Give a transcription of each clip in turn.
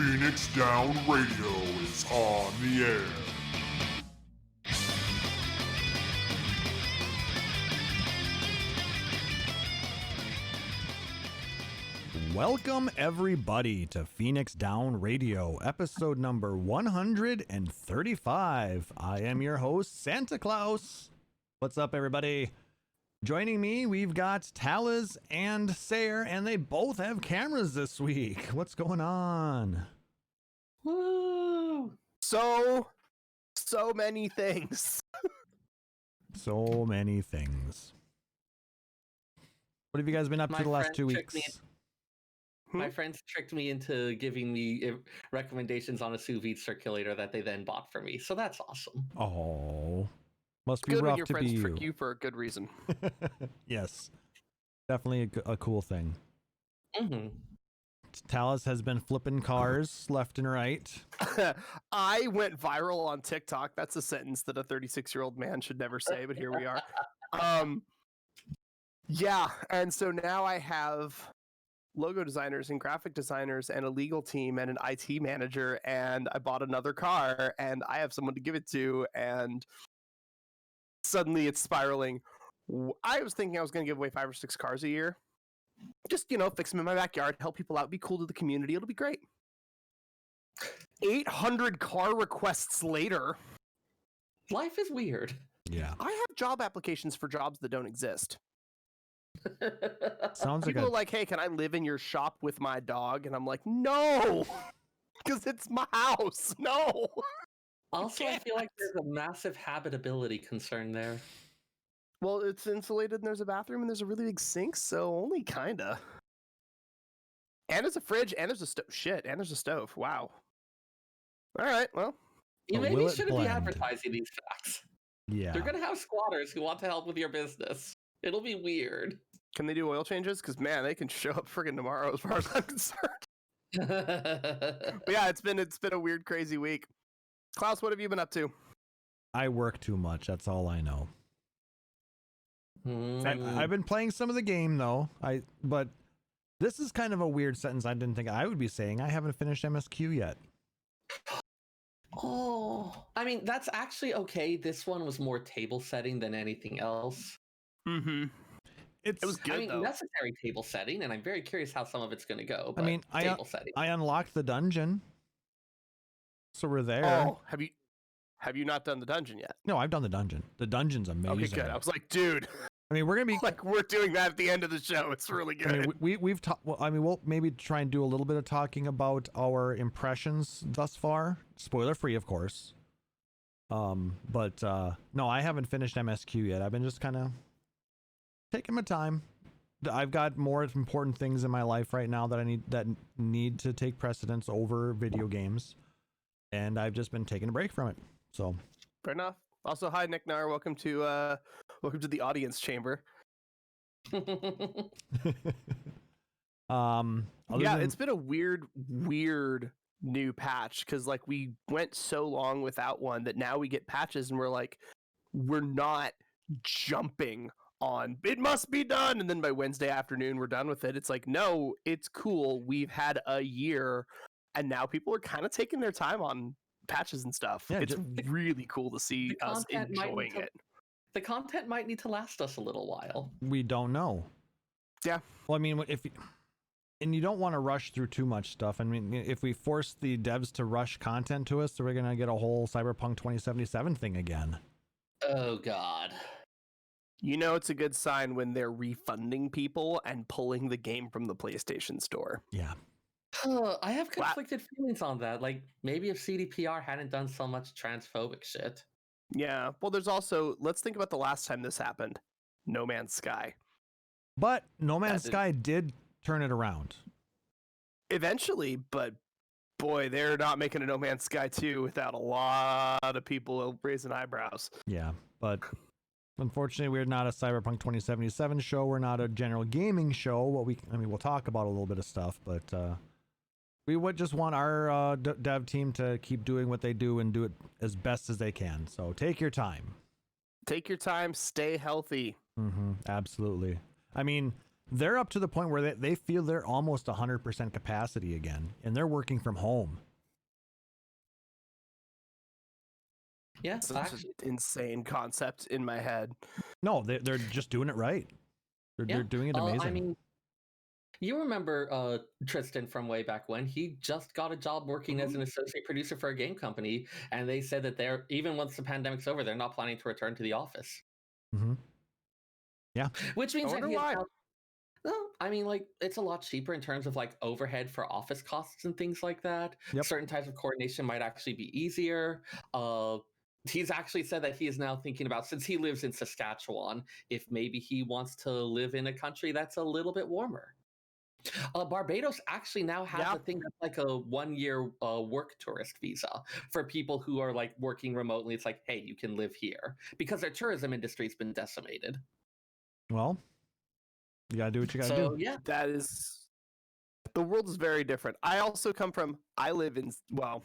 Phoenix Down Radio is on the air. Welcome everybody to Phoenix Down Radio, episode number 135. I am your host, Santa Klauss. What's up, everybody? Joining me, we've got Taliz and Seyrr, and they both have cameras this week. What's going on? Woo! So many things. So many things. What have you guys been up to the last 2 weeks? My friends tricked me into giving me recommendations on a sous vide circulator that they then bought for me. So that's awesome. Oh, must be Good when rough your to friends be trick you for a good reason. Yes, definitely a cool thing. Mm-hmm. Taliz has been flipping cars left and right. I went viral on TikTok. That's a sentence that a 36-year-old man should never say, but here we are. Yeah, and so now I have logo designers and graphic designers and a legal team and an IT manager, and I bought another car and I have someone to give it to, and suddenly it's spiraling. I was thinking I was going to give away 5 or 6 cars a year. Just, fix them in my backyard, help people out, be cool to the community. It'll be great. 800 car requests later. Life is weird. Yeah. I have job applications for jobs that don't exist. Sounds People like are like, hey, can I live in your shop with my dog? And I'm like, no, because it's my house. No. Also, I feel like there's a massive habitability concern there. Well, it's insulated and there's a bathroom and there's a really big sink, so only kinda. And there's a fridge and there's a stove. Shit, and there's a stove. Wow. All right, well. You But will maybe it shouldn't be blend? advertising these facts. Yeah. You're going to have squatters who want to help with your business. It'll be weird. Can they do oil changes? Because, man, they can show up friggin' tomorrow as far as I'm concerned. But yeah, it's been a weird, crazy week. Klauss, what have you been up to? I work too much. That's all I know. I've been playing some of the game though. But this is kind of a weird sentence. I didn't think I would be saying. I haven't finished MSQ yet. Oh, I mean, that's actually okay. This one was more table setting than anything else. Mm-hmm. It was good, though. Necessary table setting, and I'm very curious how some of it's going to go. I mean, table setting. I unlocked the dungeon, so we're there. Oh, have you not done the dungeon yet? No, I've done the dungeon. The dungeon's amazing. Okay, good. I was like, dude. I mean, we're gonna be like, we're doing that at the end of the show. It's really good. I mean, we've talked. Well, I mean, we'll maybe try and do a little bit of talking about our impressions thus far. Spoiler free, of course. But no, I haven't finished MSQ yet. I've been just kind of taking my time. I've got more important things in my life right now that need to take precedence over video games, and I've just been taking a break from it. So fair enough. Also, hi Nick Nar. Welcome to the audience chamber. It's been a weird new patch because like we went so long without one that now we get patches and we're like, we're not jumping on it must be done, and then by Wednesday afternoon we're done with it. It's like, no, it's cool. We've had a year, and now people are kind of taking their time on patches and stuff. Yeah, it's really cool to see us enjoying it. The content might need to last us a little while. We don't know. Yeah. Well, I mean, and you don't want to rush through too much stuff. I mean, if we force the devs to rush content to us, so we're gonna get a whole Cyberpunk 2077 thing again. Oh God. It's a good sign when they're refunding people and pulling the game from the PlayStation Store. Yeah. I have conflicted feelings on that. Like, maybe if CDPR hadn't done so much transphobic shit. Yeah. Well, there's also, let's think about the last time this happened. No Man's Sky. But No Man's Sky did turn it around. Eventually, but boy, they're not making a No Man's Sky 2 without a lot of people raising eyebrows. Yeah, but unfortunately, we're not a Cyberpunk 2077 show. We're not a general gaming show. We'll talk about a little bit of stuff, but we would just want our dev team to keep doing what they do and do it as best as they can. So take your time. Take your time. Stay healthy. Absolutely. I mean, they're up to the point where they feel they're almost 100% capacity again, and they're working from home. Yeah, Such an insane concept in my head. No, they're just doing it right. They're doing it amazing. I mean, you remember Tristan from way back when? He just got a job working as an associate producer for a game company, and they said that they're, even once the pandemic's over, they're not planning to return to the office. Mm-hmm. Yeah. Which means I that wonder why. no, I mean, like, it's a lot cheaper in terms of like overhead for office costs and things like that. Yep. Certain types of coordination might actually be easier. He's actually said that he is now thinking about, since he lives in Saskatchewan, if maybe he wants to live in a country that's a little bit warmer. Barbados actually now has a thing that's like a 1-year work tourist visa for people who are like working remotely. It's like, hey, you can live here because their tourism industry has been decimated. Well, you gotta do what you gotta do. Yeah, That is, the world is very different. I also come from, but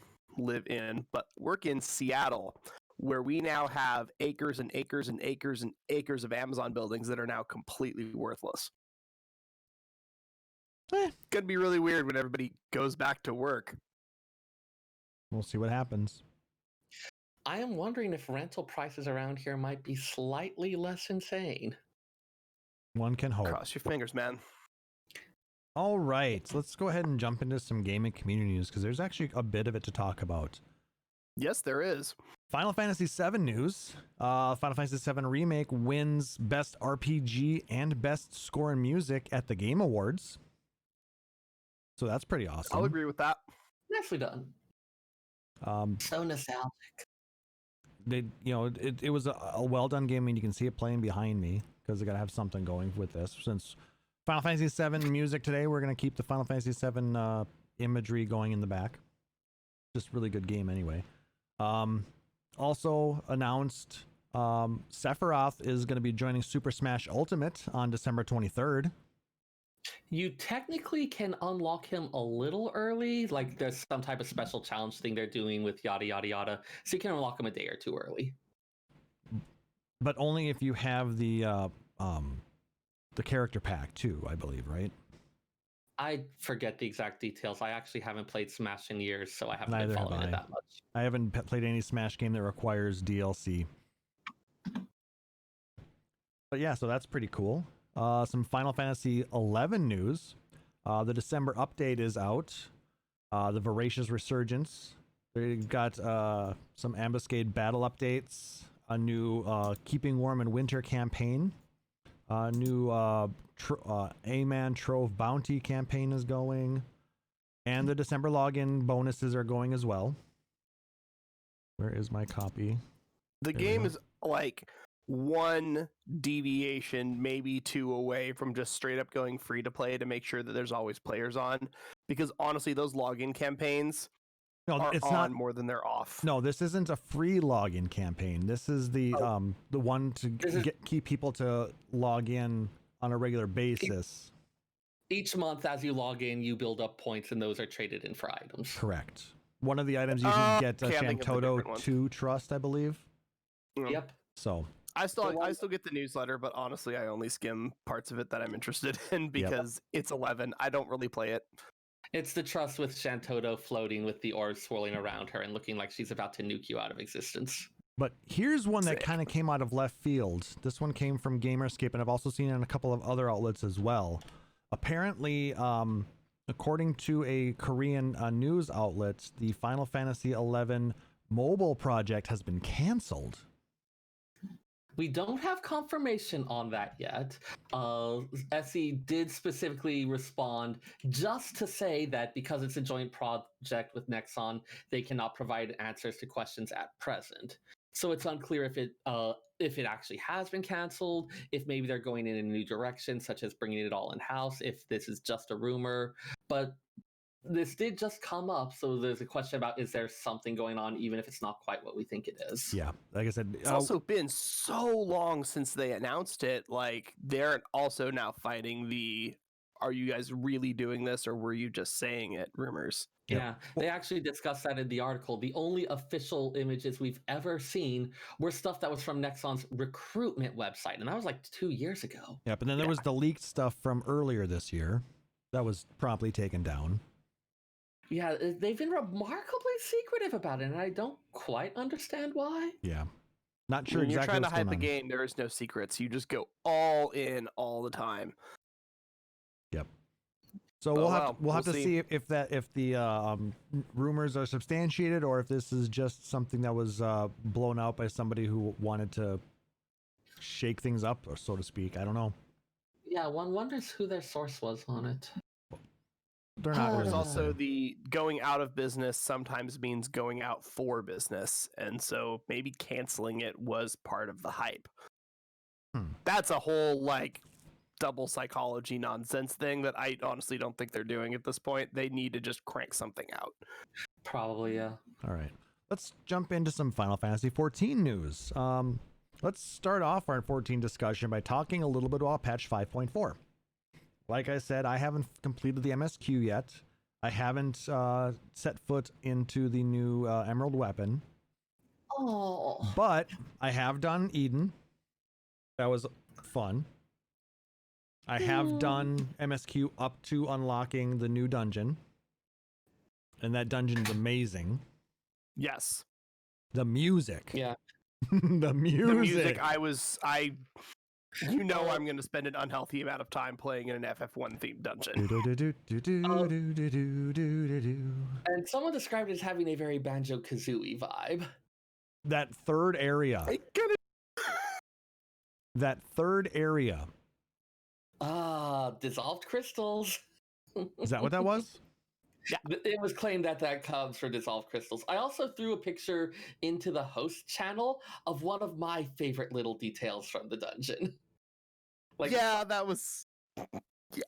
work in Seattle, where we now have acres and acres and acres and acres of Amazon buildings that are now completely worthless. It's gonna be really weird when everybody goes back to work. We'll see what happens. I am wondering if rental prices around here might be slightly less insane. One can hope. Cross your fingers, man. All right, so let's go ahead and jump into some gaming community news because there's actually a bit of it to talk about. Yes, there is. Final Fantasy VII news. Final Fantasy VII Remake wins Best RPG and Best Score in Music at the Game Awards. So that's pretty awesome. I'll agree with that. Nicely done. So nostalgic. It was a well done game, and you can see it playing behind me because they gotta have something going with this. Since Final Fantasy VII music today, we're gonna keep the Final Fantasy VII imagery going in the back. Just really good game anyway. Also announced, Sephiroth is going to be joining Super Smash Ultimate on December 23rd. You technically can unlock him a little early, like there's some type of special challenge thing they're doing with yada yada yada, so you can unlock him a day or two early. But only if you have the character pack too, I believe, right? I forget the exact details. I actually haven't played Smash in years, so I haven't Neither been following have it that much. I haven't played any Smash game that requires DLC. But yeah, so that's pretty cool. Some Final Fantasy XI news. The December update is out. The Voracious Resurgence. They've got some Ambuscade battle updates. A new Keeping Warm in Winter campaign. A new A-Man Trove Bounty campaign is going. And the December login bonuses are going as well. Where is my copy? The game is like one deviation, maybe two away from just straight up going free to play to make sure that there's always players on. Because honestly, those login campaigns are it's on not more than they're off. No, this isn't a free login campaign. This is the one to keep people to log in on a regular basis. Each month, as you log in, you build up points, and those are traded in for items. Correct. One of the items you can get a Shantoto 2 Trust, I believe. Yep. So I still get the newsletter, but honestly, I only skim parts of it that I'm interested in because it's 11. I don't really play it. It's the trust with Shantoto floating with the orbs swirling around her and looking like she's about to nuke you out of existence. But here's one that kind of came out of left field. This one came from Gamerscape, and I've also seen it in a couple of other outlets as well. Apparently, according to a Korean news outlet, the Final Fantasy XI mobile project has been canceled. We don't have confirmation on that yet. SE did specifically respond just to say that because it's a joint project with Nexon, they cannot provide answers to questions at present. So it's unclear if it actually has been canceled, if maybe they're going in a new direction, such as bringing it all in-house, if this is just a rumor. But this did just come up, so there's a question about, is there something going on, even if it's not quite what we think it is? Yeah, like I said, it's also been so long since they announced it. Like, they're also now fighting the are you guys really doing this, or were you just saying it? Rumors. Yep. Yeah, they actually discussed that in the article. The only official images we've ever seen were stuff that was from Nexon's recruitment website, and that was like 2 years ago. Yep. And then there was the leaked stuff from earlier this year that was promptly taken down. Yeah, they've been remarkably secretive about it, and I don't quite understand why. Yeah. Not sure When exactly you're trying to what's hype going a on. game, there is no secrets. You just go all in all the time. Yep. So Oh, we'll have to see. see if the rumors are substantiated or if this is just something that was blown out by somebody who wanted to shake things up, or so to speak. I don't know. Yeah, one wonders who their source was on it. They're not There's really also listening. the going out of business sometimes means going out for business, and so maybe canceling it was part of the hype. That's a whole like double psychology nonsense thing that I honestly don't think they're doing at this point. They need to just crank something out. Probably, yeah. All right. Let's jump into some Final Fantasy XIV news. Let's start off our 14 discussion by talking a little bit about patch 5.4. Like I said, I haven't completed the MSQ yet. I haven't set foot into the new Emerald weapon. Oh. But I have done Eden. That was fun. I have done MSQ up to unlocking the new dungeon. And that dungeon is amazing. Yes. The music. Yeah. The music. The music, I'm going to spend an unhealthy amount of time playing in an FF1 themed dungeon. And someone described it as having a very Banjo-Kazooie vibe. That third area. That third area. Dissolved crystals. Is that what that was? Yeah, it was claimed that that comes for dissolved crystals. I also threw a picture into the host channel of one of my favorite little details from the dungeon. Like, yeah, that was... Yeah.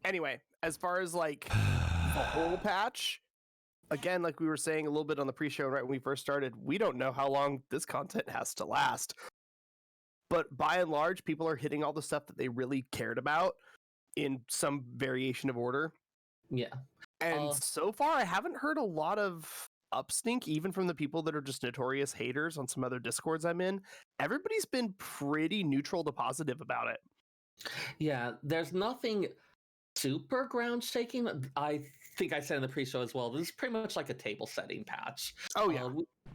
Anyway, as far as like the whole patch, again, like we were saying a little bit on the pre-show right when we first started, we don't know how long this content has to last. But by and large, people are hitting all the stuff that they really cared about in some variation of order. yeah. And so far, I haven't heard a lot of upstink, even from the people that are just notorious haters on some other Discords I'm in. Everybody's been pretty neutral to positive about it. Yeah, there's nothing super ground shaking. I think I said in the pre-show as well, this is pretty much like a table setting patch. Oh, yeah.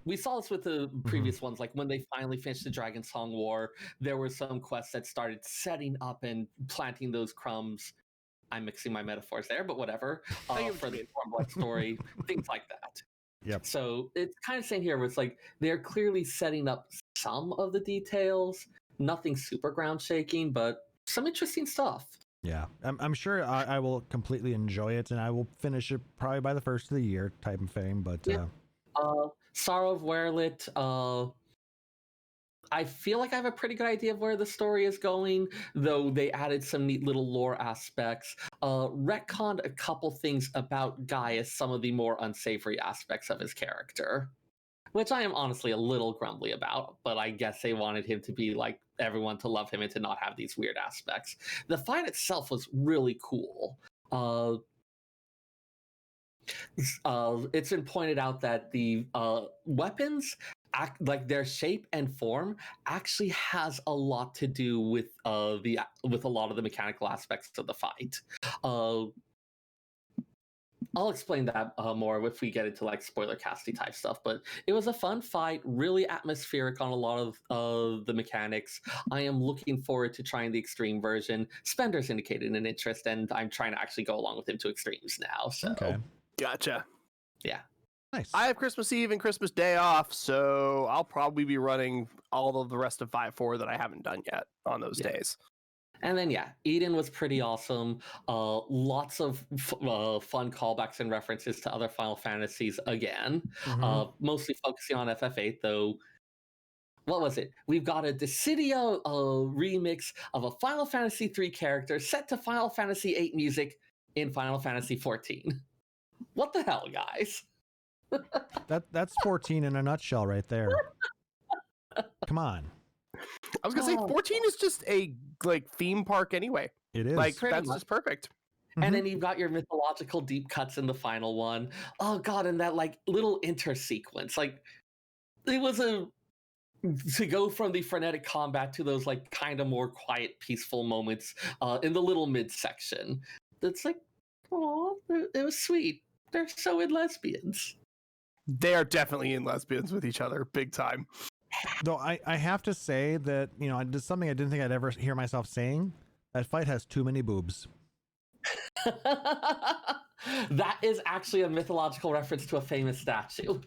We saw this with the previous ones, like when they finally finished the Dragon Song War, there were some quests that started setting up and planting those crumbs. I'm mixing my metaphors there, but whatever. For the Stormblood story, things like that. Yep. So it's kind of saying here where it's like they're clearly setting up some of the details, nothing super ground shaking, but some interesting stuff. Yeah, I'm sure I will completely enjoy it, and I will finish it probably by the first of the year type of thing. But yeah. Sorrow of Werelit, I feel like I have a pretty good idea of where the story is going, though they added some neat little lore aspects. Retconned a couple things about Gaius, some of the more unsavory aspects of his character, which I am honestly a little grumbly about, but I guess they wanted him to be like everyone to love him and to not have these weird aspects. The fight itself was really cool. It's been pointed out that the weapons, like their shape and form, actually has a lot to do with a lot of the mechanical aspects of the fight. I'll explain that more if we get into like spoiler casty type stuff, but it was a fun fight, really atmospheric on a lot of the mechanics. I am looking forward to trying the extreme version. Spender's indicated an interest, and I'm trying to actually go along with him to extremes now. So okay. Gotcha. Yeah. Nice. I have Christmas Eve and Christmas Day off, so I'll probably be running all of the rest of 5.4 that I haven't done yet on those days. And then, yeah, Eden was pretty awesome. Lots of fun callbacks and references to other Final Fantasies again. Mostly focusing on FF8, though. What was it? We've got a Dissidia remix of a Final Fantasy III character set to Final Fantasy VIII music in Final Fantasy XIV. What the hell, guys? That's 14 in a nutshell right there. Come on. I was gonna say 14 is just a like theme park anyway. It is. Like, Pretty that's much. just perfect. And then you've got your mythological deep cuts in the final one. Oh god, and that like little inter-sequence. Like it was to go from the frenetic combat to those like kind of more quiet, peaceful moments in the little midsection. It's like, oh, it was sweet. They're so in lesbians. They are definitely in lesbians with each other, big time. Though I have to say that, you know, I did something I didn't think I'd ever hear myself saying. That fight has too many boobs. That is actually a mythological reference to a famous statue.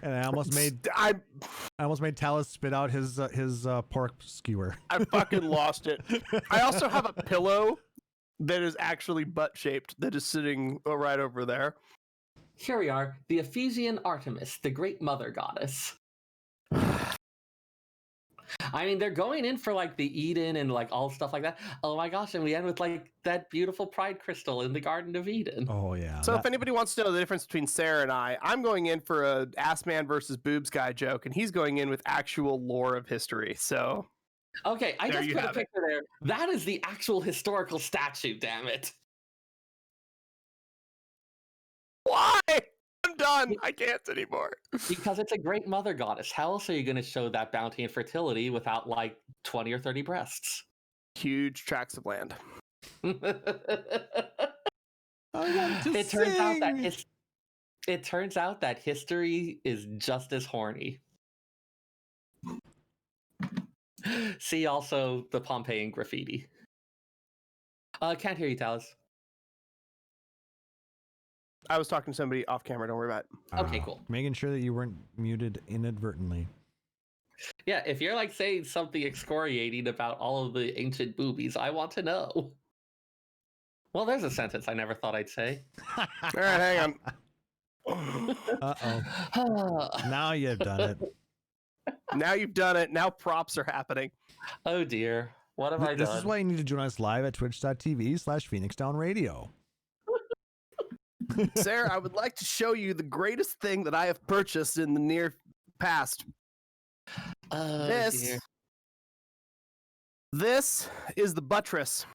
And I almost made Taliz spit out his pork skewer. I fucking lost it. I also have a pillow that is actually butt shaped that is sitting right over there. Here we are, the Ephesian Artemis, the great mother goddess. I mean, they're going in for like the Eden and like all stuff like that. Oh my gosh, and we end with like that beautiful pride crystal in the Garden of Eden. Oh yeah. So if anybody wants to know the difference between Seyrr and I'm going in for a ass man versus boobs guy joke, and he's going in with actual lore of history. So okay, I there just you put a have it. picture there. That is the actual historical statue, damn it. Why? I'm done. I can't anymore. Because it's a great mother goddess. How else are you going to show that bounty and fertility without like 20 or 30 breasts? Huge tracts of land. It turns out that history is just as horny. See also the Pompeian graffiti. Can't hear you, Taliz. I was talking to somebody off camera. Don't worry about it. Okay, cool. Making sure that you weren't muted inadvertently. Yeah, if you're like saying something excoriating about all of the ancient boobies, I want to know. Well, there's a sentence I never thought I'd say. All right, hang on. Uh-oh. Now you've done it. Now you've done it. Now props are happening. Oh dear. What have I done? This is why you need to join us live at twitch.tv/PhoenixDownRadio. Seyrr, I would like to show you the greatest thing that I have purchased in the near past. Oh, dear. This is the buttress.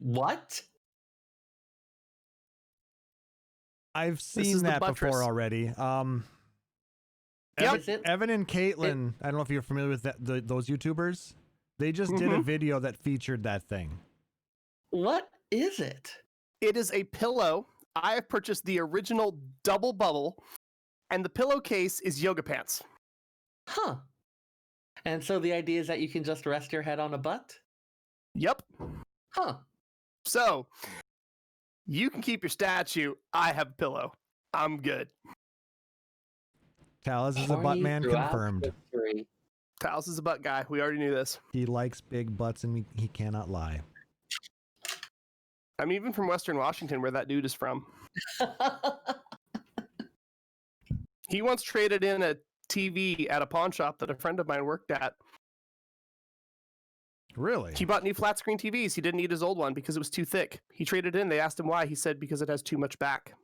What? I've is seen the that buttress. before already. Is it? Evan and Caitlin, I don't know if you're familiar with those YouTubers. They just did a video that featured that thing. What is it? It is a pillow. I have purchased the original double bubble, and the pillowcase is yoga pants. Huh. And so the idea is that you can just rest your head on a butt? Yep. Huh. So, you can keep your statue. I have a pillow. I'm good. Taliz is a butt man confirmed. Taliz is a butt guy. We already knew this. He likes big butts and he cannot lie. I'm even from Western Washington, where that dude is from. He once traded in a TV at a pawn shop that a friend of mine worked at. Really? He bought new flat screen TVs. He didn't need his old one because it was too thick. He traded in. They asked him why. He said because it has too much back.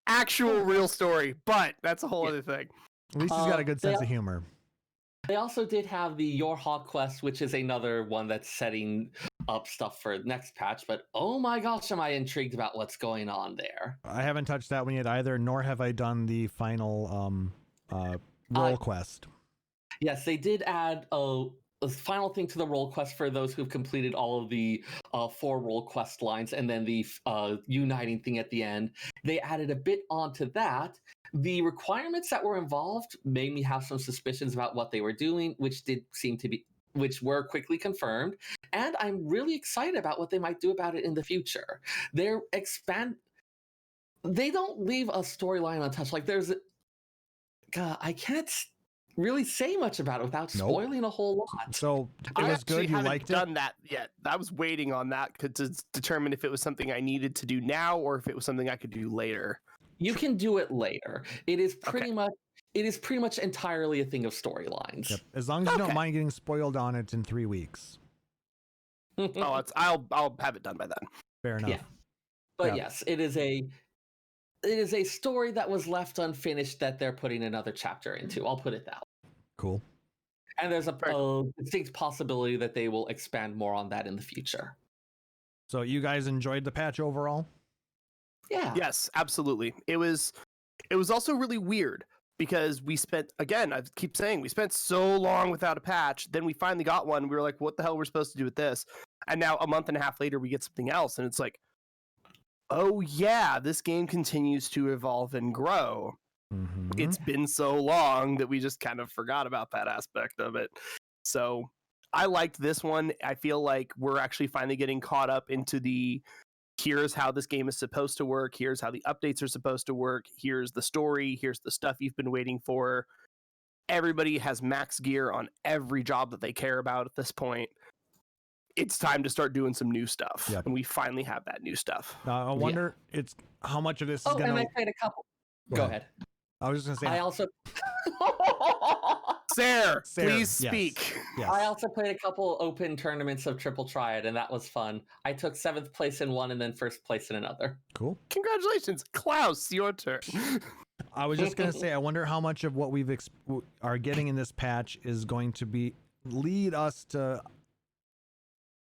Actual real story, but that's a whole other thing. At least he's got a good sense of humor. They also did have the Your Hawk quest, which is another one that's setting up stuff for next patch. But oh my gosh, am I intrigued about what's going on there. I haven't touched that one yet either, nor have I done the final role quest. Yes, they did add a final thing to the role quest for those who've completed all of the 4 role quest lines, and then the uniting thing at the end. They added a bit onto that. The requirements that were involved made me have some suspicions about what they were doing, which were quickly confirmed. And I'm really excited about what they might do about it in the future. They don't leave a storyline untouched. Like I can't really say much about it without spoiling a whole lot. So it was good. You liked it? I haven't done that yet. I was waiting on that to determine if it was something I needed to do now or if it was something I could do later. You can do it later. It is pretty much entirely a thing of storylines. Yep. As long as you don't mind getting spoiled on it in 3 weeks. I'll have it done by then. Fair enough. Yeah. But yes, it is it is a story that was left unfinished that they're putting another chapter into. I'll put it that way. Cool. And there's a distinct possibility that they will expand more on that in the future. So you guys enjoyed the patch overall? Yeah. Yes, absolutely. It was also really weird because we spent, again, I keep saying, we spent so long without a patch. Then we finally got one. We were like, what the hell we're supposed to do with this? And now a month and a half later, we get something else. And it's like, oh yeah, this game continues to evolve and grow. Mm-hmm. It's been so long that we just kind of forgot about that aspect of it. So I liked this one. I feel like we're actually finally getting caught up into the here's how this game is supposed to work. Here's how the updates are supposed to work. Here's the story. Here's the stuff you've been waiting for. Everybody has max gear on every job that they care about at this point. It's time to start doing some new stuff. Yep. And we finally have that new stuff. I wonder it's how much of this is Oh, going and to... I played a couple. Go ahead. I was just going to say... I also... Seyrr, please yes. speak. Yes. I also played a couple open tournaments of Triple Triad, and that was fun. I took 7th place in one and then 1st place in another. Cool. Congratulations. Klauss, your turn. I was just going to say, I wonder how much of what we've are getting in this patch is going to lead us to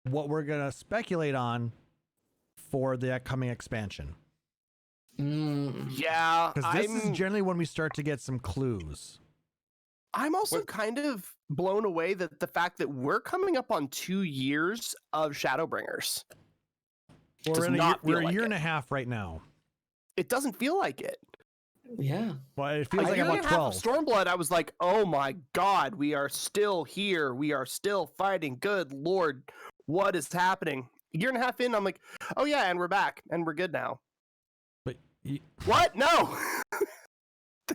what we're going to speculate on for the upcoming expansion. Yeah. Because this is generally when we start to get some clues. I'm also kind of blown away that the fact that we're coming up on 2 years of Shadowbringers. We're a year and a half right now. It doesn't feel like it. Yeah. Well, it feels A like year about and a half 12. of Stormblood, I was like, oh my god, we are still here. We are still fighting. Good lord, what is happening? A year and a half in, I'm like, oh yeah, and we're back, and we're good now. But What? No!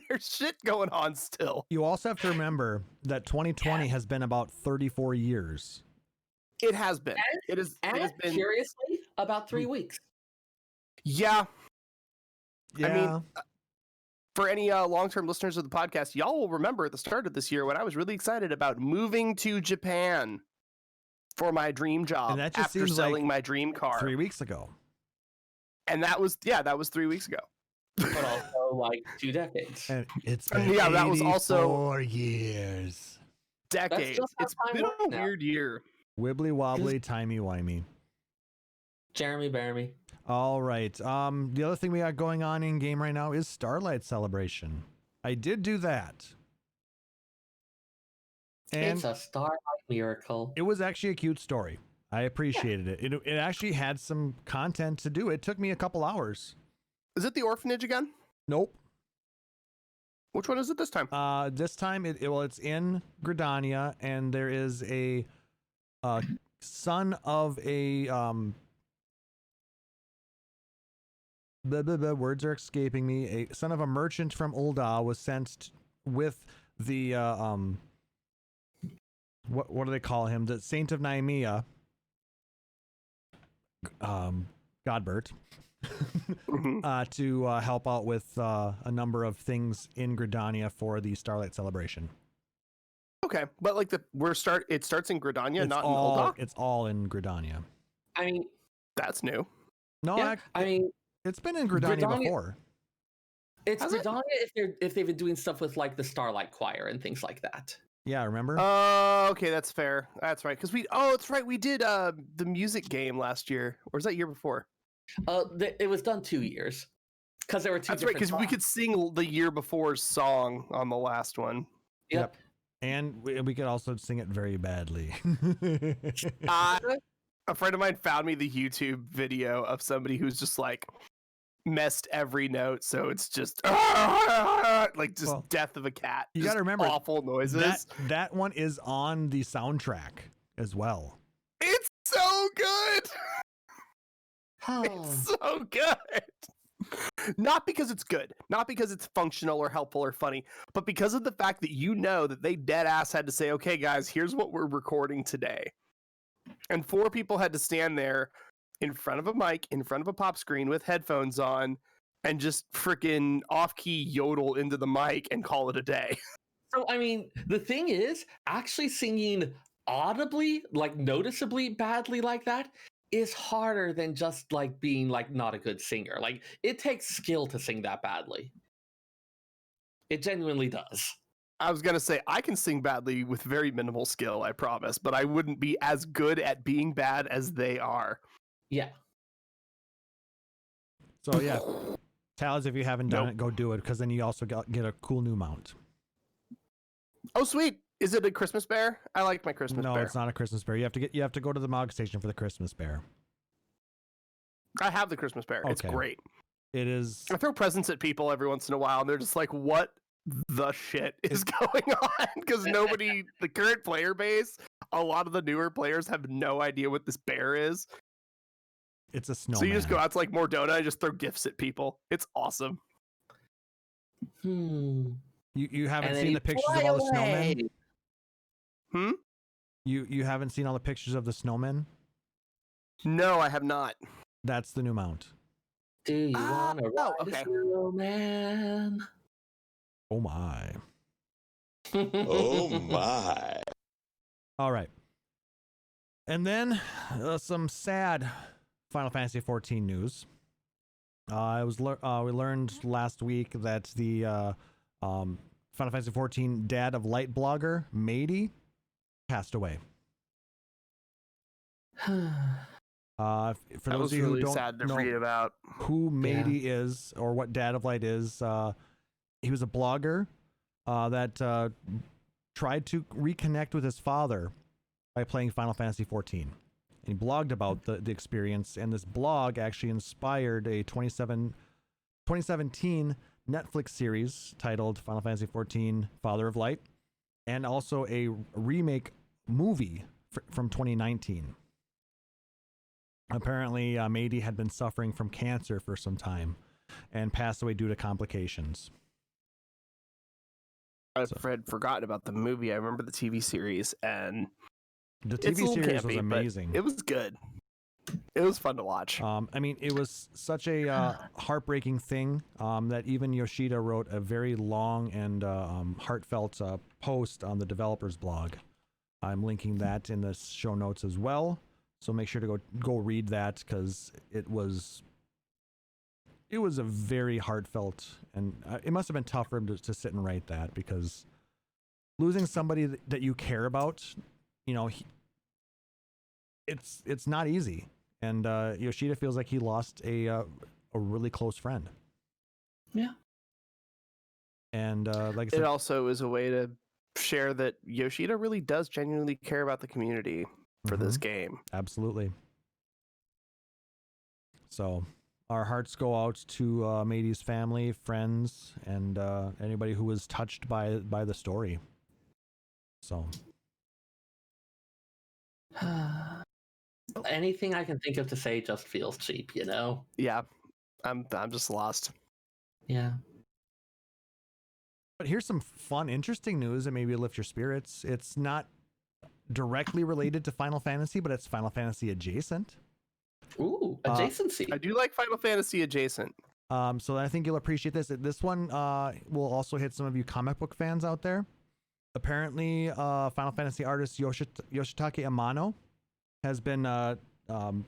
There's shit going on still. you also have to remember that 2020 has been about 34 years. It has been. It has been. Curiously, about 3 weeks. Yeah. Yeah. I mean, for any long-term listeners of the podcast, y'all will remember at the start of this year when I was really excited about moving to Japan for my dream job And that just after seems selling like my dream car. 3 weeks ago. And that was 3 weeks ago. But also like 2 decades. And it's And been that was also 4 years. decades. just how It's time been a works now. weird year. Wibbly wobbly, timey wimey. Jeremy Baramy. All right. The other thing we got going on in game right now is Starlight Celebration. I did do that. And It's a starlight miracle. it was actually a cute story. I appreciated it. It actually had some content to do. It took me a couple hours. Is it the orphanage again? Nope. Which one is it this time? This time it's in Gridania, and there is a son of a words are escaping me. A son of a merchant from Ul'dah was sent with the what do they call him? The Saint of Naimia. Godbert. To help out with a number of things in Gridania for the Starlight Celebration. Okay, but like it starts in Gridania, It's not all, in Ul'dah? It's all in Gridania. I mean, That's new. No, yeah, I mean, it's been in Gridania before. it's Has it? Gridania if they've been doing stuff with like the Starlight Choir and things like that. Yeah, remember? Oh, okay, that's fair. That's right. Because it's right. We did the music game last year, or was that year before? It was done 2 years because there were two. That's right. Because Because we could sing the year before's song on the last one. Yep. And we could also sing it very badly. A friend of mine found me the YouTube video of somebody who's just like messed every note, so it's just like Well, death of a cat. you Just gotta remember, awful noises. that one is on the soundtrack as well. It's so good. Oh. It's so good. Not because it's good, not because it's functional or helpful or funny, but because of the fact that that they dead ass had to say, okay, guys, here's what we're recording today. And 4 people had to stand there in front of a mic, in front of a pop screen with headphones on, and just freaking off-key yodel into the mic and call it a day. So, I mean, the thing is, actually singing audibly, like noticeably badly like that, is harder than just like being like not a good singer. Like it takes skill to sing that badly. It genuinely does. I was gonna say I can sing badly with very minimal skill, I promise, but I wouldn't be as good at being bad as they are. Yeah. So yeah, Taliz, if you haven't done Nope. it, go do it, because then you also get a cool new mount. Oh, sweet! Is it a Christmas bear? I like my Christmas No, bear. it's not a Christmas bear. You have to go to the Mog station for the Christmas bear. I have the Christmas bear. It's Okay. great. It is. I throw presents at people every once in a while, and they're just like, "What the shit is going on?" Because nobody, the current player base, a lot of the newer players have no idea what this bear is. It's a snowman. So you just go out to like Mordota and just throw gifts at people. It's awesome. You haven't And then seen you the pictures fly of all the away. snowmen? You haven't seen all the pictures of the snowmen? No, I have not. That's the new mount. Do you want to ride okay. a snowman? Oh my. Oh my. All right. And then some sad Final Fantasy XIV news. We learned last week that the Final Fantasy XIV Dad of Light blogger, Maidy, passed away. For That those was of you who really don't sad to know read about. who Maidy is or what Dad of Light is, he was a blogger that tried to reconnect with his father by playing Final Fantasy XIV. And he blogged about the experience, and this blog actually inspired a 2017 Netflix series titled Final Fantasy XIV Father of Light, and also a remake movie from 2019. Apparently, Maidy had been suffering from cancer for some time and passed away due to complications. I had forgotten about the movie. I remember the TV series, and The it's a TV little series was campy, but amazing. it was good. It was fun to watch. I mean, it was such a heartbreaking thing that even Yoshida wrote a very long and heartfelt post on the developer's blog. I'm linking that in the show notes as well. So make sure to go read that, because it was a very heartfelt, and it must have been tough for him to sit and write that, because losing somebody that you care about, it's not easy. And Yoshida feels like he lost a really close friend. Yeah. And like I It said, also is a way to share that Yoshida really does genuinely care about the community for this game. absolutely. So our hearts go out to Maidy's family, friends, and anybody who was touched by the story. So Anything I can think of to say just feels cheap, Yeah, I'm just lost. Yeah. but here's some fun, interesting news that maybe lift your spirits. It's not directly related to Final Fantasy, but it's Final Fantasy adjacent. Ooh, adjacency. I do like Final Fantasy adjacent. So I think you'll appreciate this. This one will also hit some of you comic book fans out there. Apparently, Final Fantasy artist Yoshitake Amano has been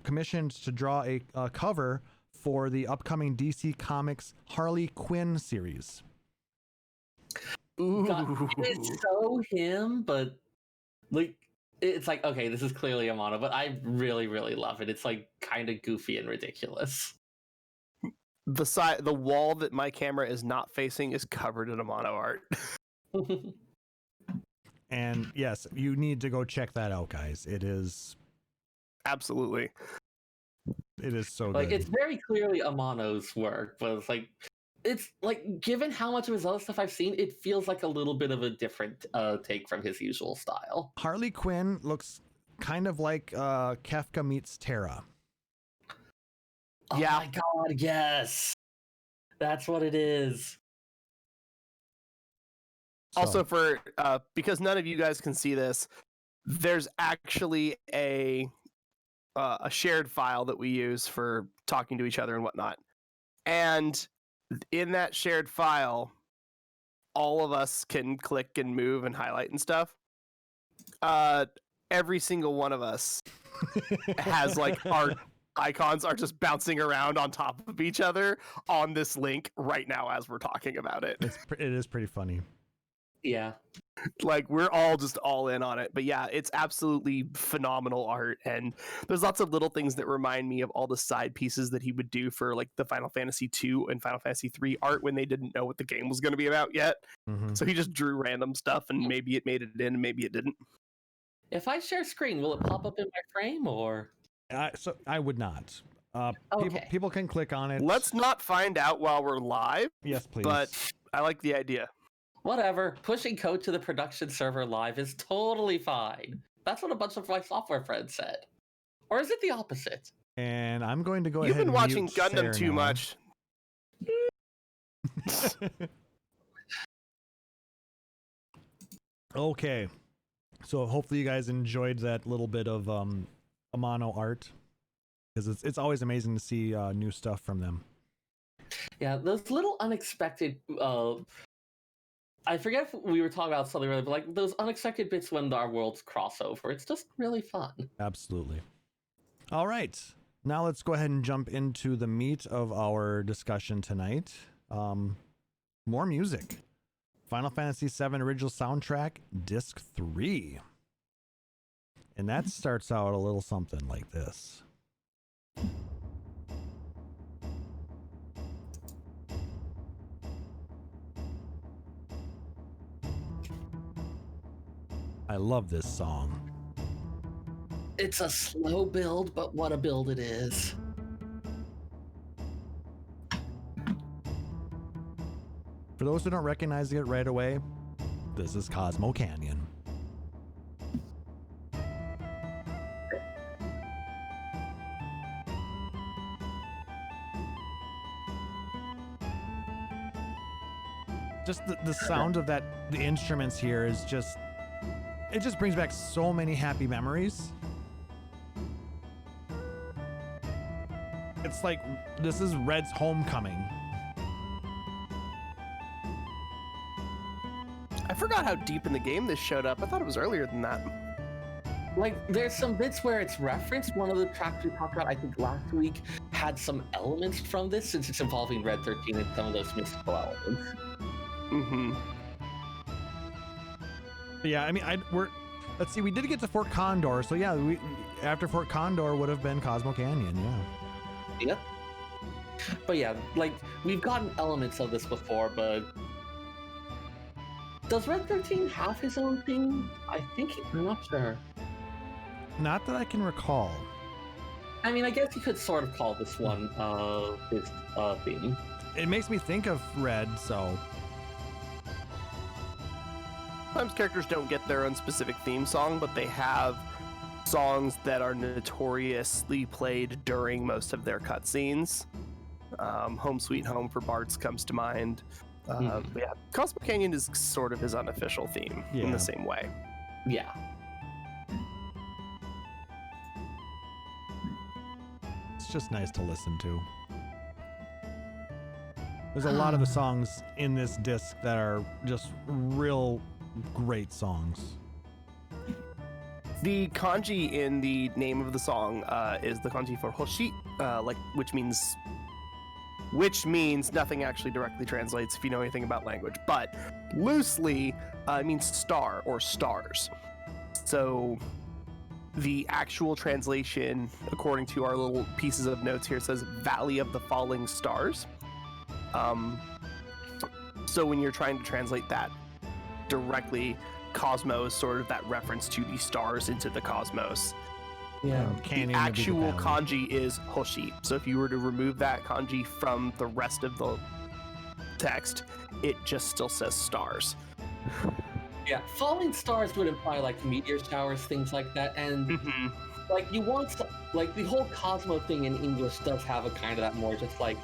commissioned to draw a cover for the upcoming DC Comics Harley Quinn series. Ooh. God, it's so him, but like it's like, okay, this is clearly Amano, but I really, really love it. It's like kind of goofy and ridiculous. The wall that my camera is not facing is covered in Amano art. And yes, you need to go check that out, guys. It is Absolutely. so Like good. it's very clearly Amano's work, but it's like given how much of his other stuff I've seen, it feels like a little bit of a different take from his usual style. Harley Quinn looks kind of like Kefka meets Terra. Oh Yeah. my god, yes. That's what it is. Also, for because none of you guys can see this, there's actually a shared file that we use for talking to each other and whatnot. And in that shared file, all of us can click and move and highlight and stuff. every single one of us has like our icons are just bouncing around on top of each other on this link right now as we're talking about it. It is pretty funny. Yeah. Like we're all just all in on it. But yeah, it's absolutely phenomenal art, and there's lots of little things that remind me of all the side pieces that he would do for like the Final Fantasy II and Final Fantasy III art when they didn't know what the game was going to be about yet. Mm-hmm. So he just drew random stuff, and maybe it made it in and maybe it didn't. If I share screen, will it pop up in my frame or? So I would not. Okay. People can click on it. Let's not find out while we're live, Yes, please. but I like the idea. Whatever. Pushing code to the production server live is totally fine. That's what a bunch of my software friends said. Or is it the opposite? And I'm going to go You've ahead been and watching mute Gundam Seyrr too now. much. Okay. So hopefully you guys enjoyed that little bit of Amano art, because it's always amazing to see new stuff from them. Yeah, those little unexpected. I forget if we were talking about something earlier, but like those unexpected bits when our worlds cross over. It's just really fun. Absolutely. All right. Now let's go ahead and jump into the meat of our discussion tonight. More music. Final Fantasy VII Original Soundtrack, Disc 3. And that starts out a little something like this. I love this song. It's a slow build, but what a build it is. For those who don't recognize it right away, this is Cosmo Canyon. Just the sound of the instruments here is just, it just brings back so many happy memories. It's like, this is Red's homecoming. I forgot how deep in the game this showed up. I thought it was earlier than that. Like, there's some bits where it's referenced. One of the tracks we talked about, I think last week, had some elements from this, since it's involving Red 13 and some of those mystical elements. Mm-hmm. Yeah, I mean, let's see, we did get to Fort Condor, so yeah, after Fort Condor would have been Cosmo Canyon, yeah. Yep. But yeah, like, we've gotten elements of this before, but does Red 13 have his own theme? I'm not sure. Not that I can recall. I mean, I guess you could sort of call this one his theme. It makes me think of Red, so... Sometimes characters don't get their own specific theme song, but they have songs that are notoriously played during most of their cutscenes. Home Sweet Home for Bart's comes to mind. But yeah, Cosmo Canyon is sort of his unofficial theme in the same way. Yeah. It's just nice to listen to. There's a lot of the songs in this disc that are just real great songs. The kanji in the name of the song is the kanji for Hoshi, which means nothing actually directly translates if you know anything about language, but loosely it means star or stars. So the actual translation, according to our little pieces of notes here, says Valley of the Falling Stars. So when you're trying to translate that directly, Cosmo is sort of that reference to the stars into the cosmos. Yeah. Canyon The would be actual valley. kanji is Hoshi. So if you were to remove that kanji from the rest of the text, it just still says stars. Yeah, falling stars would imply like meteor showers, things like that, and like you want like the whole Cosmo thing in English does have a kind of that more just like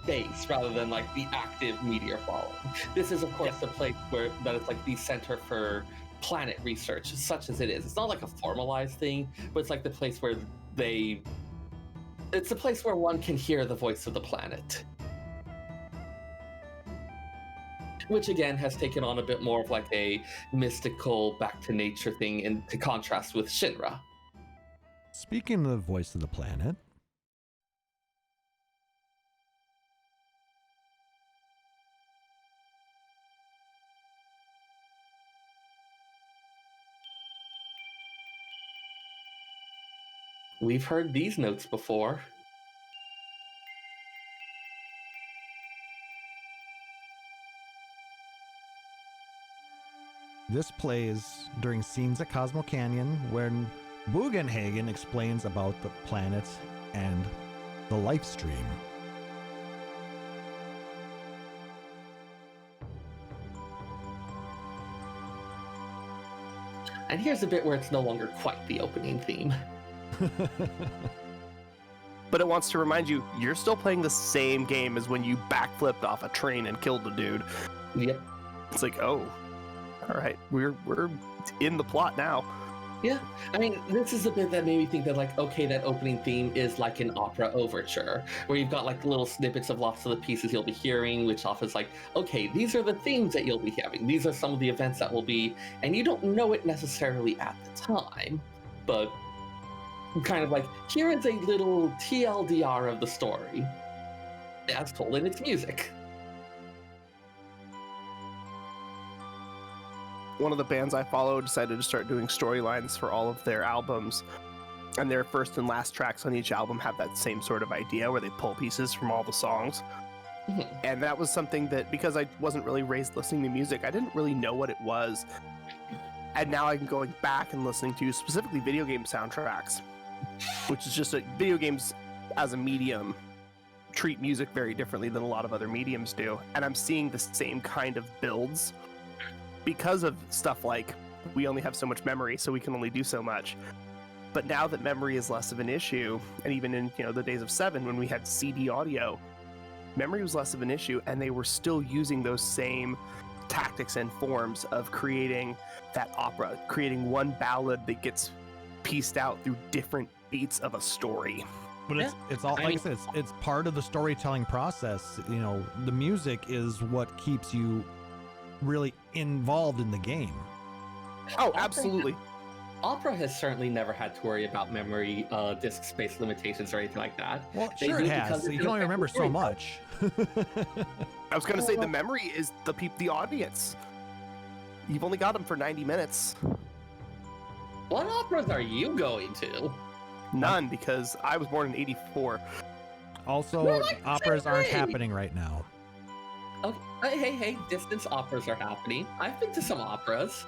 base rather than like the active meteor falling. This is of course the place where that is like the center for planet research, such as it is. It's not like a formalized thing, but it's like the place where it's the place where one can hear the voice of the planet. which again has taken on a bit more of like a mystical back to nature thing in to contrast with Shinra. Speaking of the voice of the planet, We've heard these notes before. this plays during scenes at Cosmo Canyon when Bugenhagen explains about the planet and the life stream. And here's a bit where it's no longer quite the opening theme. But it wants to remind you, you're still playing the same game as when you backflipped off a train and killed a dude. Yep. It's like, oh, all right, we're in the plot now. Yeah, I mean, this is a bit that made me think that, like, okay, that opening theme is like an opera overture, where you've got, like, little snippets of lots of the pieces you'll be hearing, which often is like, okay, these are the themes that you'll be having. These are some of the events that will be, and you don't know it necessarily at the time, but kind of like, here is a little TLDR of the story, as told in its music. One of the bands I follow decided to start doing storylines for all of their albums, and their first and last tracks on each album have that same sort of idea where they pull pieces from all the songs. And that was something that, because I wasn't really raised listening to music, I didn't really know what it was. And now I'm going back and listening to specifically video game soundtracks, which is just video games as a medium treat music very differently than a lot of other mediums do. And I'm seeing the same kind of builds because of stuff like, we only have so much memory, so we can only do so much. But now that memory is less of an issue, and even in the days of 7 when we had CD audio, memory was less of an issue, and they were still using those same tactics and forms of creating that opera, creating one ballad that gets pieced out through different beats of a story. But it's all, like I said, it's part of the storytelling process. The music is what keeps you really involved in the game. Oh, absolutely. Opera has certainly never had to worry about memory disk space limitations or anything like that. Well, sure it has. You can only remember so much. I was going to say the memory is the audience. You've only got them for 90 minutes. What operas are you going to? None, because I was born in 84. Also, operas aren't happening right now. Okay, hey, distance operas are happening. I've been to some operas.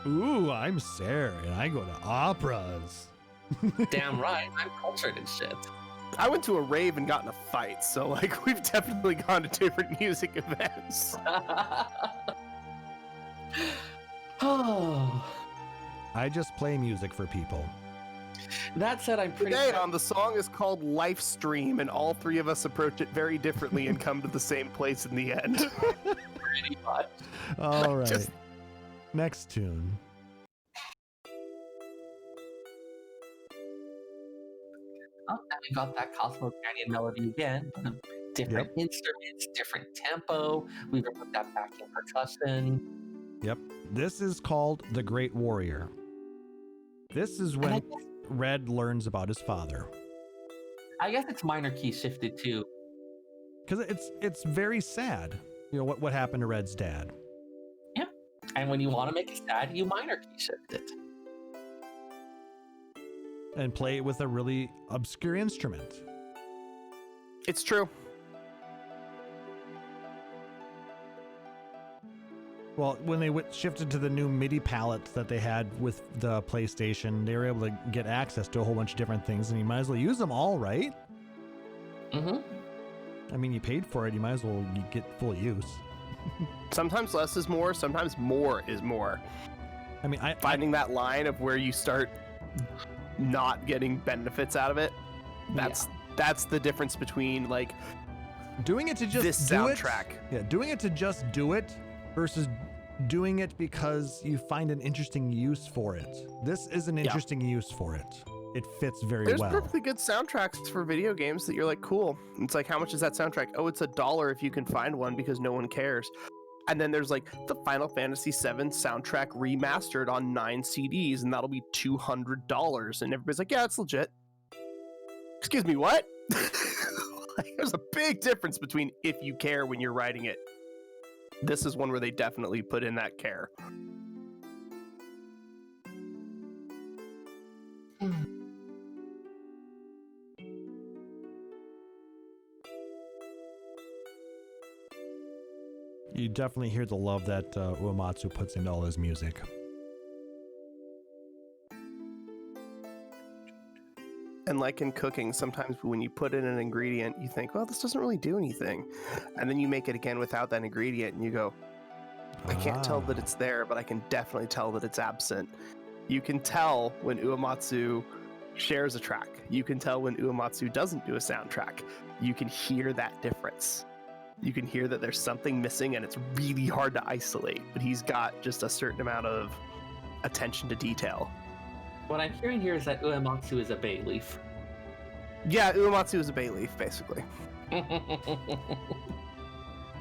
Ooh, I'm Seyrr, and I go to operas. Damn right, I'm cultured and shit. I went to a rave and got in a fight, so we've definitely gone to different music events. Oh. I just play music for people. That said, I'm pretty Today the song is called Life Stream, and all three of us approach it very differently and come to the same place in the end. pretty much. All right. Next tune. Oh, and we got that Cosmo Canyon melody again. Different instruments, different tempo. We've put that back in percussion. Yep. This is called The Great Warrior. This is when Red learns about his father. I guess it's minor key shifted too. Because it's very sad, what happened to Red's dad. Yeah. And when you want to make it sad, you minor key shift it. And play it with a really obscure instrument. It's true. Well, when they shifted to the new MIDI palettes that they had with the PlayStation, they were able to get access to a whole bunch of different things, and you might as well use them all, right? Mm-hmm. I mean, you paid for it, you might as well get full use. Sometimes less is more, sometimes more is more. I mean, finding that line of where you start not getting benefits out of it, that's the difference between doing it to just this do soundtrack. Doing it to just do it versus doing it because you find an interesting use for it. This is an interesting use for it. It fits very well. There's perfectly good soundtracks for video games that you're like, cool. It's like, how much is that soundtrack? Oh, it's $1 if you can find one because no one cares. And then there's like the Final Fantasy VII soundtrack remastered on 9 CDs, and that'll be $200. And everybody's like, yeah, it's legit. Excuse me, what? Like, there's a big difference between if you care when you're writing it. This is one where they definitely put in that care. You definitely hear the love that Uematsu puts into all his music. And like in cooking, sometimes when you put in an ingredient, you think, well, this doesn't really do anything. And then you make it again without that ingredient, and you go, I can't tell that it's there, but I can definitely tell that it's absent. You can tell when Uematsu shares a track. You can tell when Uematsu doesn't do a soundtrack. You can hear that difference. You can hear that there's something missing, and it's really hard to isolate, but he's got just a certain amount of attention to detail. What I'm hearing here is that Uematsu is a bay leaf. Yeah, Uematsu is a bay leaf, basically.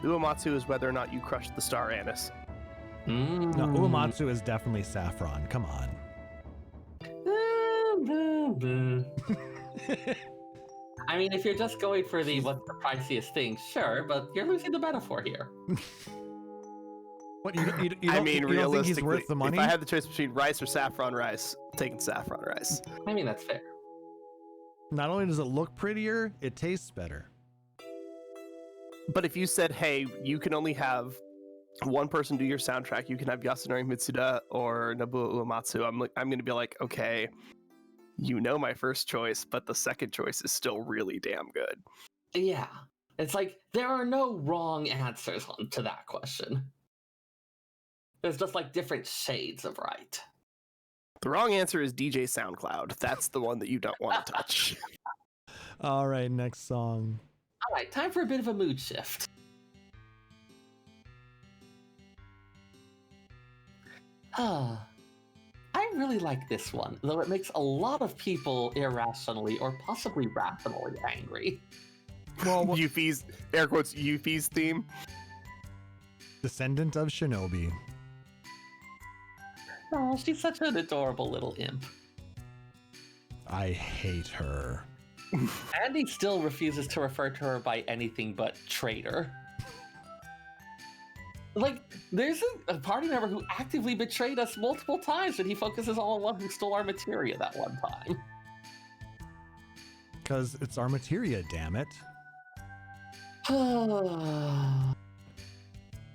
Uematsu is whether or not you crushed the star anise. No, Uematsu is definitely saffron. Come on. I mean, if you're just going for the what's the priciest thing, sure, but you're losing the metaphor here. What you don't, I mean, you don't think he's realistically, worth the money? if I had the choice between rice or saffron rice, I'm taking saffron rice. I mean, that's fair. Not only does it look prettier, it tastes better. But if you said, hey, you can only have one person do your soundtrack, you can have Yasunori Mitsuda or Nobuo Uematsu, I'm going to be like, okay, you know my first choice, but the second choice is still really damn good. Yeah. It's like, there are no wrong answers to that question. There's just like different shades of right. The wrong answer is DJ SoundCloud. That's the one that you don't want to touch. All right, next song. All right, time for a bit of a mood shift. I really like this one, though it makes a lot of people irrationally or possibly rationally angry. Well, Yuffie's, air quotes, Yuffie's theme. Descendant of Shinobi. Oh, she's such an adorable little imp. I hate her. Andy still refuses to refer to her by anything but traitor. Like, there's a party member who actively betrayed us multiple times, and he focuses on one who stole our materia that one time. Because it's our materia, damn it.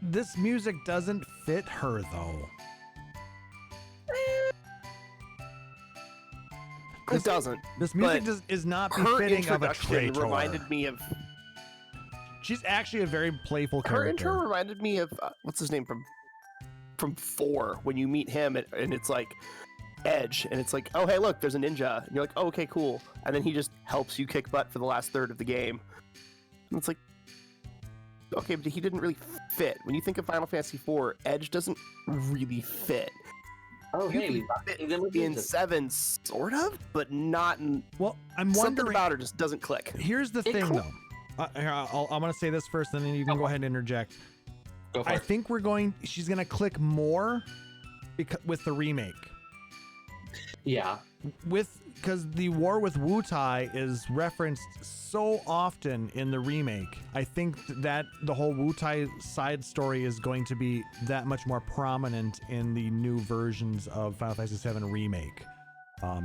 This music doesn't fit her, though. It doesn't. This music is not Her befitting of a introduction traitor. reminded me of... She's actually a very playful Her character. intro reminded me of, what's his name, from 4, when you meet him, and it's like Edge, and it's like, oh, hey, look, there's a ninja. And you're like, oh, okay, cool. And then he just helps you kick butt for the last third of the game. And it's like, okay, but he didn't really fit. When you think of Final Fantasy IV, Edge doesn't really fit. Oh, You hey, can we got fit the in 7, sort of, but not in... Well, I'm Something wondering. about her just doesn't click. Here's the It thing, cool. though. I'm going to say this first, and then you can go ahead and interject. Go for I it. think she's going to click more with the remake. Yeah. Because the war with Wutai is referenced so often in the remake. I think that the whole Wutai side story is going to be that much more prominent in the new versions of Final Fantasy VII Remake.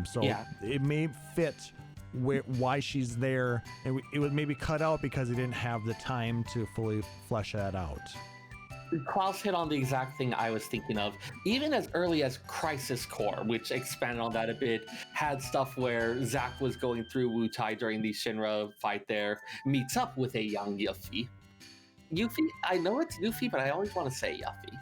So Yeah. it may fit why she's there, and it would maybe cut out because they didn't have the time to fully flesh that out. Klauss hit on the exact thing I was thinking of. Even as early as Crisis Core, which expanded on that a bit, had stuff where Zack was going through Wutai during the Shinra fight there, meets up with a young Yuffie. Yuffie? I know it's Yuffie, but I always want to say Yuffie.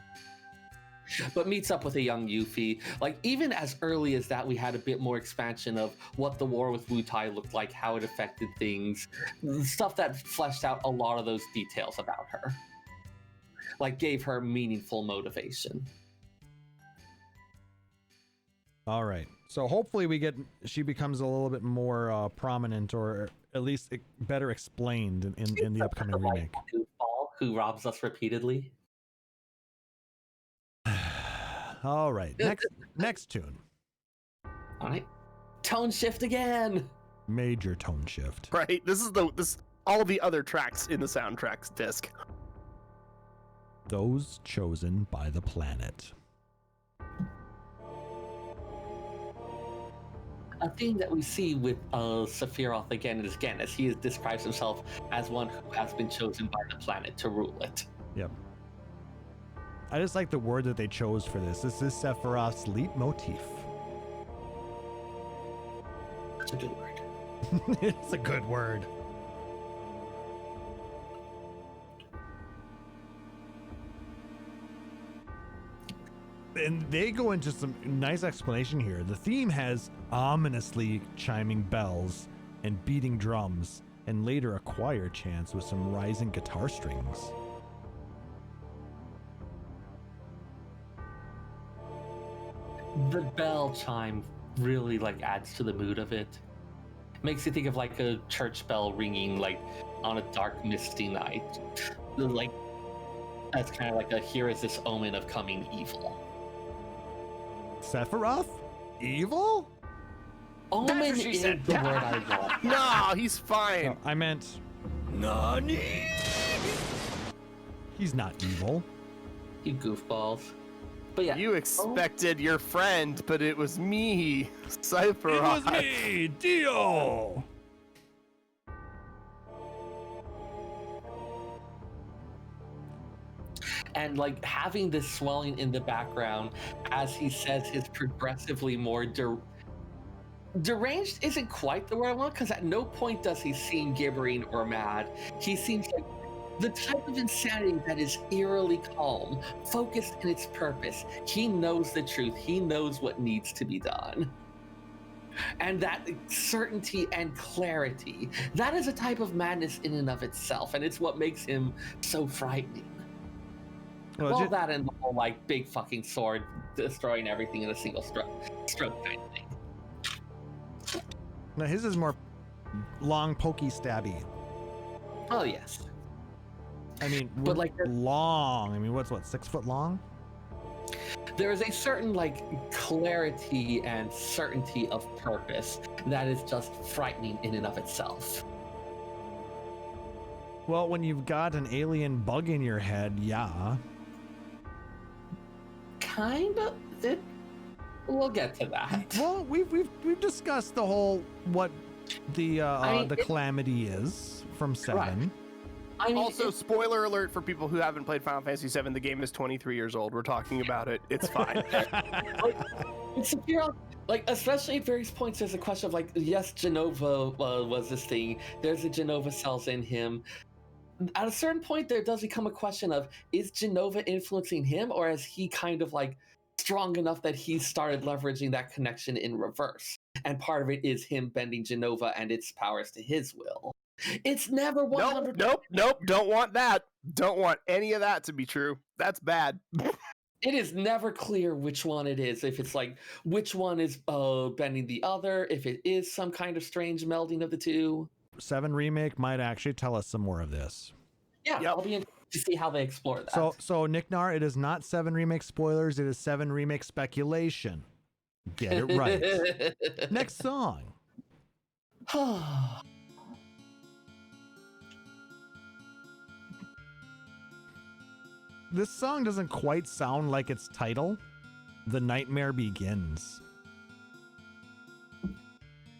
But meets up with a young Yuffie. Like, even as early as that, we had a bit more expansion of what the war with Wutai looked like, how it affected things, stuff that fleshed out a lot of those details about her. Like, gave her meaningful motivation. All right. So hopefully she becomes a little bit more prominent, or at least better explained in the upcoming remake. Who robs us repeatedly. All right. Next tune. All right. Tone shift again. Major tone shift. Right. This is all the other tracks in the soundtracks disc. Those chosen by the planet. A theme that we see with Sephiroth again and again, as he describes himself as one who has been chosen by the planet to rule it. Yep. I just like the word that they chose for this. This is Sephiroth's leitmotif. That's a good word. It's a good word. And they go into some nice explanation here. The theme has ominously chiming bells and beating drums, and later a choir chants with some rising guitar strings. The bell chime really adds to the mood of it. Makes you think of a church bell ringing on a dark, misty night. That's kind of a here is this omen of coming evil. Sephiroth? Evil? Omen That's what she is said. the word I want. No, he's fine. No, I meant Nani? he's not evil. You goofballs. But yeah. You expected your friend, but it was me, Sephiroth. me, Dio! And having this swelling in the background as he says his progressively more deranged isn't quite the word I want, because at no point does he seem gibbering or mad. He seems like the type of insanity that is eerily calm, focused in its purpose. He knows the truth. He knows what needs to be done. And that certainty and clarity, that is a type of madness in and of itself, and it's what makes him so frightening. Well, that and the whole big fucking sword destroying everything in a single stroke kind of thing. No, his is more long, pokey, stabby. Oh yes. I mean, But, long. I mean, what's 6 foot long? There is a certain clarity and certainty of purpose that is just frightening in and of itself. Well, when you've got an alien bug in your head, yeah. Kind of. We'll get to that. Well, we've discussed the whole what the it- calamity is from 7. Right. I mean, Also, spoiler alert for people who haven't played Final Fantasy VII. The game is 23 years old. We're talking about it. It's fine. it's Sephiroth, especially at various points, there's a question of yes, Genova was this thing. There's the Genova cells in him. At a certain point, there does become a question of, is Genova influencing him, or is he kind of strong enough that he started leveraging that connection in reverse? And part of it is him bending Genova and its powers to his will. It's never 100%. Nope. Don't want that. Don't want any of that to be true. That's bad. It is never clear which one it is. If it's which one is bending the other, if it is some kind of strange melding of the two. 7 remake might actually tell us some more of this. Yeah, Yep. I'll be interested to see how they explore that. So Nicknar, it is not 7 remake spoilers. It is 7 remake speculation. Get it right. Next song. This song doesn't quite sound like its title. The Nightmare Begins.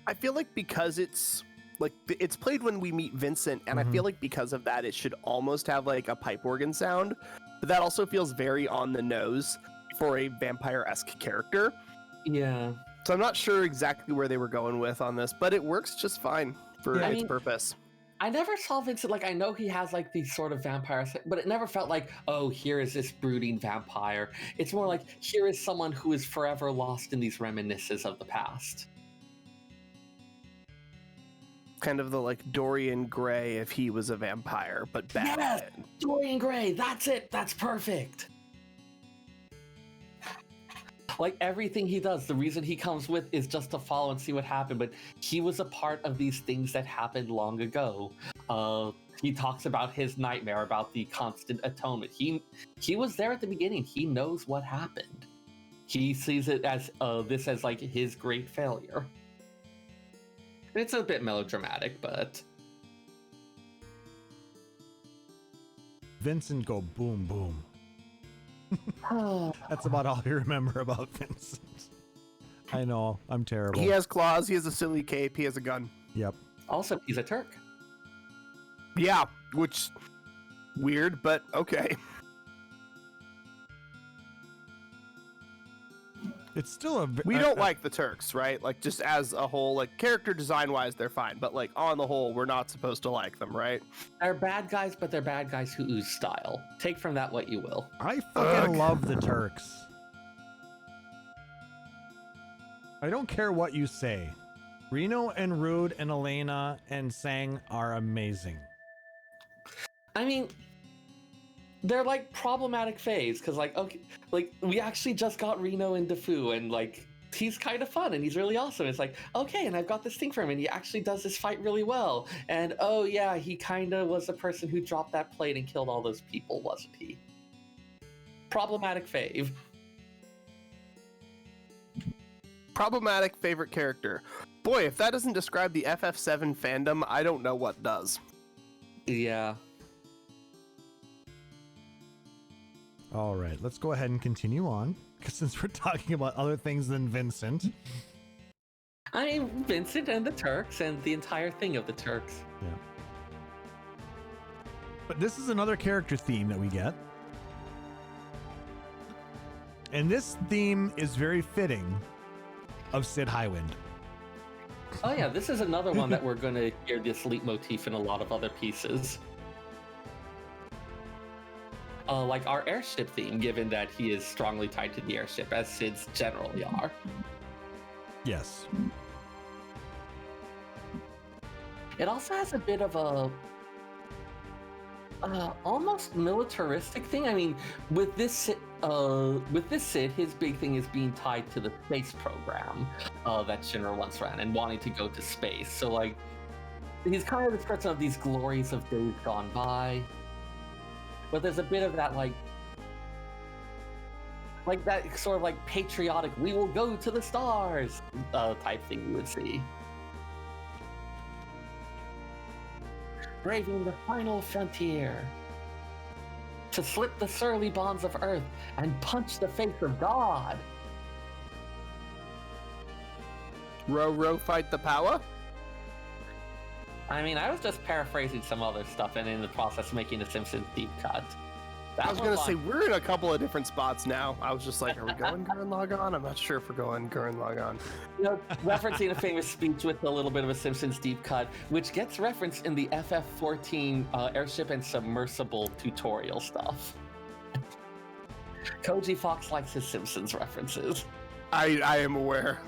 I feel like because it's played when we meet Vincent, and I feel like because of that, it should almost have a pipe organ sound. But that also feels very on the nose for a vampire-esque character. Yeah. So I'm not sure exactly where they were going with on this, but it works just fine for its purpose. I never saw Vincent, I know he has these sort of vampires, but it never felt oh, here is this brooding vampire. It's more here is someone who is forever lost in these reminiscences of the past. Kind of the Dorian Gray if he was a vampire, but bad Yes! at it. Dorian Gray, that's it, that's perfect. Everything he does, the reason he comes with is just to follow and see what happened, but he was a part of these things that happened long ago. He talks about his nightmare, about the constant atonement. He was there at the beginning. He knows what happened. he sees it as this as like his great failure. It's a bit melodramatic, but Vincent go boom boom. That's about all I remember about Vincent. I know, I'm terrible. He has claws, he has a silly cape, he has a gun. Yep. also he's a Turk. Yeah, which weird, but okay. It's still We don't like the Turks, right? Like, just as a whole, like, character design-wise, they're fine. But, like, on the whole, we're not supposed to like them, right? They're bad guys, but they're bad guys who ooze style. Take from that what you will. I fucking love the Turks. I don't care what you say. Reno and Rude and Elena and Sang are amazing. I mean, they're like problematic phase because like, okay, like we actually just got Reno and DeFu and like he's kind of fun and he's really awesome. It's like, okay, and I've got this thing for him and he actually does this fight really well. And oh yeah, he kind of was the person who dropped that plate and killed all those people, wasn't he? Problematic fave. Problematic favorite character. Boy, if that doesn't describe the FF7 fandom, I don't know what does. Yeah. All right, let's go ahead and continue on, because since we're talking about other things than Vincent. I mean, Vincent and the Turks and the entire thing of the Turks. Yeah. But this is another character theme that we get. And this theme is very fitting of Sid Highwind. Oh yeah, this is another one that we're going to hear this leitmotif in a lot of other pieces. Like our airship theme, given that he is strongly tied to the airship, as Sids generally are. Yes. It also has a bit of a almost militaristic thing. I mean, with this Sid, his big thing is being tied to the space program that Shinra once ran and wanting to go to space. So like, he's kind of this person of these glories of days gone by. But there's a bit of that like that sort of like patriotic, we will go to the stars type thing you would see. Braving the final frontier. To slip the surly bonds of Earth and punch the face of God. Row, fight the power? I mean, I was just paraphrasing some other stuff and in the process making a Simpsons deep cut. I was going to say, we're in a couple of different spots now. I was just like, are we going Gurren Lagann? I'm not sure if we're going Gurren Lagann. You know, referencing a famous speech with a little bit of a Simpsons deep cut, which gets referenced in the FF14 airship and submersible tutorial stuff. Koji Fox likes his Simpsons references. I am aware.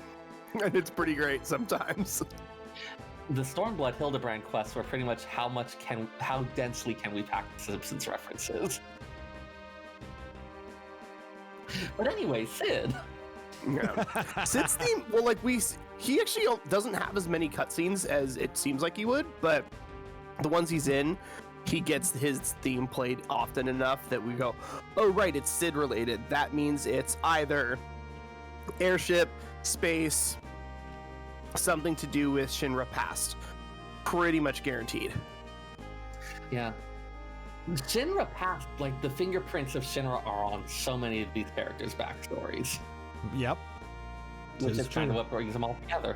And it's pretty great sometimes. The Stormblood Hildebrand quests were pretty much how densely can we pack the Simpsons references. But anyway, Sid. Yeah. Sid's theme, well, like he actually doesn't have as many cutscenes as it seems like he would, but the ones he's in, he gets his theme played often enough that we go, oh right, it's Sid related. That means it's either airship, space, something to do with Shinra past. Pretty much guaranteed. Yeah. Shinra past, like the fingerprints of Shinra are on so many of these characters' backstories. Yep. Which is kind of what brings them all together.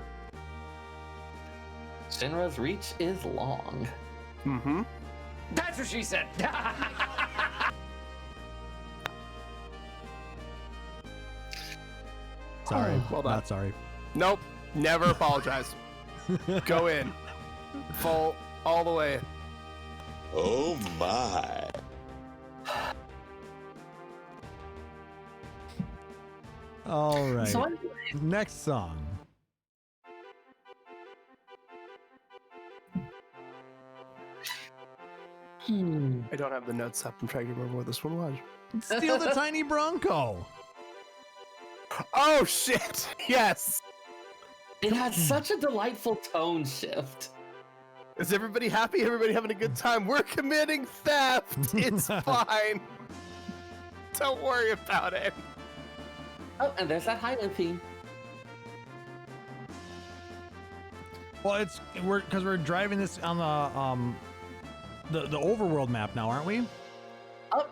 Shinra's reach is long. Mm-hmm. That's what she said. Sorry. Well done. Not sorry. Nope. Never apologize. Go in. Full all the way. Oh my. All right. So anyway, Next song. I don't have the notes up. I'm trying to remember what this one was. Steal the Tiny Bronco. Oh shit! Yes. it had such a delightful tone shift. Is everybody happy? Everybody having a good time? We're committing theft. It's fine. Don't worry about it. Oh, and there's that Highland theme. Well, we're driving this on the overworld map now, aren't we? Oh.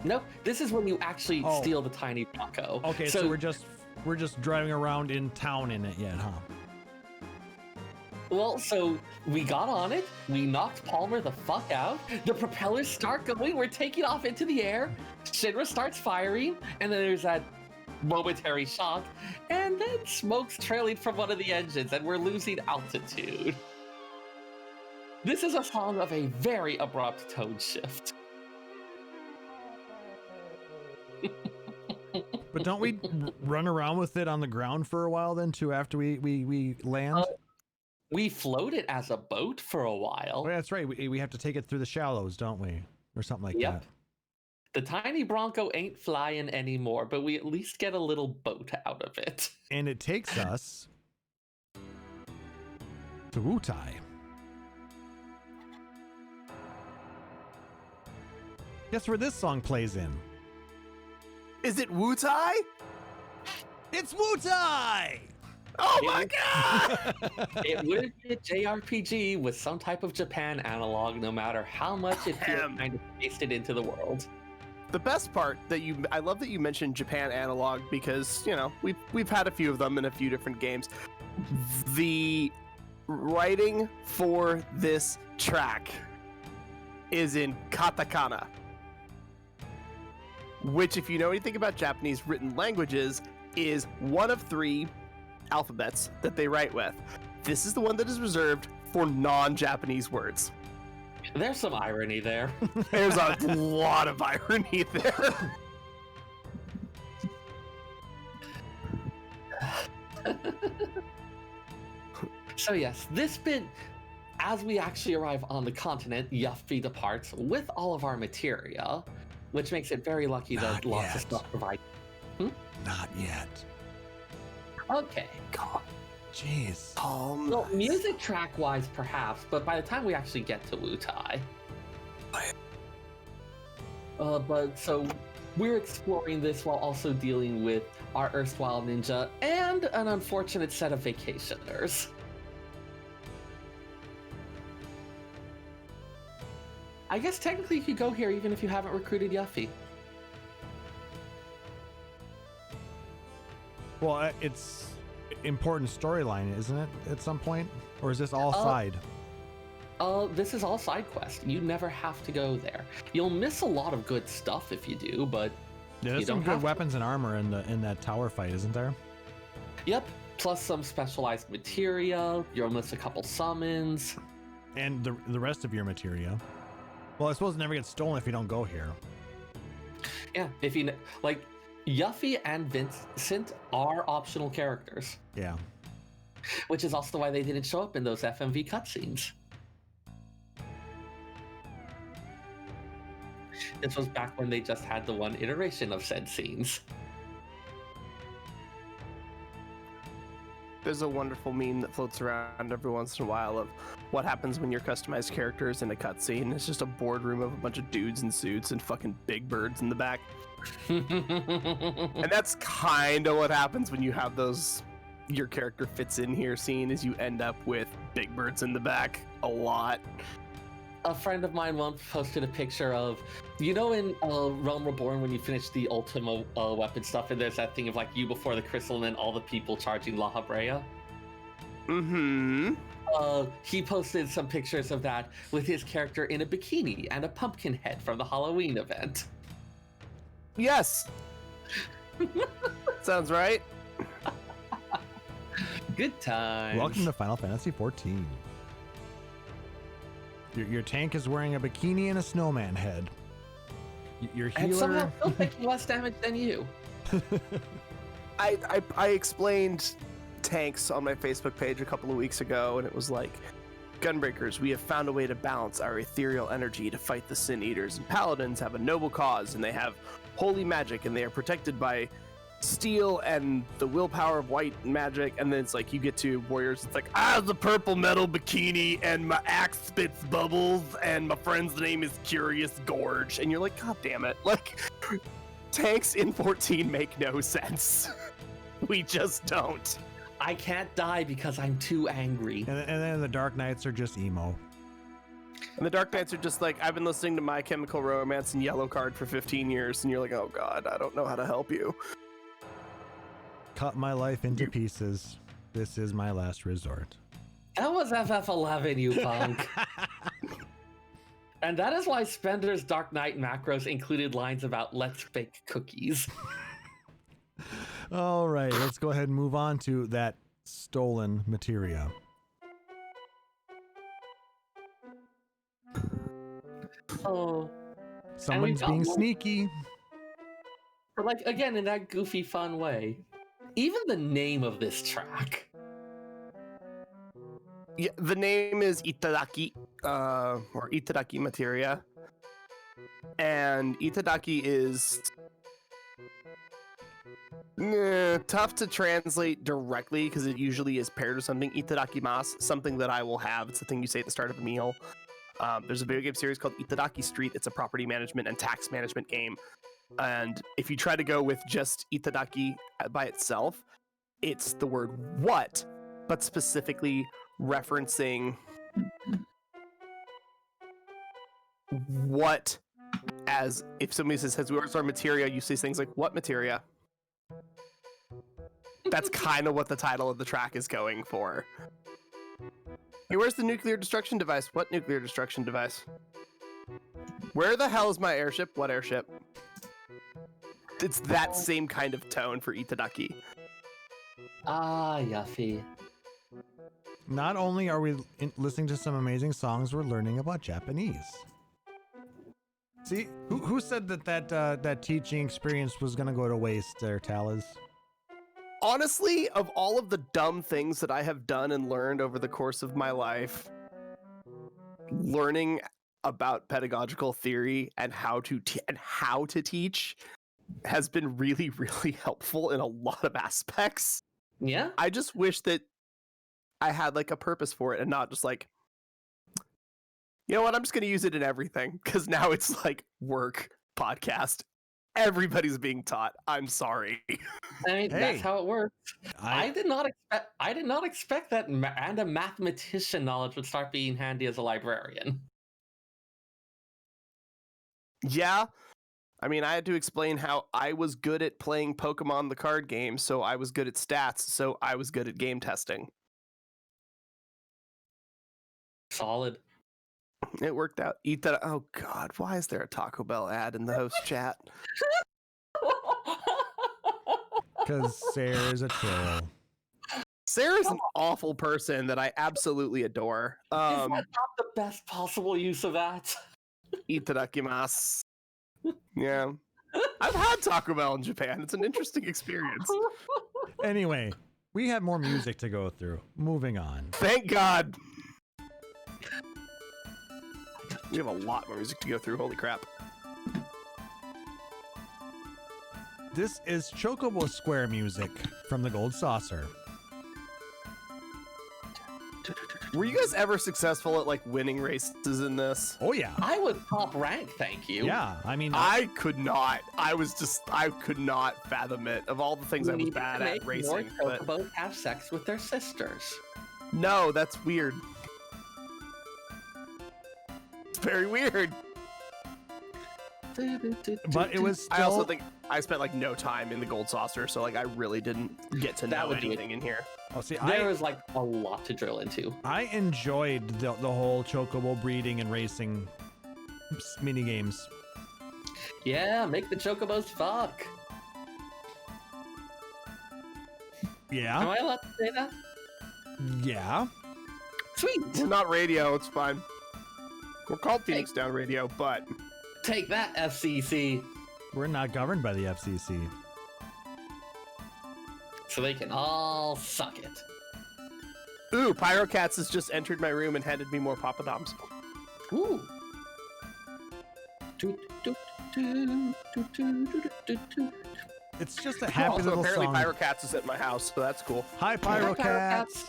Nope. This is when you actually steal the tiny Bronco. Okay, so we're just driving around in town in it yet, huh? Well, so we got on it, we knocked Palmer the fuck out, the propellers start going, we're taking off into the air, Seyrr starts firing, and then there's that momentary shock, and then smoke's trailing from one of the engines, and we're losing altitude. This is a song of a very abrupt tone shift. But don't we run around with it on the ground for a while then too after we land? We float it as a boat for a while. Oh, yeah, that's right. We have to take it through the shallows, don't we? Or something like that. The tiny Bronco ain't flying anymore, but we at least get a little boat out of it. And it takes us to Wutai. Guess where this song plays in? Is it Wutai? It's Wutai! Oh my god! It would be a JRPG with some type of Japan analog, no matter how much it feels kind of pasted into the world. The best part I love that you mentioned Japan analog because, you know, we've had a few of them in a few different games. The writing for this track is in katakana, which, if you know anything about Japanese written languages, is one of 3 alphabets that they write with. This is the one that is reserved for non-Japanese words. There's some irony there. There's a lot of irony there. So yes, this bit, as we actually arrive on the continent, Yuffie departs with all of our materia, which makes it very lucky that lots of stuff provide. Not yet. Okay. God. Jeez. Well, music track-wise, perhaps, but by the time we actually get to Wutai. But so we're exploring this while also dealing with our erstwhile ninja and an unfortunate set of vacationers. I guess technically you could go here even if you haven't recruited Yuffie. Well, it's important storyline, isn't it, at some point? Or is this all side? This is all side quest. You never have to go there. You'll miss a lot of good stuff if you do, but yeah, there's some good weapons and armor in that tower fight, isn't there? Yep, plus some specialized materia. You'll miss a couple summons. And the rest of your materia. Well, I suppose it never gets stolen if you don't go here. Yeah, if you like, Yuffie and Vincent are optional characters. Yeah. Which is also why they didn't show up in those FMV cutscenes. This was back when they just had the one iteration of said scenes. There's a wonderful meme that floats around every once in a while of what happens when your customized character is in a cutscene. It's just a boardroom of a bunch of dudes in suits and fucking big birds in the back. And that's kind of what happens when you have those your character fits in here scene, is you end up with big birds in the back a lot. A friend of mine once posted a picture of, you know, in Realm Reborn when you finish the Ultima weapon stuff and there's that thing of like you before the crystal and then all the people charging La Habrea? Mm-hmm. He posted some pictures of that with his character in a bikini and a pumpkin head from the Halloween event. Yes. Sounds right. Good times. Welcome to Final Fantasy XIV. Your tank is wearing a bikini and a snowman head. Your healer... And somehow still taking less damage than you. I explained tanks on my Facebook page a couple of weeks ago, and it was like, Gunbreakers, we have found a way to balance our ethereal energy to fight the Sin Eaters, and Paladins have a noble cause, and they have holy magic, and they are protected by steel and the willpower of white magic. And then it's like you get to warriors, it's like, I have the purple metal bikini and my axe spits bubbles and my friend's name is Curious Gorge, and you're like, god damn it, like Tanks in 14 make no sense. We just don't. I can't die because I'm too angry. And then the Dark Knights are just emo. And the Dark Knights are just like, I've been listening to My Chemical Romance and Yellow Card for 15 years, and you're like, oh god, I don't know how to help you. Cut my life into pieces. This is my last resort. That was FF11, you punk. And that is why Spender's Dark Knight macros included lines about let's bake cookies. All right, let's go ahead and move on to that stolen materia. Oh. Someone's being sneaky. But like, again, in that goofy, fun way. Even the name of this track. Yeah, the name is Itadaki, or Itadaki Materia. And Itadaki is tough to translate directly because it usually is paired with something. Itadakimasu, something that I will have. It's the thing you say at the start of a meal. There's a video game series called Itadaki Street. It's a property management and tax management game. And if you try to go with just Itadaki by itself, it's the word what, but specifically referencing what, as if somebody says, where's our materia, you say things like, what materia? That's kind of what the title of the track is going for. Hey, where's the nuclear destruction device? What nuclear destruction device? Where the hell is my airship? What airship? It's that same kind of tone for Itadaki. Ah, Yuffie. Not only are we listening to some amazing songs, we're learning about Japanese. See, who said that teaching experience was going to go to waste there, Taliz? Honestly, of all of the dumb things that I have done and learned over the course of my life, learning about pedagogical theory and how to teach has been really, really helpful in a lot of aspects. Yeah? I just wish that I had like a purpose for it and not just like, you know what, I'm just going to use it in everything, because now it's like work, podcast. Everybody's being taught. I'm sorry. I mean, Hey. that's how it works. I did not expect that random mathematician knowledge would start being handy as a librarian. Yeah. I mean, I had to explain how I was good at playing Pokemon the card game, so I was good at stats, so I was good at game testing. Solid. It worked out. Eat that. Oh god, why is there a Taco Bell ad in the host chat? Because Seyrr is a troll. Sarah's an awful person that I absolutely adore. Is that not the best possible use of that? Itadakimasu. Yeah. I've had Taco Bell in Japan. It's an interesting experience. Anyway, we have more music to go through. Moving on. Thank God. We have a lot more music to go through. Holy crap. This is Chocobo Square music from the Gold Saucer. Were you guys ever successful at like winning races in this? Oh yeah. I was top rank, thank you. Yeah, I mean, I could not. I could not fathom it. Of all the things I was Needed bad to at make racing. more But chocobos have sex with their sisters. no, that's weird. It's very weird. but it was still, I also think I spent like no time in the Gold Saucer, so like I really didn't get to That know would do it. anything in here. oh, see, There is like a lot to drill into. I enjoyed the whole Chocobo breeding and racing mini games. Yeah, make the chocobos fuck. Am Yeah, I allowed to say that? yeah. Sweet. We're not radio, it's fine. We're called Phoenix Down Radio, but Take that, FCC. We're not governed by the FCC. So they can all suck it. ooh, Pyrocats has just entered my room and handed me more Papadoms. Ooh. It's just a happy Also, little apparently song. Pyrocats is at my house, so that's cool. Hi, Pyrocats.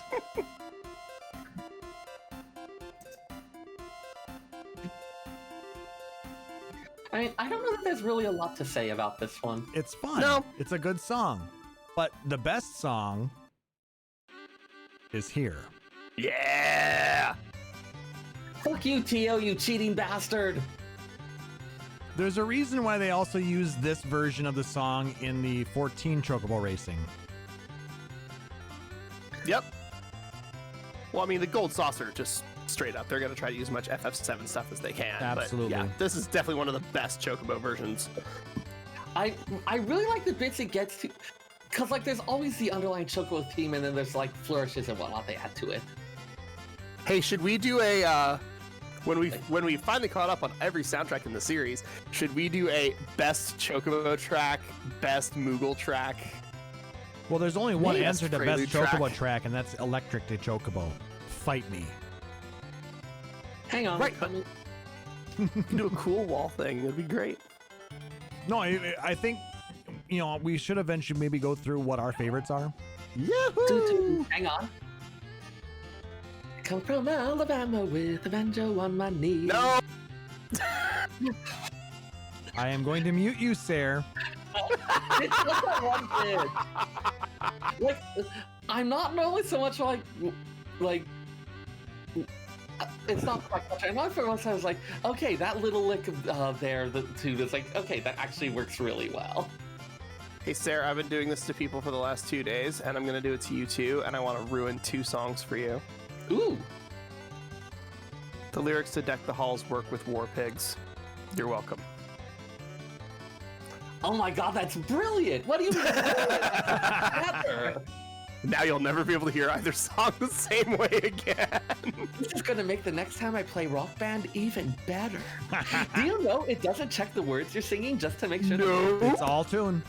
I I don't know that there's really a lot to say about this one. It's fun. No. It's a good song. But the best song is here. Yeah. Fuck you, Tio, you cheating bastard. There's a reason why they also use this version of the song in the 14 Chocobo Racing. Yep. Well, I mean, the Gold Saucer, just straight up, they're going to try to use as much FF7 stuff as they can. Absolutely. But yeah, this is definitely one of the best Chocobo versions. I really like the bits it gets to, because like there's always the underlying Chocobo theme, and then there's like flourishes and whatnot they add to it. Hey, should we do a when we finally caught up on every soundtrack in the series? Should we do a best Chocobo track, best Moogle track? Well, there's only one Maybe answer to Prelude best Chocobo track. track, and that's Electric to Chocobo. Fight me. Hang on. Right. We can do a cool wall thing. It'd be great. No, I think, you know, we should eventually maybe go through what our favorites are. Yahoo! Hang on. Come from Alabama with a banjo on my knee. No. I am going to mute you, Seyrr. It's just that one bit. Like, I'm not normally so much like, it's not quite much. I'm not for once. I was like, okay, that little lick there, the tune is like, okay, that actually works really well. Hey, Seyrr, I've been doing this to people for the last 2 days, and I'm going to do it to you too, and I want to ruin 2 songs for you. Ooh. The lyrics to Deck the Halls work with War Pigs. You're welcome. Oh my god, that's brilliant! What do you mean? Better? Now you'll never be able to hear either song the same way again. This is gonna make the next time I play Rock Band even better. Do you know it doesn't check the words you're singing just to make sure? No. It's all tune.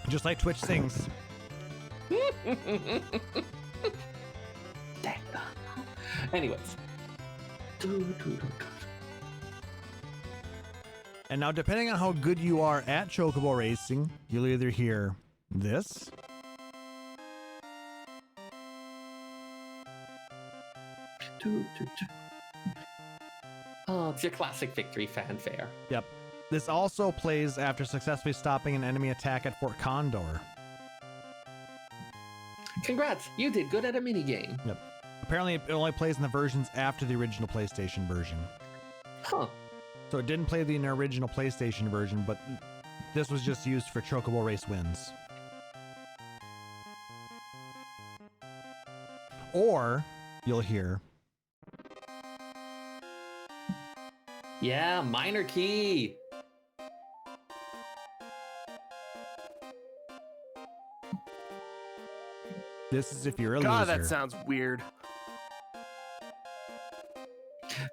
Just like Twitch sings. Dang. Anyways. And now, depending on how good you are at Chocobo Racing, you'll either hear this, Oh, it's your classic victory fanfare. yep. This also plays after successfully stopping an enemy attack at Fort Condor. Congrats, you did good at a minigame. Yep. Apparently, it only plays in the versions after the original PlayStation version. Huh. So it didn't play the original PlayStation version, but this was just used for Chocobo Race wins. Or you'll hear, Yeah, minor key. this is if you're a God, loser. that sounds weird.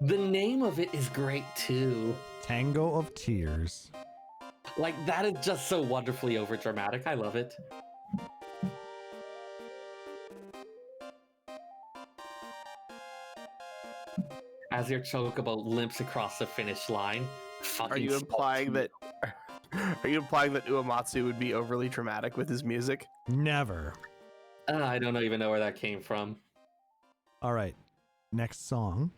The name of it is great too. Tango of Tears. Like, that is just so wonderfully overdramatic. I love it. As your Chocobo limps across the finish line. Are you implying that? Are you implying that Uematsu would be overly dramatic with his music? Never. I don't even know where that came from. All right. Next song.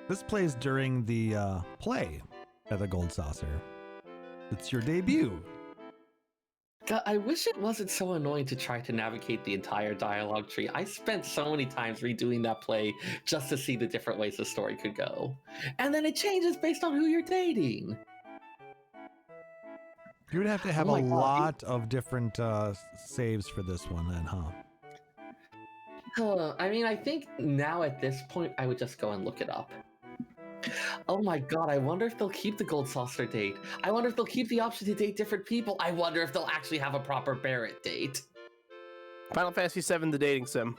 This plays during the play at the Gold Saucer. It's your debut. God, I wish it wasn't so annoying to try to navigate the entire dialogue tree. I spent so many times redoing that play just to see the different ways the story could go. And then it changes based on who you're dating. You would have to have Oh a my God, lot of different saves for this one then, huh? I mean, I think now at this point, I would just go and look it up. Oh my god, I wonder if they'll keep the Gold Saucer date. I wonder if they'll keep the option to date different people. I wonder if they'll actually have a proper Barrett date. Final Fantasy VII, the dating sim.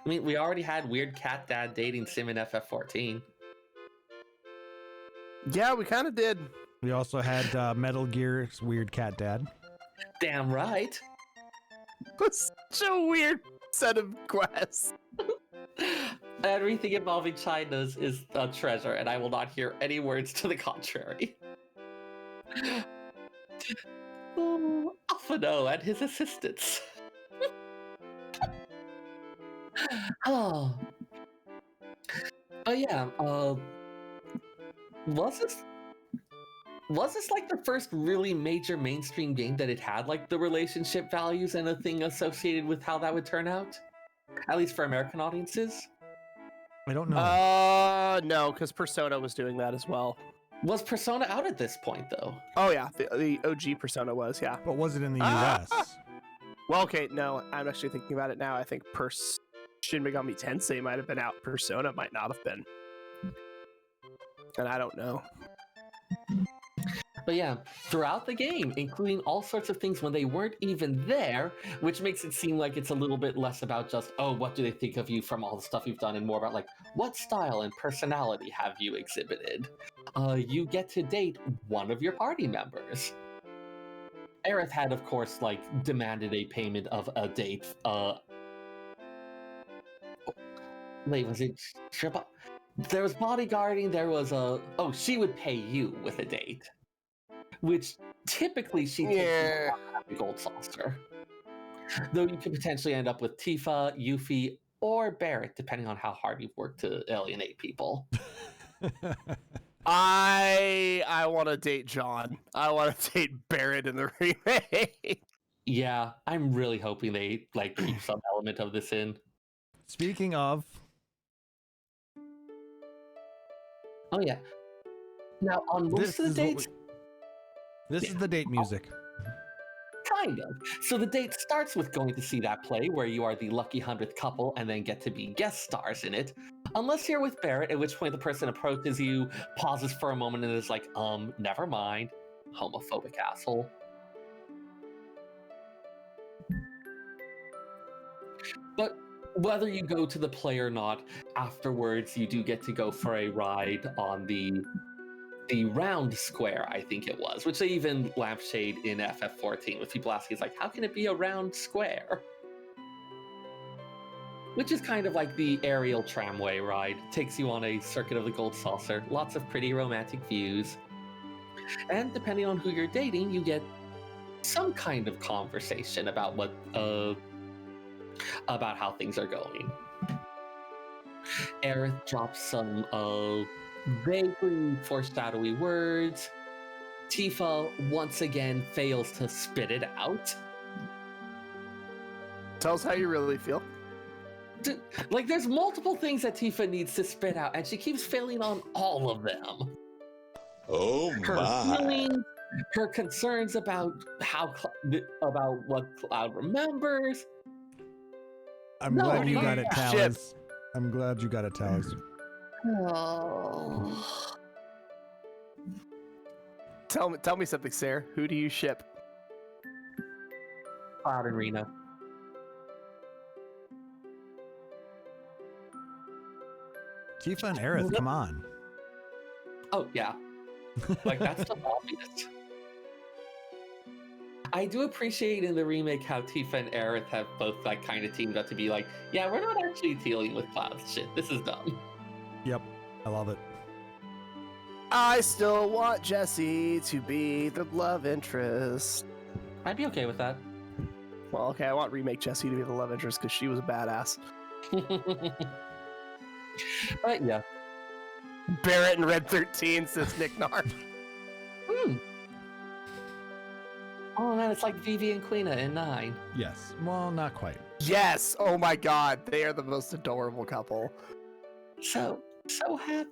I mean, we already had Weird Cat Dad dating sim in FF14. Yeah, we kind of did. We also had Metal Gear's Weird Cat Dad. Damn right. It was such a weird set of quests. Everything involving China is a treasure, and I will not hear any words to the contrary. Alphano and his assistants. Oh. Oh yeah, was this like the first really major mainstream game that it had like the relationship values and a thing associated with how that would turn out? At least for American audiences? I don't know. No, because Persona was doing that as well. Was Persona out at this point though? Oh yeah, the OG Persona was, yeah. But was it in the US? Well, okay, no, I'm actually thinking about it now. I think Shin Megami Tensei might have been out. Persona might not have been. And I don't know. But yeah, throughout the game, including all sorts of things when they weren't even there, which makes it seem like it's a little bit less about just, oh, what do they think of you from all the stuff you've done, and more about like, what style and personality have you exhibited? You get to date one of your party members. Aerith had, of course, like, demanded a payment of a date. Wait, was it Shiba? There was bodyguarding, there was a... Oh, she would pay you with a date. Which, typically, she takes the gold saucer. Though you could potentially end up with Tifa, Yuffie, or Barrett, depending on how hard you've worked to alienate people. I want to date John. I want to date Barrett in the remake. Yeah, I'm really hoping they like keep some element of this in. Speaking of... Oh yeah. Now on most of the dates... This is the date music. Kind of. So the date starts with going to see that play where you are the lucky 100th couple and then get to be guest stars in it. Unless you're with Barrett, at which point the person approaches you, pauses for a moment, and is like, never mind. Homophobic asshole. But whether you go to the play or not, afterwards you do get to go for a ride on the round square, I think it was, which they even lampshade in FF14 with people asking, like, how can it be a round square? Which is kind of like the aerial tramway ride. Takes you on a circuit of the gold saucer. Lots of pretty romantic views. And depending on who you're dating, you get some kind of conversation about what, about how things are going. Aerith drops some, vaguely foreshadowy words. Tifa once again fails to spit it out. Tell us how you really feel. Like, there's multiple things that Tifa needs to spit out, and she keeps failing on all of them. Oh Her my. feelings, her concerns about about what Cloud remembers. I'm No, glad you not got it, that. Taliz. I'm glad you got it, Taliz. Oh. Tell me something, Seyrr. Who do you ship? Cloud and Reno. Tifa and Aerith, come on. Oh, yeah. Like, that's so obvious. I do appreciate in the remake how Tifa and Aerith have both, like, kind of teamed up to be like, yeah, we're not actually dealing with Cloud's shit. This is dumb. Yep, I love it. I still want Jessie to be the love interest. I'd be okay with that. Well, okay, I want remake Jessie to be the love interest because she was a badass. But yeah. Barrett and Red 13, says Nick Nar. Oh man, it's like Vivi and Quina in 9. Yes. Well, not quite. Yes! Oh my god, they are the most adorable couple. So happy.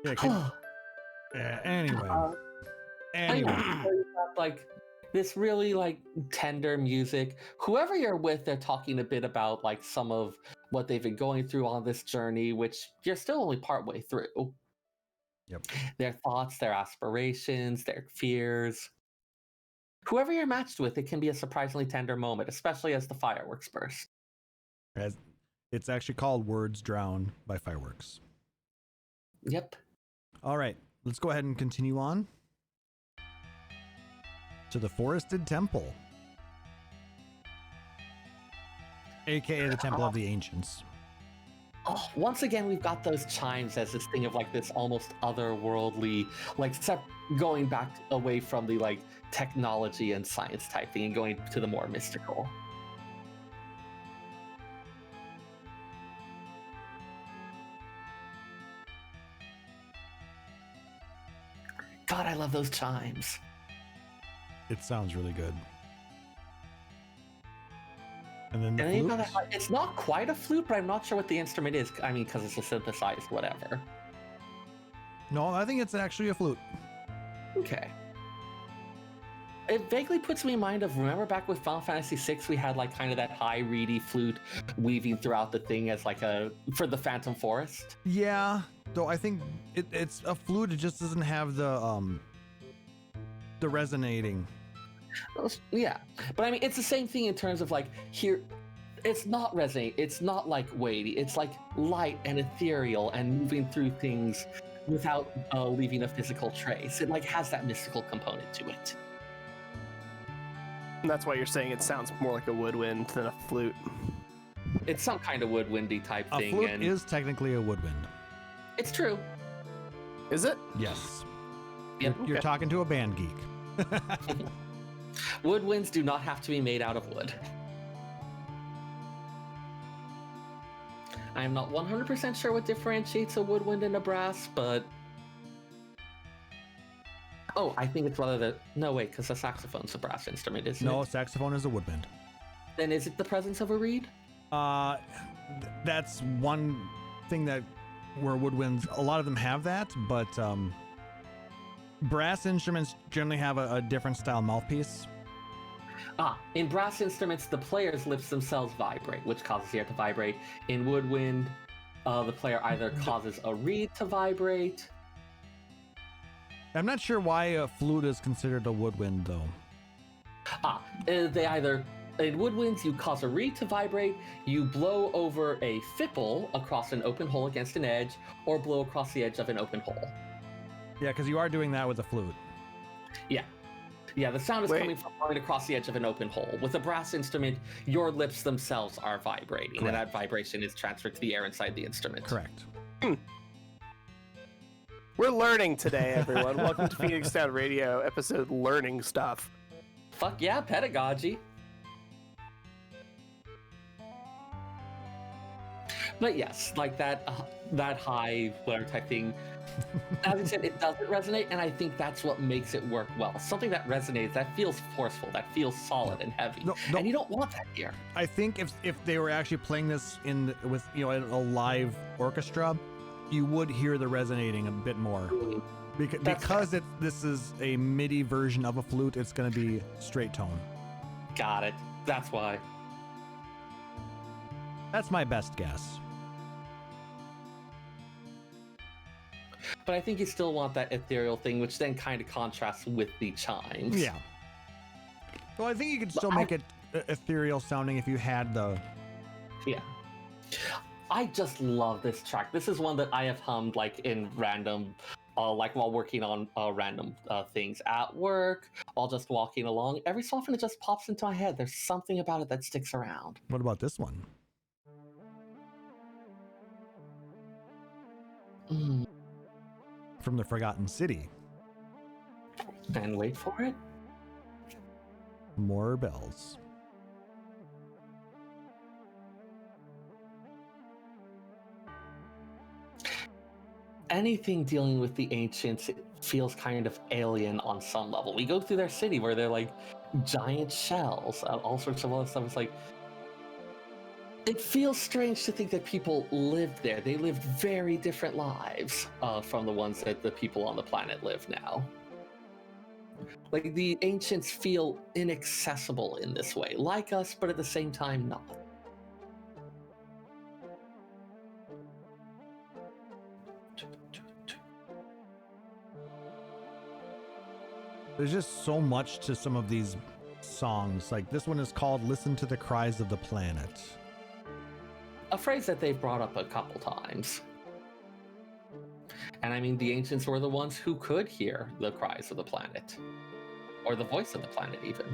Yeah, yeah, anyway. Anyway, like this really like tender music. Whoever you're with, they're talking a bit about like some of what they've been going through on this journey, which you're still only partway through. Yep. Their thoughts, their aspirations, their fears. Whoever you're matched with, it can be a surprisingly tender moment, especially as the fireworks burst. As it's actually called Words Drown by Fireworks. Yep. All right, let's go ahead and continue on to the Forested Temple, aka the Temple of the Ancients. Oh, once again, we've got those chimes as this thing of like this almost otherworldly, like going back away from the like technology and science type thing and going to the more mystical. God, I love those chimes. It sounds really good. And then the And then you've flute. got that, it's not quite a flute, but I'm not sure what the instrument is. I mean, because it's a synthesized whatever. No, I think it's actually a flute. Okay. It vaguely puts me in mind of, remember back with Final Fantasy VI, we had like kind of that high reedy flute weaving throughout the thing as like for the Phantom Forest. Yeah, though I think it's a flute. It just doesn't have the resonating. Yeah, but I mean, it's the same thing in terms of like here, it's not resonate. It's not like weighty. It's like light and ethereal and moving through things without leaving a physical trace. It like has that mystical component to it. And that's why you're saying it sounds more like a woodwind than a flute. It's some kind of woodwindy type A thing. flute And is technically a woodwind. it's true. Is it? Yes. Yep. You're talking to a band geek. Woodwinds do not have to be made out of wood. I am not 100% sure what differentiates a woodwind and a brass, but... Oh, I think it's rather the... No, wait, because the saxophone's a brass instrument, isn't No, it? saxophone is a woodwind. Then is it the presence of a reed? That's one thing that where woodwinds, a lot of them have that, but brass instruments generally have a different style mouthpiece. In brass instruments, the player's lips themselves vibrate, which causes the air to vibrate. In woodwind, the player either causes a reed to vibrate. I'm not sure why a flute is considered a woodwind, though. They either... In woodwinds, you cause a reed to vibrate, you blow over a fipple across an open hole against an edge, or blow across the edge of an open hole. Yeah, because you are doing that with a flute. Yeah. Yeah, the sound is coming from right across the edge of an open hole. With a brass instrument, your lips themselves are vibrating, and that vibration is transferred to the air inside the instrument. Correct. We're learning today, everyone. Welcome to Phoenix Down Radio, episode Learning Stuff. Fuck yeah, pedagogy. But yes, like that high, whatever type thing. As I said, it doesn't resonate, and I think that's what makes it work well. Something that resonates, that feels forceful, that feels solid and heavy, and you don't want that here. I think if they were actually playing this with a live orchestra, you would hear the resonating a bit more. Because this is a MIDI version of a flute, it's going to be straight tone. Got it. That's why. That's my best guess. But I think you still want that ethereal thing, which then kind of contrasts with the chimes. Yeah. Well, I think you could still make it ethereal sounding if you had the... Yeah. I just love this track. This is one that I have hummed like in random, like while working on random things at work, while just walking along. Every so often it just pops into my head. There's something about it that sticks around. What about this one? From the Forgotten City. And wait for it. More bells. Anything dealing with the ancients, it feels kind of alien on some level. We go through their city where they're like giant shells, all sorts of other stuff. It's like, it feels strange to think that people lived there. They lived very different lives from the ones that the people on the planet live now. Like, the ancients feel inaccessible in this way, like us, but at the same time not. There's just so much to some of these songs. Like, this one is called Listen to the Cries of the Planet. A phrase that they've brought up a couple times. And I mean, the ancients were the ones who could hear the cries of the planet. Or the voice of the planet, even.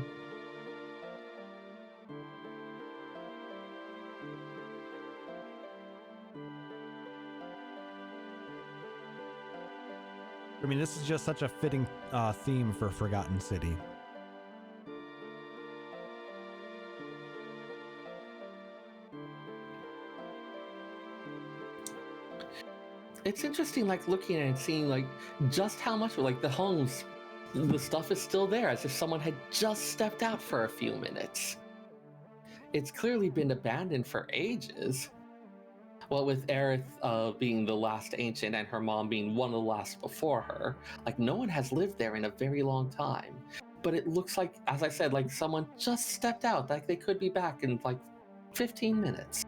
I mean, this is just such a fitting theme for Forgotten City. It's interesting, like looking at it and seeing like just how much like the homes, the stuff is still there, as if someone had just stepped out for a few minutes. It's clearly been abandoned for ages. Well, with Aerith being the last ancient and her mom being one of the last before her, like no one has lived there in a very long time. But it looks like, as I said, like someone just stepped out, like they could be back in like 15 minutes.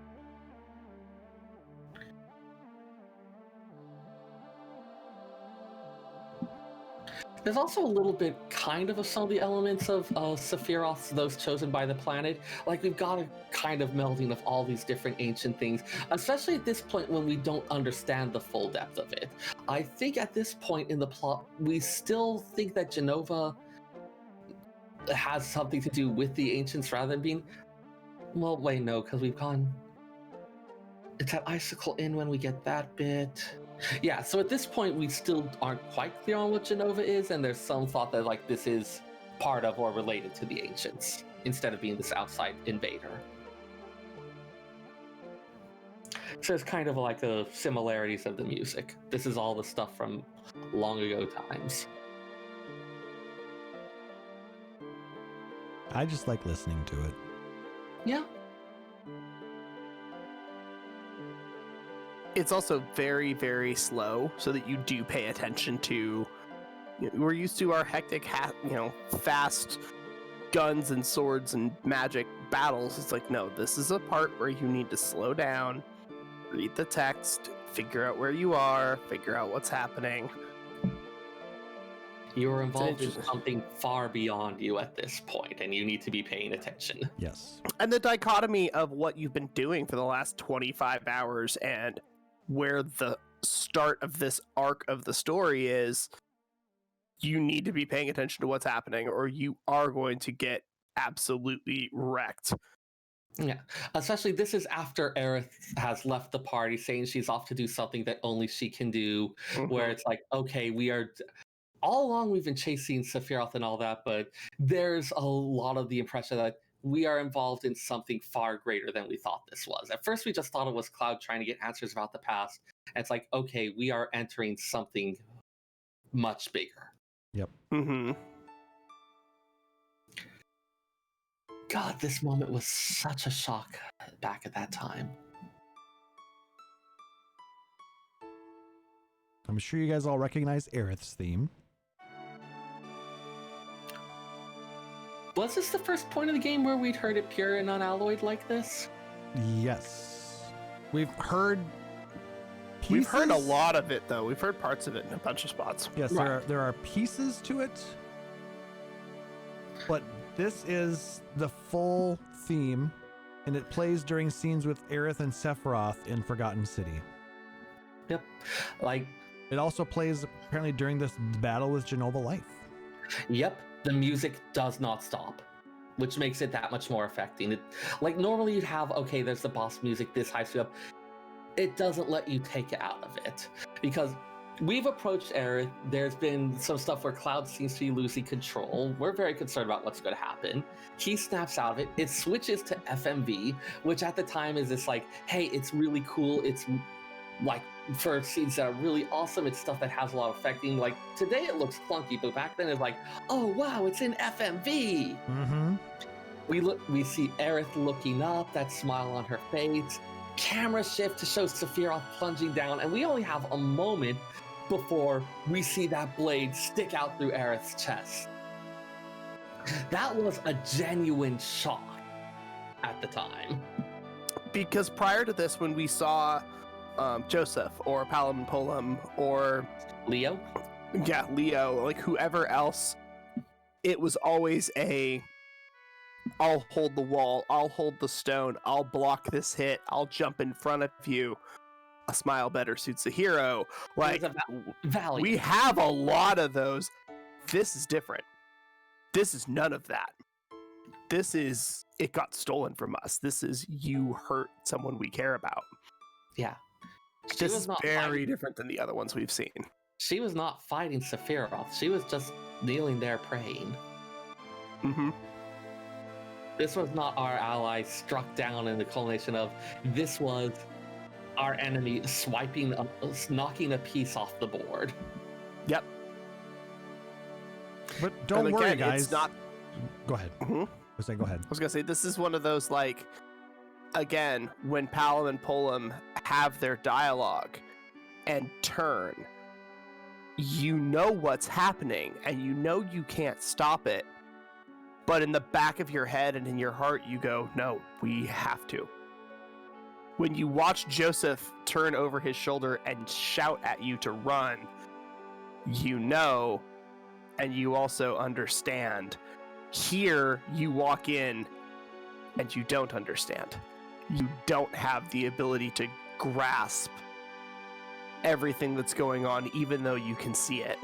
There's also a little bit kind of some of the elements of Sephiroth's Those Chosen by the Planet. Like we've got a kind of melding of all these different ancient things, especially at this point when we don't understand the full depth of it. I think at this point in the plot, we still think that Jenova has something to do with the ancients rather than being... Well, wait, no, because we've gone... It's at Icicle Inn when we get that bit... Yeah, so at this point, we still aren't quite clear on what Jenova is, and there's some thought that like this is part of or related to the ancients, instead of being this outside invader. So it's kind of like the similarities of the music. This is all the stuff from long ago times. I just like listening to it. Yeah. It's also very, very slow, so that you do pay attention to. We're used to our hectic, fast guns and swords and magic battles. It's like, no, this is a part where you need to slow down, read the text, figure out where you are, figure out what's happening. You're involved in something far beyond you at this point, and you need to be paying attention. Yes. And the dichotomy of what you've been doing for the last 25 hours and where the start of this arc of the story is, you need to be paying attention to what's happening or you are going to get absolutely wrecked. Yeah, especially this is after Aerith has left the party saying she's off to do something that only she can do, where it's like, okay, we are... All along we've been chasing Sephiroth and all that, but there's a lot of the impression that we are involved in something far greater than we thought this was. At first, we just thought it was Cloud trying to get answers about the past. And it's like, okay, we are entering something much bigger. Yep. Mm-hmm. God, this moment was such a shock back at that time. I'm sure you guys all recognize Aerith's theme. Was this the first point of the game where we'd heard it pure and unalloyed like this? Yes. We've heard pieces. We've heard a lot of it, though. We've heard parts of it in a bunch of spots. Yes, Right. there are pieces to it. But this is the full theme, and it plays during scenes with Aerith and Sephiroth in Forgotten City. Yep. Like, It also plays apparently during this battle with Jenova Life. yep, the music does not stop, which makes it that much more affecting. Like, normally you'd have, okay, there's the boss music, this high speed up. It doesn't let you take it out of it, because we've approached Aerith. There's been some stuff where Cloud seems to be losing control. We're very concerned about what's going to happen. He snaps out of it. It switches to FMV, which at the time is this like, hey, it's really cool. It's like, for scenes that are really awesome, it's stuff that has a lot of affecting. Like, today it looks clunky, but back then it's like, oh wow, it's in FMV. Mm-hmm. We see Aerith looking up, that smile on her face, camera shift to show Sephiroth plunging down, and we only have a moment before we see that blade stick out through Aerith's chest. That was a genuine shock at the time. Because prior to this, when we saw Joseph or Paladin Pullum or Leo? Leo, like whoever else, it was always I'll hold the wall, I'll hold the stone, I'll block this hit, I'll jump in front of you. A smile better suits a hero. Like, Valley. we have a lot of those. This is different. This is none of that. This is, it got stolen from us. This is, you hurt someone we care about. Yeah. This is very different than the other ones we've seen. she was not fighting Sephiroth. She was just kneeling there praying. Mm-hmm. This was not our ally struck down in the culmination of, this was our enemy swiping, knocking a piece off the board. Yep. But don't And worry, again, guys. It's not. Go ahead. Mhm. I was saying, go ahead. I was gonna say this is one of those, like, again, when Palom and Polam have their dialogue and turn, you know what's happening and you know you can't stop it, but in the back of your head and in your heart you go, no, we have to. When you watch Joseph turn over his shoulder and shout at you to run, you know, and you also understand. Here, you walk in and you don't understand. You don't have the ability to grasp everything that's going on, even though you can see it.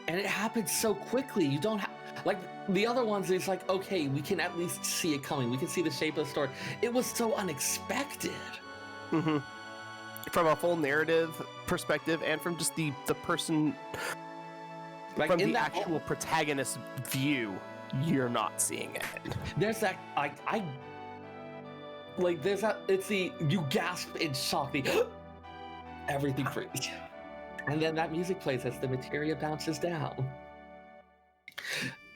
And it happens so quickly. You don't have, like, the other ones is like, okay, we can at least see it coming. We can see the shape of the story. It was so unexpected. Mm-hmm. From a full narrative perspective and from just the person, Like, from in the that actual protagonist's view, you're not seeing it. There's that, like, there's that, it's the, you gasp in shock, the, everything freezes. And then that music plays as the materia bounces down.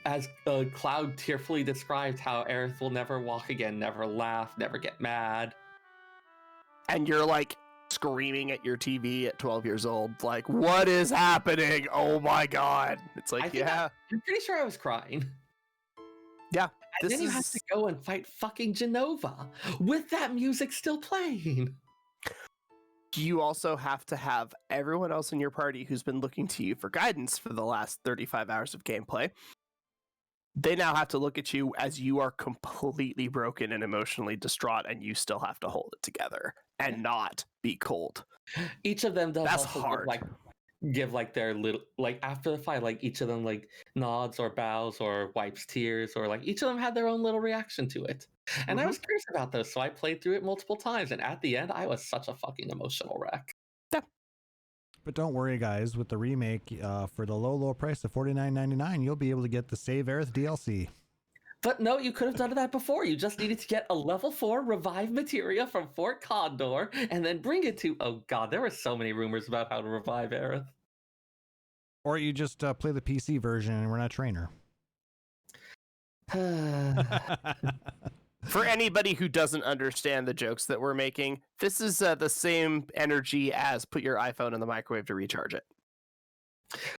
As Cloud tearfully described how Aerith will never walk again, never laugh, never get mad. And you're like screaming at your TV at 12 years old, like, what is happening? Oh my god. It's like, yeah. I'm pretty sure I was crying. Yeah. And then you have to go and fight fucking Genova with that music still playing. You also have to have everyone else in your party who's been looking to you for guidance for the last 35 hours of gameplay. They now have to look at you as you are completely broken and emotionally distraught, and you still have to hold it together and not be cold. Each of them does That's also hard. give like their little, like, after the fight, like each of them like nods or bows or wipes tears, or like each of them had their own little reaction to it. And I was curious about those, so I played through it multiple times, and at the end I was such a fucking emotional wreck. But don't worry, guys. With the remake, for the low price of $49.99, you'll be able to get the Save Aerith DLC. But no, you could have done that before. You just needed to get a level 4 revive materia from Fort Condor and then bring it to, oh god, there were so many rumors about how to revive Aerith. Or you just play the PC version and run a trainer. For anybody who doesn't understand the jokes that we're making, this is the same energy as put your iPhone in the microwave to recharge it.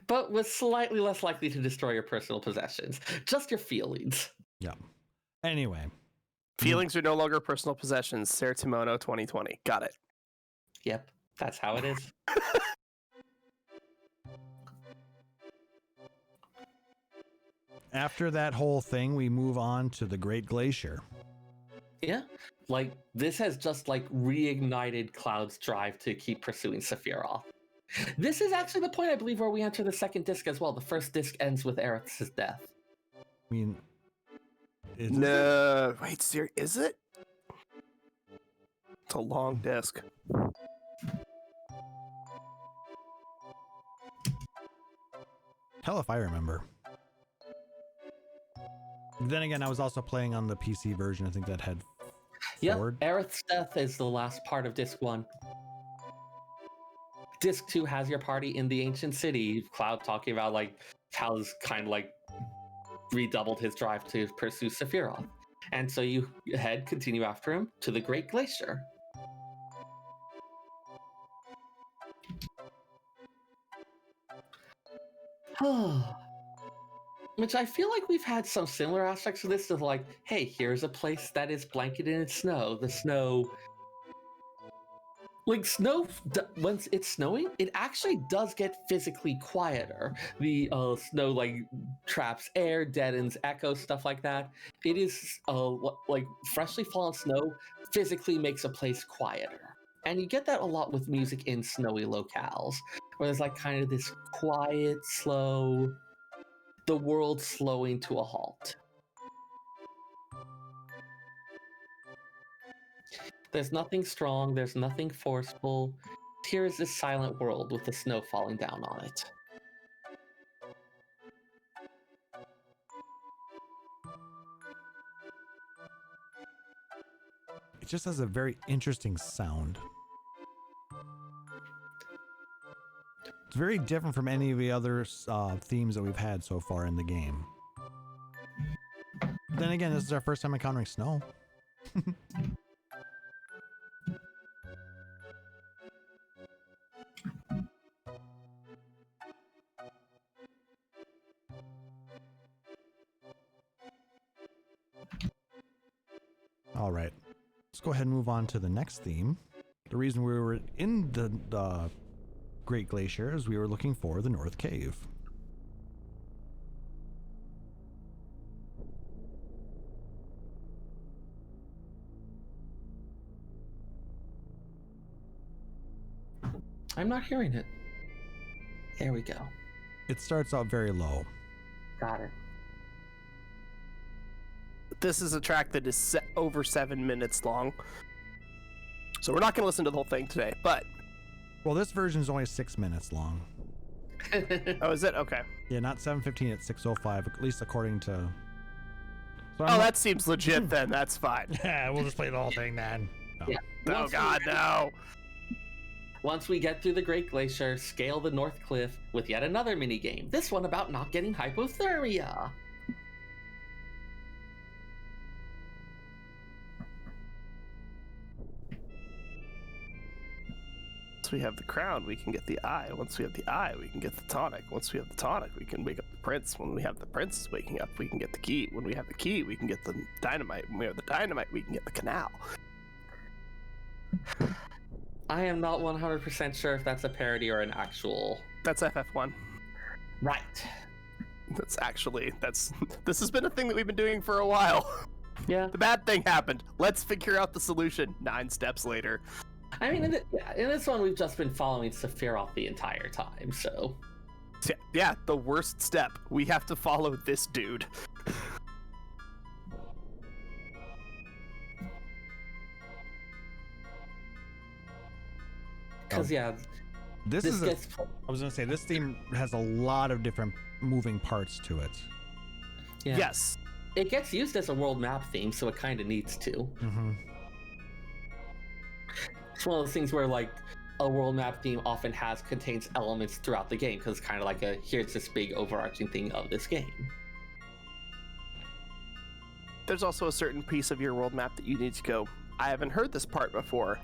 But was slightly less likely to destroy your personal possessions. Just your feelings. Yeah. Anyway. Feelings are no longer personal possessions. Seyrr 2020. Got it. Yep, that's how it is. After that whole thing, we move on to the Great Glacier. Yeah, like, this has just, like, reignited Cloud's drive to keep pursuing Sephiroth. This is actually the point, I believe, where we enter the second disc as well. The first disc ends with Aerith's death. I mean... No, wait, Seyrr, is it? It's a long disc. Hell if I remember. Then again, I was also playing on the PC version. I think that had forward. Yep, Aerith's death is the last part of Disc 1. Disc 2 has your party in the ancient city. Cloud talking about, like, Taliz kind of, like, redoubled his drive to pursue Sephiroth. And so you continue after him to the Great Glacier. Which I feel like we've had some similar aspects of this, of like, hey, here's a place that is blanketed in snow. The snow, like, snow, when it's snowing, it actually does get physically quieter. The snow, like, traps air, deadens, echoes, stuff like that. It is, like, freshly fallen snow physically makes a place quieter. And you get that a lot with music in snowy locales, where there's, like, kind of this quiet, slow, the world slowing to a halt. There's nothing strong, there's nothing forceful. Here is this silent world with the snow falling down on it. It just has a very interesting sound. It's very different from any of the other themes that we've had so far in the game. Then again, this is our first time encountering snow. All right, let's go ahead and move on to the next theme. The reason we were in the Great Glacier is we were looking for the North Cave. I'm not hearing it. There we go. It starts out very low. Got it. This is a track that is over 7 minutes long. So we're not going to listen to the whole thing today, but... Well, this version is only 6 minutes long. Oh, is it? Okay. Yeah, not 7:15, it's 6:05, at least according to... So Oh, that seems legit then. That's fine. Yeah, we'll just play the whole thing then. No. Yeah. Oh, God, no. Once we get through the Great Glacier, scale the North Cliff with yet another mini game. This one about not getting hypothermia. Once we have the crown, we can get the eye. Once we have the eye, we can get the tonic. Once we have the tonic, we can wake up the prince. When we have the prince waking up, we can get the key. When we have the key, we can get the dynamite. When we have the dynamite, we can get the canal. I am not 100% sure if that's a parody or an actual... That's FF1. Right. This has been a thing that we've been doing for a while. Yeah. The bad thing happened. Let's figure out the solution 9 steps later. I mean, in this one, we've just been following Sephiroth the entire time, so... Yeah, the worst step. We have to follow this dude. Because, yeah, This this is gets... I was going to say, this theme has a lot of different moving parts to it. Yeah. Yes. It gets used as a world map theme, so it kind of needs to. Mm-hmm. It's one of those things where, like, a world map theme often contains elements throughout the game, because it's kind of like here's this big overarching thing of this game. There's also a certain piece of your world map that you need to go, I haven't heard this part before.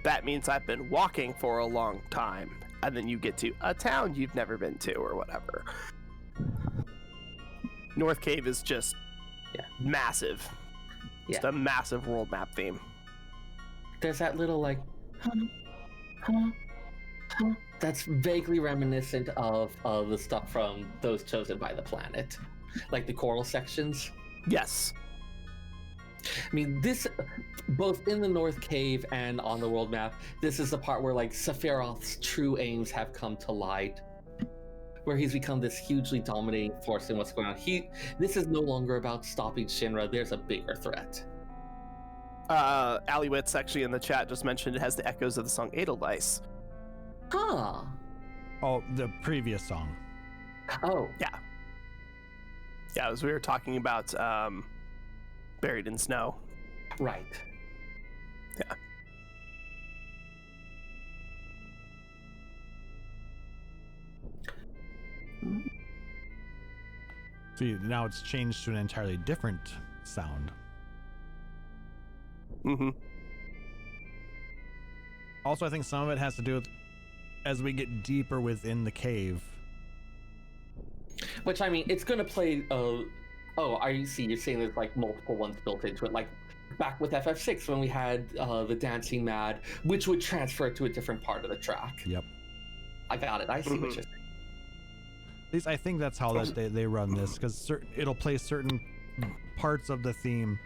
That means I've been walking for a long time. And then you get to a town you've never been to or whatever. North Cave is just massive. Just a massive world map theme. There's that little, like, that's vaguely reminiscent of the stuff from those chosen by the planet. Like the choral sections. Yes. I mean, this, both in the North Cave and on the world map, this is the part where, like, Sephiroth's true aims have come to light. Where he's become this hugely dominating force in what's going on. This is no longer about stopping Shinra, there's a bigger threat. Aliwitz actually in the chat just mentioned it has the echoes of the song Edelweiss. Huh. Oh, the previous song. Oh. Yeah. Yeah, as we were talking about Buried in Snow. Right. Yeah. See, now it's changed to an entirely different sound. Mm-hmm. Also, I think some of it has to do with as we get deeper within the cave. Which, I mean, it's going to play... you're saying there's, like, multiple ones built into it. Like, back with FF6 when we had the Dancing Mad, which would transfer to a different part of the track. Yep. I got it. I see what you're saying. At least I think that's how they run this, because it'll play certain parts of the theme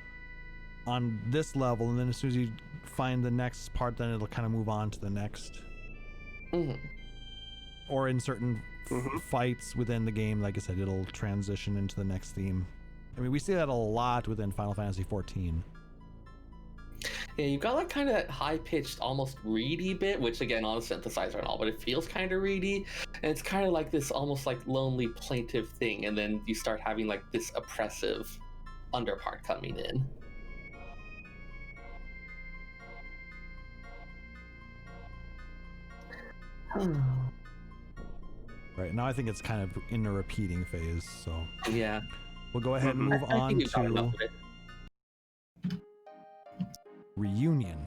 on this level, and then as soon as you find the next part, then it'll kind of move on to the next. Mm-hmm. Or in certain fights within the game, like I said, it'll transition into the next theme. I mean, we see that a lot within Final Fantasy XIV. Yeah, you've got, like, kind of that high-pitched, almost reedy bit, which, again, on a synthesizer and all, but it feels kind of reedy, and it's kind of like this almost, like, lonely, plaintive thing, and then you start having, like, this oppressive underpart coming in. Right now, I think it's kind of in a repeating phase. So Yeah. we'll go ahead and move I on think we've got enough to of it. Reunion.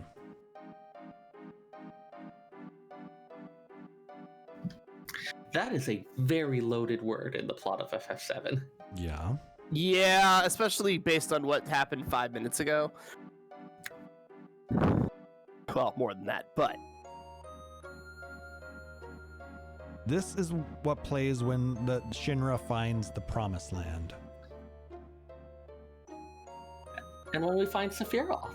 That is a very loaded word in the plot of FF7. Yeah. Yeah, especially based on what happened 5 minutes ago. Well, more than that, but This is what plays when the Shinra finds the Promised Land. And when we find Sephiroth.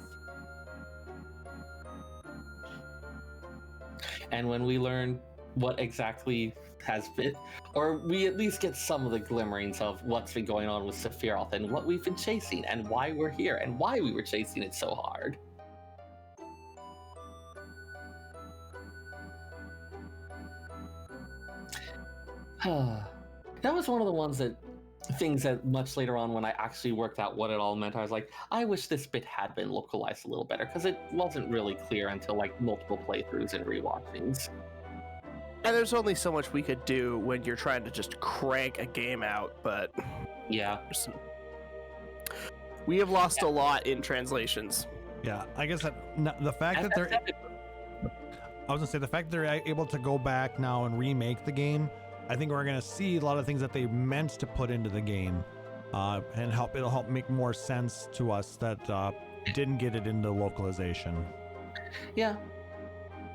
And when we learn what exactly has been, or we at least get some of the glimmerings of what's been going on with Sephiroth and what we've been chasing and why we're here and why we were chasing it so hard. That was one of the things that much later on when I actually worked out what it all meant, I was like, I wish this bit had been localized a little better because it wasn't really clear until like multiple playthroughs and rewatchings. and there's only so much we could do when you're trying to just crank a game out, but Yeah. we have lost a lot in translations. Yeah, I guess that the fact that they're, I was gonna say the fact that they're able to go back now and remake the game, I think we're gonna see a lot of things that they meant to put into the game, and it'll help make more sense to us that didn't get it into localization. Yeah.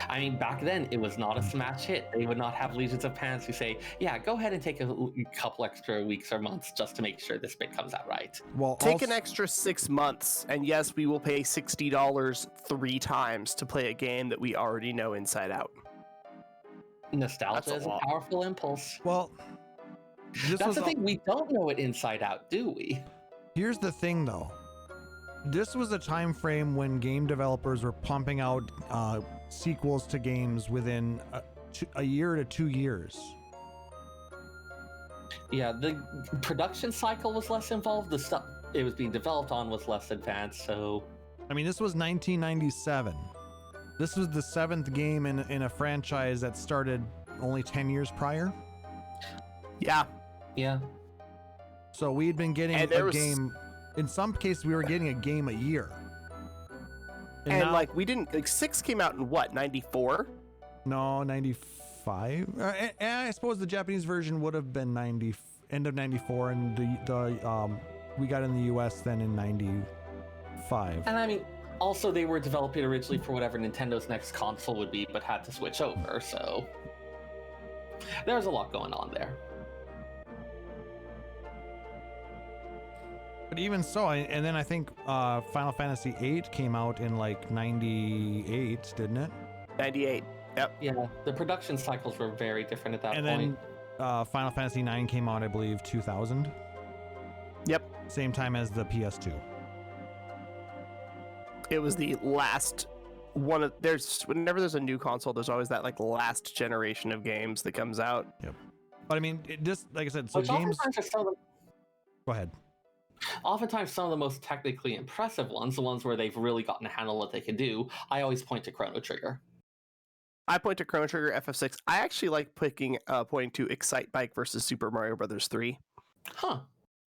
I mean, back then it was not a smash hit. They would not have legions of fans who say, yeah, go ahead and take a couple extra weeks or months just to make sure this bit comes out right. Well, Take an extra 6 months, and yes, we will pay $60 3 times to play a game that we already know inside out. Nostalgia That's is a a lot. powerful impulse. well, this That's was the thing, we don't know it inside out, do we? Here's the thing, though. This was a time frame when game developers were pumping out sequels to games within a year to 2 years. Yeah, the production cycle was less involved. The stuff it was being developed on was less advanced, so... I mean, this was 1997. This was the 7th game in a franchise that started only 10 years prior. Yeah, Yeah. So we had been getting And there a was- game. In some cases, we were getting a game a year. and now- like we didn't, like 6 came out in what, 94? No, 95. I suppose the Japanese version would have been end of 94, and the we got in the US then in 95. And I mean, also they were developing originally for whatever Nintendo's next console would be, but had to switch over, so... There's a lot going on there. But even so, and then I think Final Fantasy VIII came out in like 98, didn't it? 98. Yep. Yeah, the production cycles were very different at that And point. then Final Fantasy IX came out, I believe, 2000. Yep. Same time as the PS2. It was the last one of, whenever there's a new console, there's always that like last generation of games that comes out. But I mean, just like I said, so Which games. oftentimes are some of Go ahead. Oftentimes, some of the most technically impressive ones, the ones where they've really gotten a handle on what they can do, I always point to Chrono Trigger. I point to Chrono Trigger, FF6. I actually like pointing to Excite Bike versus Super Mario Brothers 3. Huh.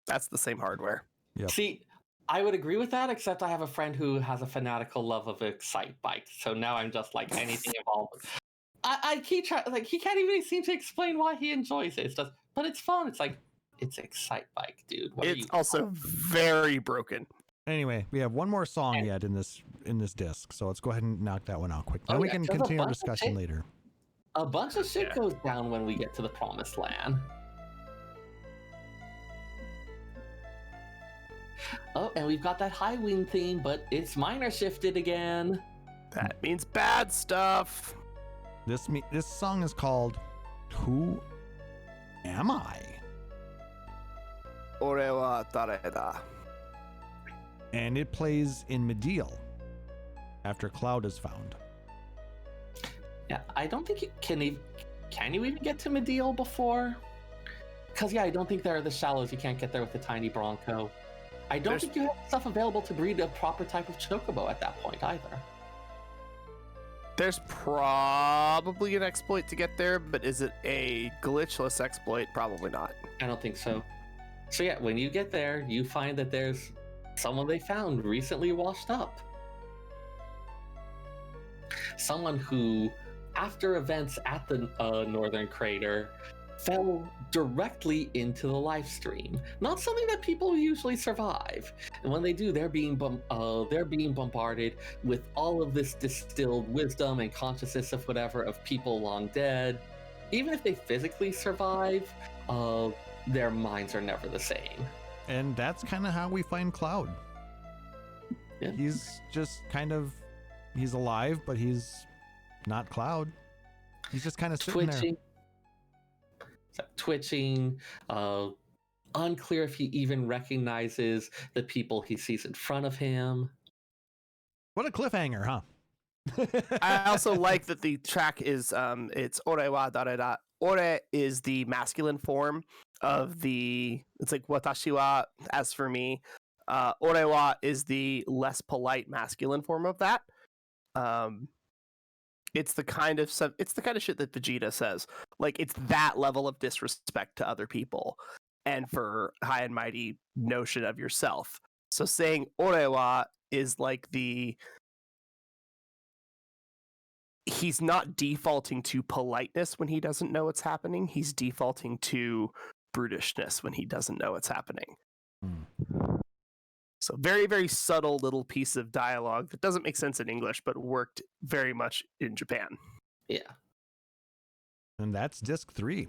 That's the same hardware. Yep. See, I would agree with that, except I have a friend who has a fanatical love of Excite Bike, so now I'm just like anything involved. I keep trying, like, he can't even seem to explain why he enjoys it. It's just, but it's fun. It's like, it's Excite Bike, dude. What are It's you also very broken. Anyway, we have one more song yet in this disc, so let's go ahead and knock that one out quick. Then Oh, we yeah, can there's a continue our bunch of discussion shit. later. A bunch of shit Yeah. goes down when we get to the Promised Land. Oh, and we've got that high wing theme, but it's minor shifted again. That means bad stuff. This song is called "Who Am I?" Ore wa dareda. and it plays in Medial after Cloud is found. Yeah, I don't think can you even get to Medial before? Because yeah, I don't think there are the shallows. You can't get there with the tiny Bronco. I don't think you have stuff available to breed a proper type of chocobo at that point either. There's probably an exploit to get there, but is it a glitchless exploit? Probably not. I don't think so. So yeah, when you get there, you find that there's someone they found recently washed up. Someone who, after events at the Northern Crater, fell directly into the life stream. Not something that people usually survive. And when they do, they're being bombarded with all of this distilled wisdom and consciousness of whatever of people long dead. Even if they physically survive, their minds are never the same. And that's kind of how we find Cloud. Yeah. He's just kind of, he's alive, but he's not Cloud. He's just kind of sitting there. Twitching, unclear if he even recognizes the people he sees in front of him. What a cliffhanger, huh? I also like that the track is it's ore wa dare da. Ore is the masculine form of the, it's like watashi wa, as for me. Ore wa is the less polite masculine form of that. It's the kind of shit that Vegeta says. Like, it's that level of disrespect to other people and for high and mighty notion of yourself. So saying ore wa is like he's not defaulting to politeness when he doesn't know what's happening. He's defaulting to brutishness when he doesn't know what's happening. So very, very subtle little piece of dialogue that doesn't make sense in English, but worked very much in Japan. Yeah. And that's disc 3.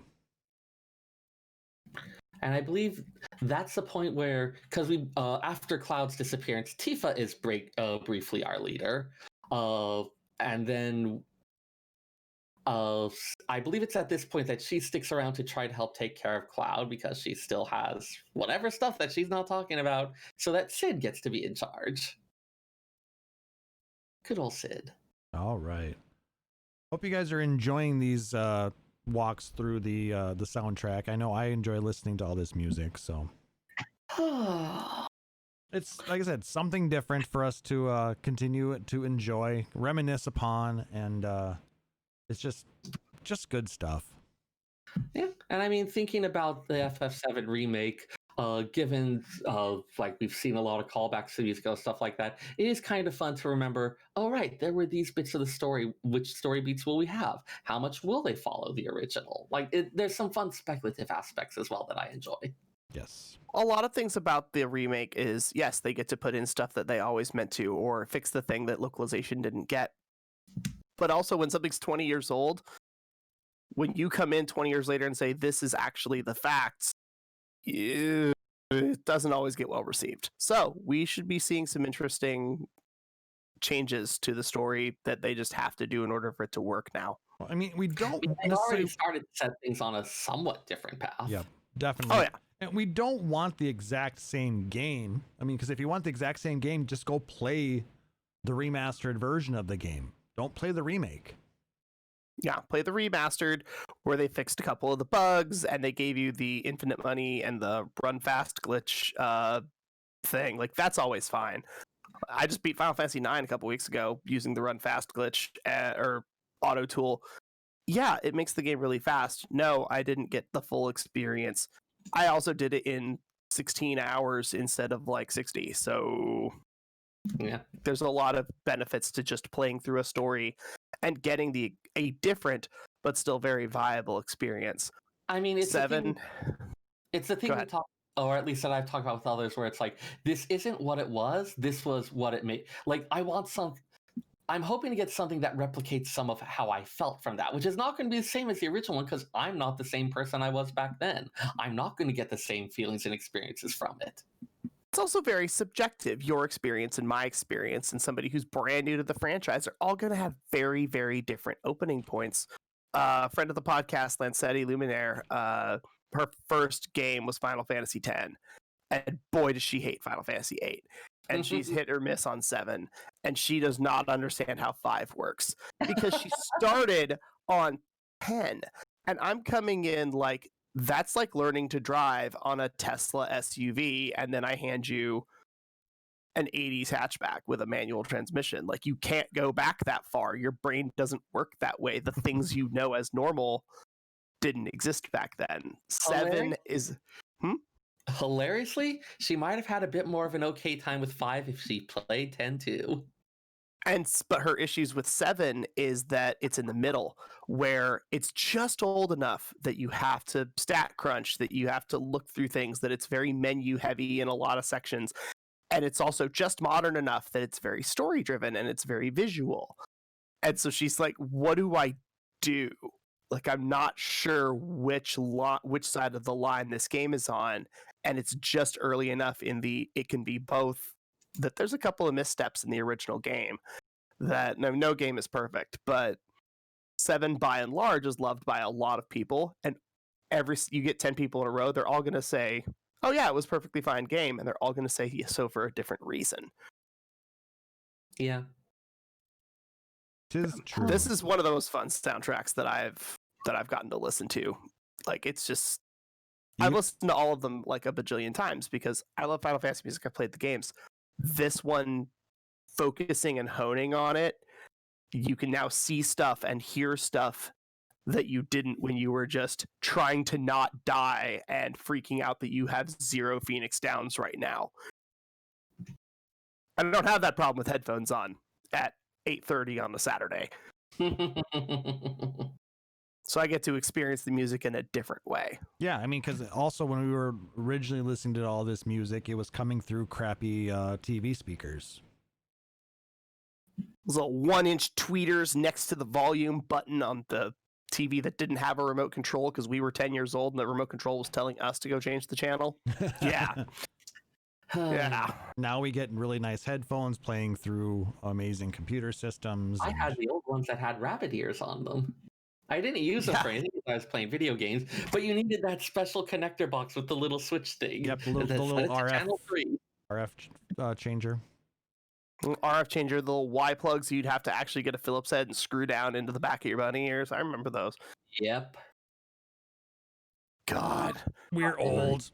And I believe that's the point where, because we after Cloud's disappearance, Tifa is briefly our leader. And then I believe it's at this point that she sticks around to try to help take care of Cloud because she still has whatever stuff that she's not talking about, so that Sid gets to be in charge. Good old Sid. All right. Hope you guys are enjoying these walks through the soundtrack. I know I enjoy listening to all this music, so it's, like I said, something different for us to continue to enjoy, reminisce upon, and it's just good stuff. Yeah, and I mean, thinking about the FF7 remake, given like we've seen a lot of callbacks to music and stuff like that, it is kind of fun to remember, oh right, there were these bits of the story. Which story beats will we have? How much will they follow the original? Like, there's some fun speculative aspects as well that I enjoy. Yes. A lot of things about the remake is, yes, they get to put in stuff that they always meant to, or fix the thing that localization didn't get. But also, when something's 20 years old, when you come in 20 years later and say, this is actually the facts, it doesn't always get well received. So we should be seeing some interesting changes to the story that they just have to do in order for it to work now. Well, I mean, we don't They've already started to set things on a somewhat different path. Yeah, definitely. Oh, yeah. And we don't want the exact same game. I mean, because if you want the exact same game, just go play the remastered version of the game. Don't play the remake. Yeah, play the remastered where they fixed a couple of the bugs and they gave you the infinite money and the run fast glitch thing. Like, that's always fine. I just beat Final Fantasy IX a couple weeks ago using the run fast glitch or auto tool. Yeah, it makes the game really fast. No, I didn't get the full experience. I also did it in 16 hours instead of like 60. So Yeah. there's a lot of benefits to just playing through a story and getting a different but still very viable experience. I mean, it's Seven. It's the thing Go we ahead. talk, or at least that I've talked about with others, where it's like, this isn't what it was. This was what it made. Like, I'm hoping to get something that replicates some of how I felt from that, which is not going to be the same as the original one because I'm not the same person I was back then. I'm not going to get the same feelings and experiences from it. It's also very subjective. Your experience and my experience and somebody who's brand new to the franchise are all going to have very, very different opening points. Friend of the podcast, Lancetti Luminaire, her first game was Final Fantasy X. And boy, does she hate Final Fantasy VIII. And she's hit or miss on 7. And she does not understand how 5 works. Because she started on 10. And I'm coming in like, that's like learning to drive on a Tesla SUV, and then I hand you an 80s hatchback with a manual transmission. Like, you can't go back that far. Your brain doesn't work that way. The things you know as normal didn't exist back then. 7 is Hilariously, she might have had a bit more of an okay time with 5 if she played 10 too. but her issues with 7 is that it's in the middle, where it's just old enough that you have to stat crunch, that you have to look through things, that it's very menu heavy in a lot of sections. And it's also just modern enough that it's very story driven and it's very visual. And so she's like, what do I do? Like, I'm not sure which side of the line this game is on. And it's just early enough it can be both, that there's a couple of missteps in the original game that no game is perfect, but 7 by and large is loved by a lot of people. And you get 10 people in a row, they're all going to say, oh yeah, it was a perfectly fine game. And they're all going to say so for a different reason. Yeah. Tis true. This is one of the most fun soundtracks that I've gotten to listen to. Like, it's just, I've listened to all of them like a bajillion times because I love Final Fantasy music. I've played the games. This one, focusing and honing on it, you can now see stuff and hear stuff that you didn't when you were just trying to not die and freaking out that you have 0 Phoenix Downs right now. I don't have that problem with headphones on at 8:30 on a Saturday. So I get to experience the music in a different way. Yeah, I mean, because also when we were originally listening to all this music, it was coming through crappy TV speakers. Those little 1-inch tweeters next to the volume button on the TV that didn't have a remote control because we were 10 years old and the remote control was telling us to go change the channel. Yeah. Yeah. Now we get really nice headphones playing through amazing computer systems. I had the old ones that had rabbit ears on them. I didn't use them for anything because I was playing video games, but you needed that special connector box with the little switch thing. Yep, the little channel 3. RF changer. RF changer, the little Y plugs you'd have to actually get a Phillips head and screw down into the back of your bunny ears. I remember those. Yep. God. We're old.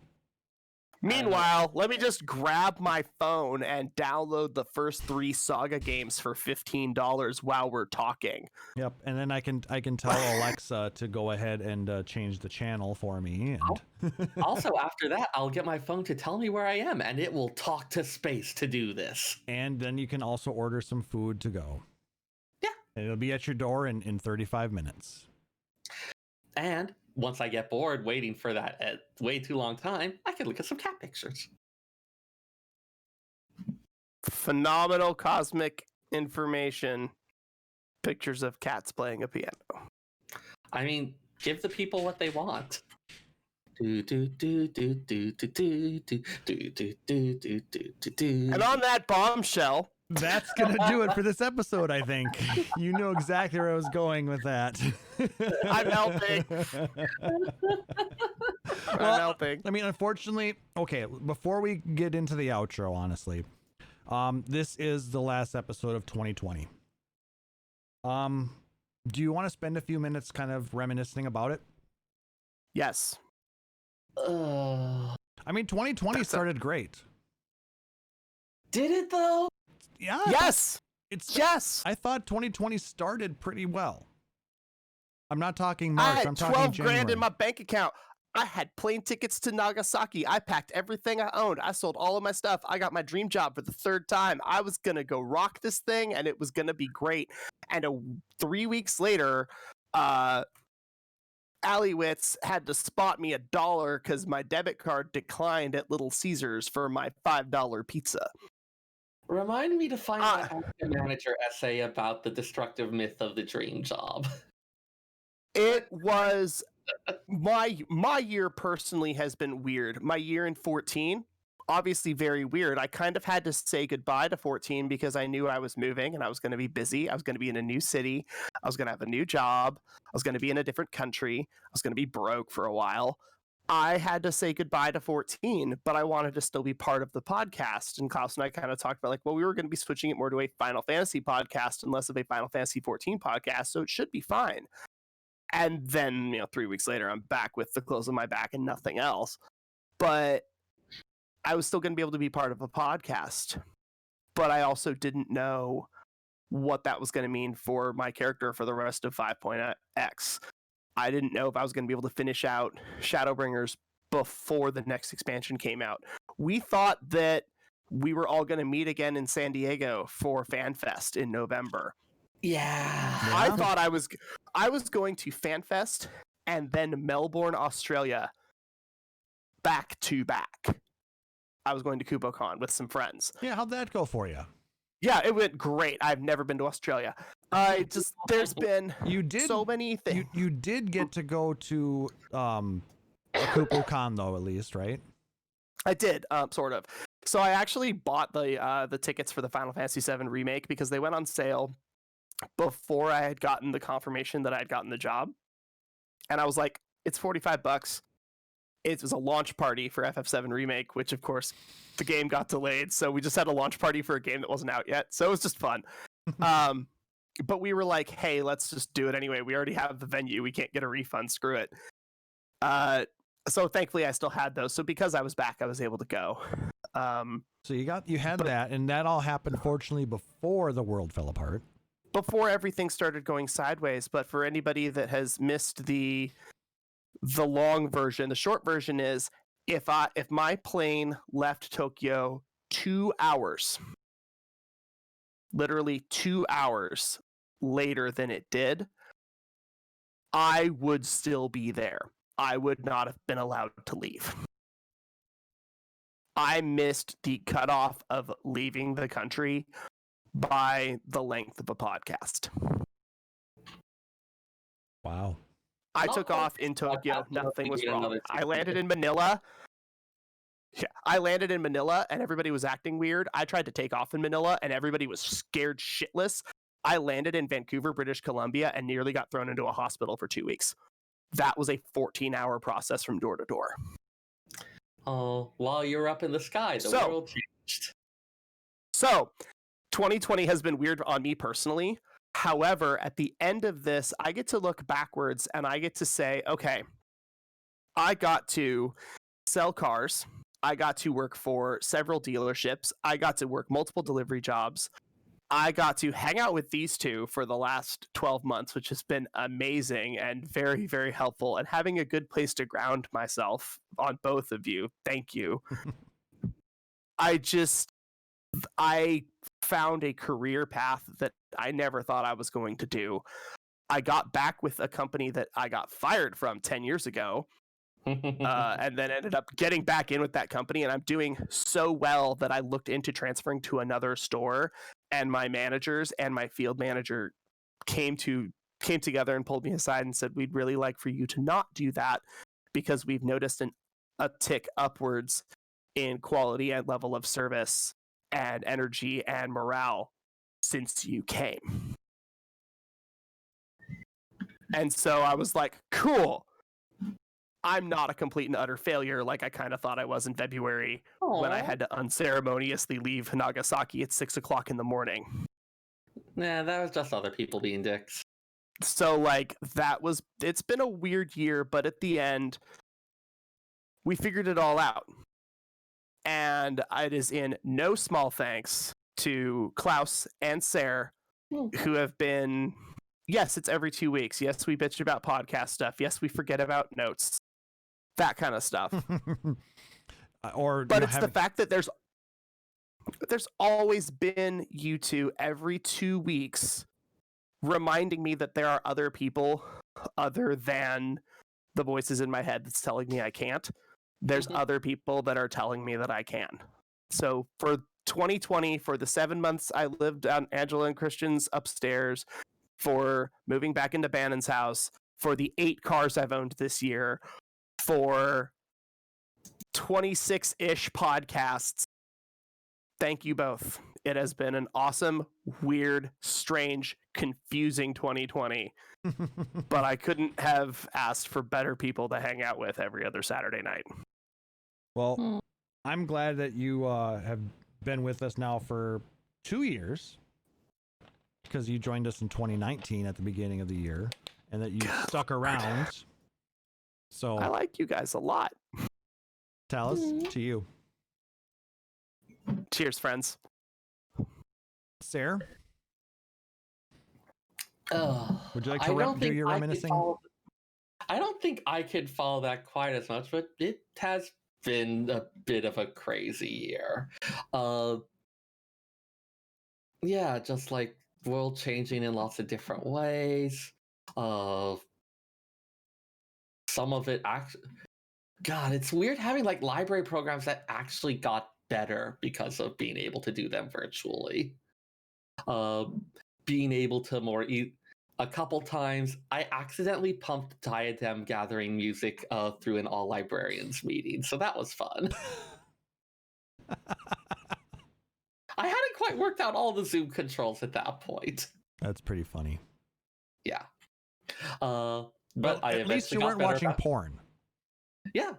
Meanwhile, let me just grab my phone and download the first 3 Saga games for $15 while we're talking. Yep, and then I can tell Alexa to go ahead and change the channel for me. And Also, after that, I'll get my phone to tell me where I am, and it will talk to space to do this. and then you can also order some food to go. Yeah. And it'll be at your door in 35 minutes. And once I get bored waiting for that way too long time, I can look at some cat pictures. Phenomenal cosmic information. Pictures of cats playing a piano. I mean, give the people what they want. And And on that bombshell, That's going to do it for this episode, I think. You know exactly where I was going with that. I'm helping. I'm helping. I mean, unfortunately, okay, before we get into the outro, honestly, this is the last episode of 2020. Do you want to spend a few minutes kind of reminiscing about it? Yes. I mean, 2020 started great. Did it though? Yeah. Yes. Yes. I thought 2020 started pretty well. I'm not talking March. I had I'm talking 12 January. grand in my bank account. I had plane tickets to Nagasaki. I packed everything I owned. I sold all of my stuff. I got my dream job for the 3rd time. I was going to go rock this thing and it was going to be great. And 3 weeks later, Alleywits had to spot me $1 because my debit card declined at Little Caesars for my $5 pizza. Remind me to find my manager essay about the destructive myth of the dream job. It was my year personally has been weird. My year in 14, obviously very weird. I kind of had to say goodbye to 14 because I knew I was moving and I was going to be busy. I was going to be in a new city. I was going to have a new job. I was going to be in a different country. I was going to be broke for a while. I had to say goodbye to 14, but I wanted to still be part of the podcast. And Klauss and I kind of talked about like, well, we were going to be switching it more to a Final Fantasy podcast and less of a Final Fantasy 14 podcast. So it should be fine. And then, 3 weeks later, I'm back with the clothes on my back and nothing else. But I was still going to be able to be part of a podcast. but I also didn't know what that was going to mean for my character for the rest of 5.x. I didn't know if I was going to be able to finish out Shadowbringers before the next expansion came out. We thought that we were all going to meet again in San Diego for FanFest in November. Yeah. I thought I was going to FanFest and then Melbourne, Australia, back to back. I was going to KuboCon with some friends. Yeah, how'd that go for you? Yeah, it went great. I've never been to Australia. There's been so many things. You did get to go to a KuboCon though, at least, right? I did, sort of. So I actually bought the tickets for the Final Fantasy VII Remake because they went on sale before I had gotten the confirmation that I had gotten the job. And I was like, it's $45. It was a launch party for FF7 Remake, which of course the game got delayed. So we just had a launch party for a game that wasn't out yet. So it was just fun. But we were like, hey, let's just do it anyway. We already have the venue. We can't get a refund. Screw it. So thankfully I still had those. So because I was back, I was able to go. So you had that, and that all happened fortunately before the world fell apart. Before everything started going sideways. But for anybody that has missed the long version, the short version is if my plane left Tokyo 2 hours, literally 2 hours later than it did, I would still be there. I would not have been allowed to leave. I missed the cutoff of leaving the country by the length of a podcast. Wow. I took off in Tokyo. Nothing was wrong. I landed in Manila. Yeah, I landed in Manila and everybody was acting weird. I tried to take off in Manila and everybody was scared shitless. I landed in Vancouver, British Columbia, and nearly got thrown into a hospital for 2 weeks. That was a 14-hour process from door to door. Oh, while you're up in the sky, the world changed. So, 2020 has been weird on me personally. However, at the end of this, I get to look backwards and I get to say, okay, I got to sell cars. I got to work for several dealerships. I got to work multiple delivery jobs. I got to hang out with these two for the last 12 months, which has been amazing and very, very helpful, and having a good place to ground myself on both of you. Thank you. I found a career path that I never thought I was going to do. I got back with a company that I got fired from 10 years ago. And then ended up getting back in with that company, and I'm doing so well that I looked into transferring to another store, and my managers and my field manager came together and pulled me aside and said, we'd really like for you to not do that because we've noticed a tick upwards in quality and level of service and energy and morale since you came. And so I was like, cool. I'm not a complete and utter failure like I kind of thought I was in February when I had to unceremoniously leave Nagasaki at 6 o'clock in the morning. Nah, that was just other people being dicks. So, like, it's been a weird year, but at the end, we figured it all out. And it is in no small thanks to Klauss and Seyrr, who have been, yes, it's every 2 weeks. Yes, we bitch about podcast stuff. Yes, we forget about notes. That kind of stuff. But it's the fact that there's always been you two every 2 weeks reminding me that there are other people other than the voices in my head that's telling me I can't. There's other people that are telling me that I can. So for 2020, for the 7 months I lived on Angela and Christian's upstairs, for moving back into Bannon's house, for the 8 cars I've owned this year, for 26-ish podcasts, thank you both. It has been an awesome, weird, strange, confusing 2020. But I couldn't have asked for better people to hang out with every other Saturday night. Well, I'm glad that you have been with us now for 2 years, because you joined us in 2019 at the beginning of the year, and that you stuck around. So I like you guys a lot. Taliz, to you. Cheers, friends. Seyrr, would you like I to don't do think your I could reminiscing? I don't think I could follow that quite as much, but it has been a bit of a crazy year. Yeah, just like world changing in lots of different ways. Some of it actually, God, it's weird having like library programs that actually got better because of being able to do them virtually. Being able to a couple times, I accidentally pumped Diadem Gathering music through an all librarians meeting, so that was fun. I hadn't quite worked out all the Zoom controls at that point. That's pretty funny. Yeah. But I at least you got weren't better watching about- porn. Yeah.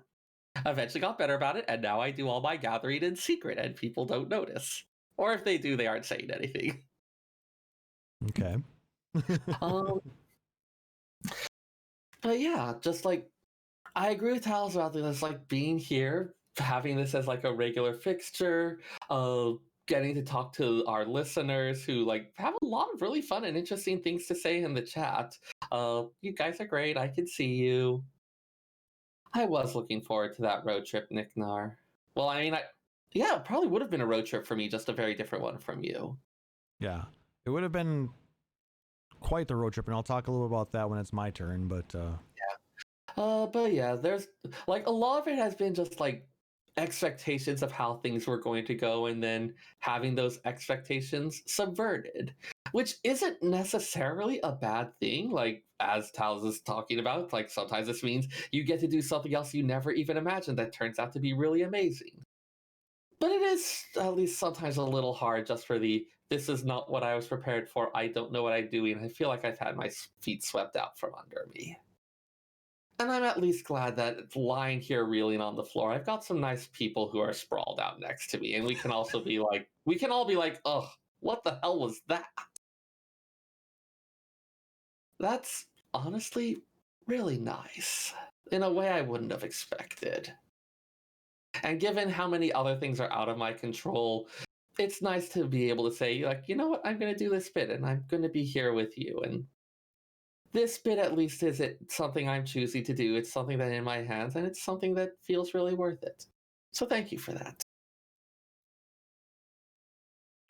I eventually got better about it, and now I do all my gathering in secret, and people don't notice. Or if they do, they aren't saying anything. Okay. But yeah, just like I agree with Taliz about this, like being here, having this as like a regular fixture, getting to talk to our listeners who like have a lot of really fun and interesting things to say in the chat. You guys are great. I can see you. I was looking forward to that road trip, Nick Nar. Well, I mean, yeah, it probably would have been a road trip for me, just a very different one from you. Yeah, it would have been quite the road trip, and I'll talk a little about that when it's my turn. But But yeah, there's like a lot of it has been just like expectations of how things were going to go, and then having those expectations subverted, which isn't necessarily a bad thing. Like as Taliz is talking about, like sometimes this means you get to do something else you never even imagined that turns out to be really amazing. But it is at least sometimes a little hard just for this is not what I was prepared for. I don't know what I'm doing. I feel like I've had my feet swept out from under me. And I'm at least glad that lying here reeling on the floor, I've got some nice people who are sprawled out next to me. And we can also be like, we can all be like, ugh, what the hell was that? That's honestly really nice in a way I wouldn't have expected. And given how many other things are out of my control, it's nice to be able to say, like, you know what, I'm going to do this bit and I'm going to be here with you. And this bit at least isn't something I'm choosing to do. It's something that's in my hands, and it's something that feels really worth it. So thank you for that.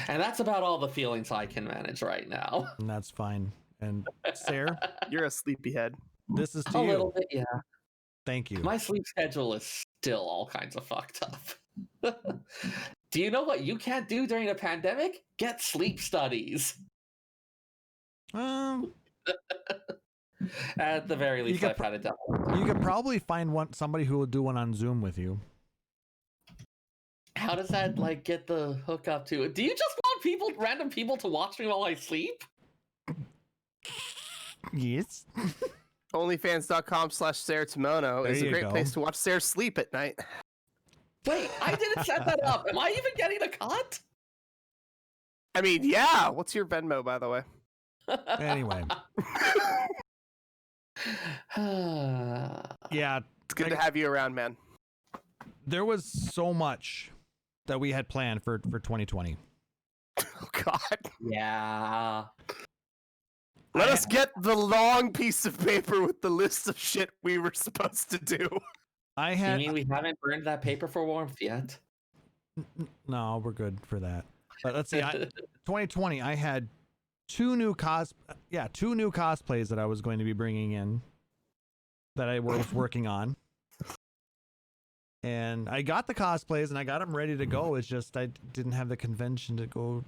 And that's about all the feelings I can manage right now. and that's fine. And Seyrr, You're a sleepyhead. this is to A you. little bit, yeah. Thank you. My sleep schedule is still all kinds of fucked up. Do you know what you can't do during a pandemic? Get sleep studies. Um, At the very least, I've had it done. you could probably find somebody who will do one on Zoom with you. How does that like get the hookup to it? Do you just want random people to watch me while I sleep? Yes. Onlyfans.com/SeyrrTomono is There a you great go. place to watch Seyrr sleep at night. Wait, I didn't set that up. Am I even getting a cut? I mean, yeah. What's your Venmo, by the way? Anyway, yeah, It's good to have you around, man. there was so much that we had planned for 2020. Oh, God. Yeah. Let us get the long piece of paper with the list of shit we were supposed to do. I You had mean we haven't burned that paper for warmth yet? no, we're good for that. But let's see, 2020, I had two new cosplays that I was going to be bringing in that I was working on. And I got the cosplays and I got them ready to go. It's just I didn't have the convention to go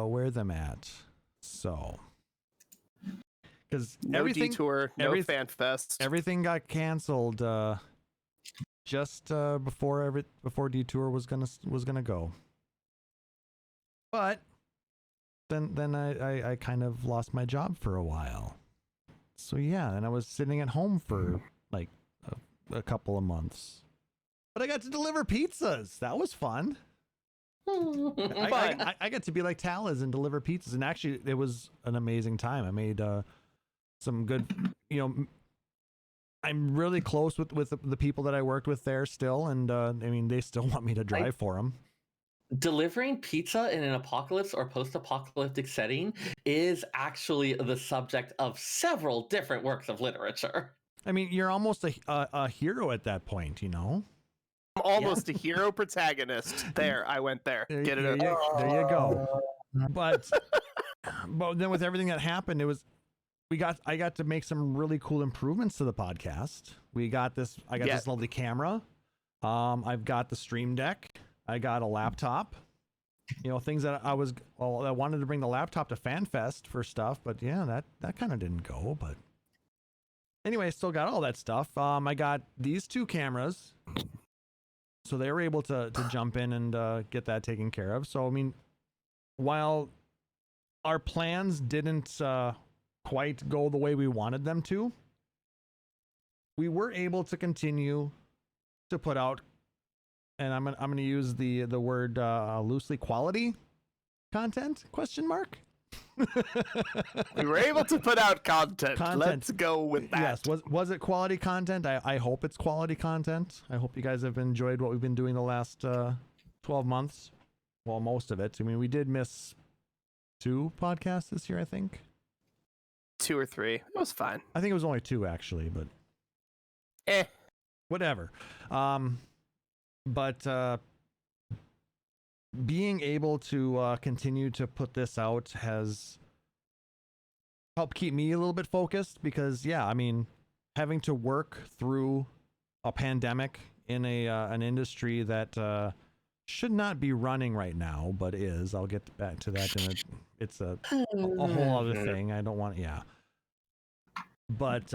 wear them at. So, because No detour, no fan fest. everything got canceled just before detour was gonna go. But then I kind of lost my job for a while. So yeah, and I was sitting at home for like a couple of months. But I got to deliver pizzas. That was fun. I got to be like Taliz and deliver pizzas, and actually it was an amazing time. I made some good, I'm really close with the people that I worked with there still, and I mean they still want me to drive for them. delivering pizza in an apocalypse or post-apocalyptic setting is actually the subject of several different works of literature. I mean, you're almost a hero at that point, you know? I'm almost a hero protagonist. There, I went there. Get it? There you go. But then with everything that happened, I got to make some really cool improvements to the podcast. I got this lovely camera. I've got the stream deck. I got a laptop. You know, things that I wanted to bring the laptop to FanFest for stuff, but yeah, that kind of didn't go. But anyway, I still got all that stuff. I got these 2 cameras, so they were able to jump in and get that taken care of. So I mean, while our plans didn't quite go the way we wanted them to, we were able to continue to put out, and I'm gonna use the word loosely, quality content, question mark. We were able to put out content. Let's go with that. Yes, was it quality content? I hope it's quality content. I hope you guys have enjoyed what we've been doing the last 12 months. Well, most of it. I mean, we did miss 2 podcasts this year, I think. 2 or 3. It was fine. I think it was only 2 actually, but whatever. But being able to continue to put this out has helped keep me a little bit focused, because yeah, I mean, having to work through a pandemic in an industry that should not be running right now, but is. I'll get back to that in it's a whole other thing. I don't want, yeah. But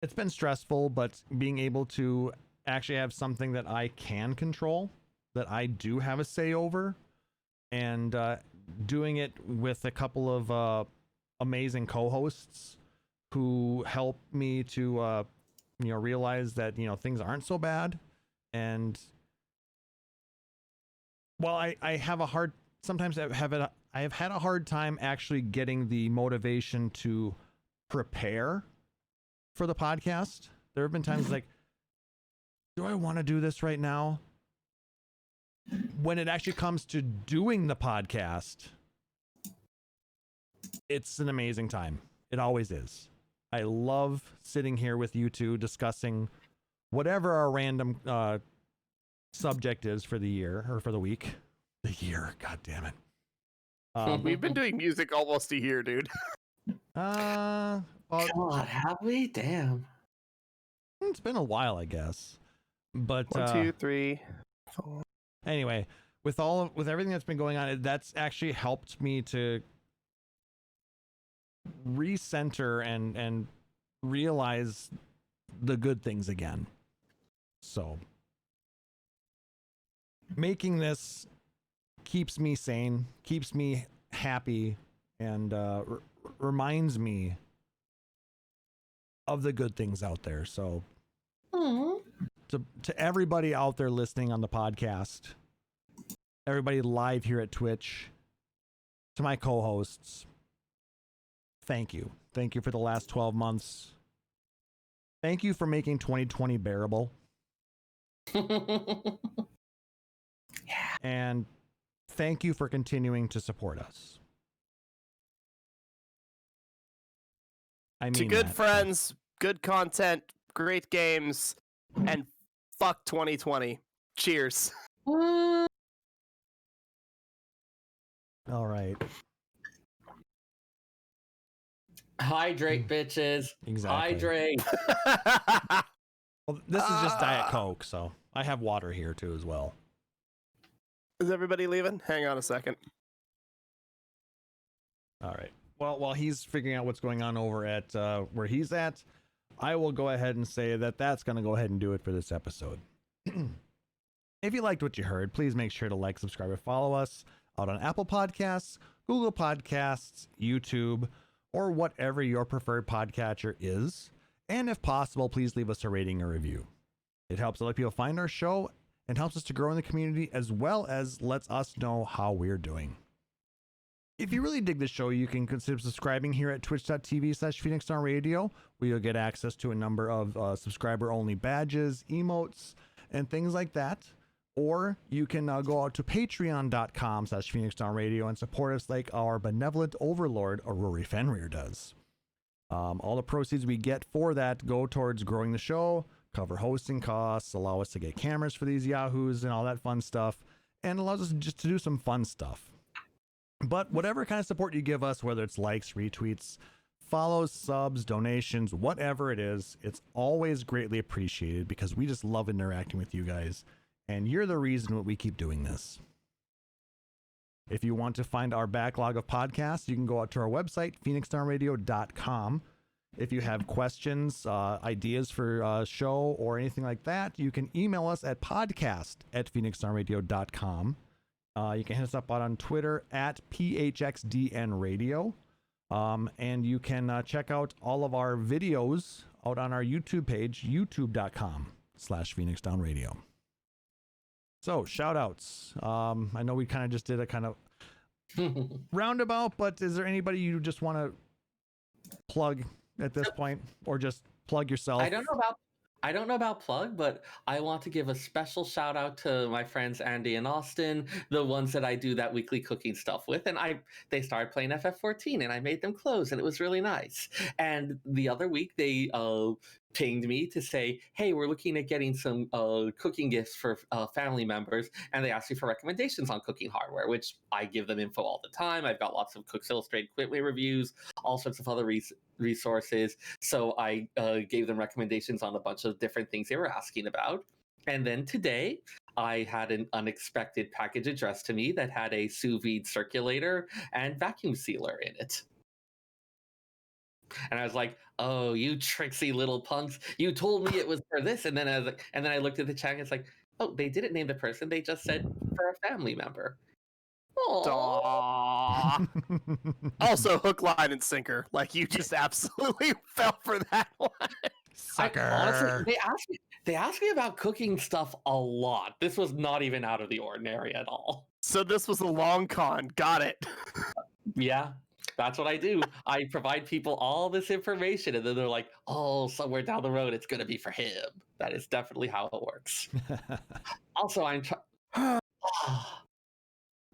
it's been stressful, but being able to actually have something that I can control, that I do have a say over, and doing it with a couple of amazing co-hosts who help me to realize that things aren't so bad. And while I have a hard, sometimes I have had a hard time actually getting the motivation to prepare for the podcast. There have been times like, do I want to do this right now? When it actually comes to doing the podcast, it's an amazing time. It always is. I love sitting here with you two discussing whatever our random subject is for the year or for the week. The year, god damn it. We've been doing music almost a year, dude. God, have we? Damn. It's been a while, I guess. But 1, 2, 3, 4. Anyway, with everything that's been going on, that's actually helped me to recenter and realize the good things again. So making this keeps me sane, keeps me happy, and reminds me of the good things out there. So to everybody out there listening on the podcast, everybody live here at Twitch, to my co-hosts, thank you. Thank you for the last 12 months. Thank you for making 2020 bearable. And thank you for continuing to support us. I mean, to good friends, good content, great games, and fuck 2020. Cheers. All right. Hydrate, bitches. Exactly. Hydrate. Well, this is just Diet Coke, so I have water here too as well. Is everybody leaving? Hang on a second. All right. Well, while he's figuring out what's going on over at where he's at, I will go ahead and say that that's going to go ahead and do it for this episode. If you liked what you heard, please make sure to like, subscribe, or follow us out on Apple Podcasts, Google Podcasts, YouTube, or whatever your preferred podcatcher is. And if possible, please leave us a rating or review. It helps other people find our show and helps us to grow in the community, as well as lets us know how we're doing. If you really dig the show, you can consider subscribing here at twitch.tv/PhoenixDown where you'll get access to a number of subscriber-only badges, emotes, and things like that. Or you can go out to patreon.com/PhoenixDownRadio and support us like our benevolent overlord, Aurori Fenrir, does. All the proceeds we get for that go towards growing the show, cover hosting costs, allow us to get cameras for these yahoos and all that fun stuff, and allows us just to do some fun stuff. But whatever kind of support you give us, whether it's likes, retweets, follows, subs, donations, whatever it is, it's always greatly appreciated because we just love interacting with you guys, and you're the reason that we keep doing this. If you want to find our backlog of podcasts, you can go out to our website, phoenixdownradio.com. If you have questions, ideas for a show or anything like that, you can email us at podcast@phoenixdownradio.com. You can hit us up on Twitter at PHXDNradio. And you can check out all of our videos out on our YouTube page, youtube.com/PhoenixDownRadio. So, shout outs. I know we kind of just did a kind of roundabout, but is there anybody you just want to plug at this point, or just plug yourself? I don't know about plug, but I want to give a special shout out to my friends Andy and Austin, the ones that I do that weekly cooking stuff with. And they started playing FF14 and I made them clothes and it was really nice. And the other week they pinged me to say, hey, we're looking at getting some cooking gifts for family members. And they asked me for recommendations on cooking hardware, which I give them info all the time. I've got lots of Cooks Illustrated equipment reviews, all sorts of other resources. So I gave them recommendations on a bunch of different things they were asking about. And then today I had an unexpected package addressed to me that had a sous vide circulator and vacuum sealer in it. And I was like, oh, you tricksy little punks. You told me it was for this. And then I was like, and then I looked at the chat and it's like, oh, they didn't name the person. They just said for a family member. Aww. Also, hook, line, and sinker. Like, you just absolutely fell for that one. Sucker. Honestly, they asked me about cooking stuff a lot. This was not even out of the ordinary at all. So this was a long con. Got it. Yeah, that's what I do. I provide people all this information, and then they're like, oh, somewhere down the road, it's going to be for him. That is definitely how it works. Also,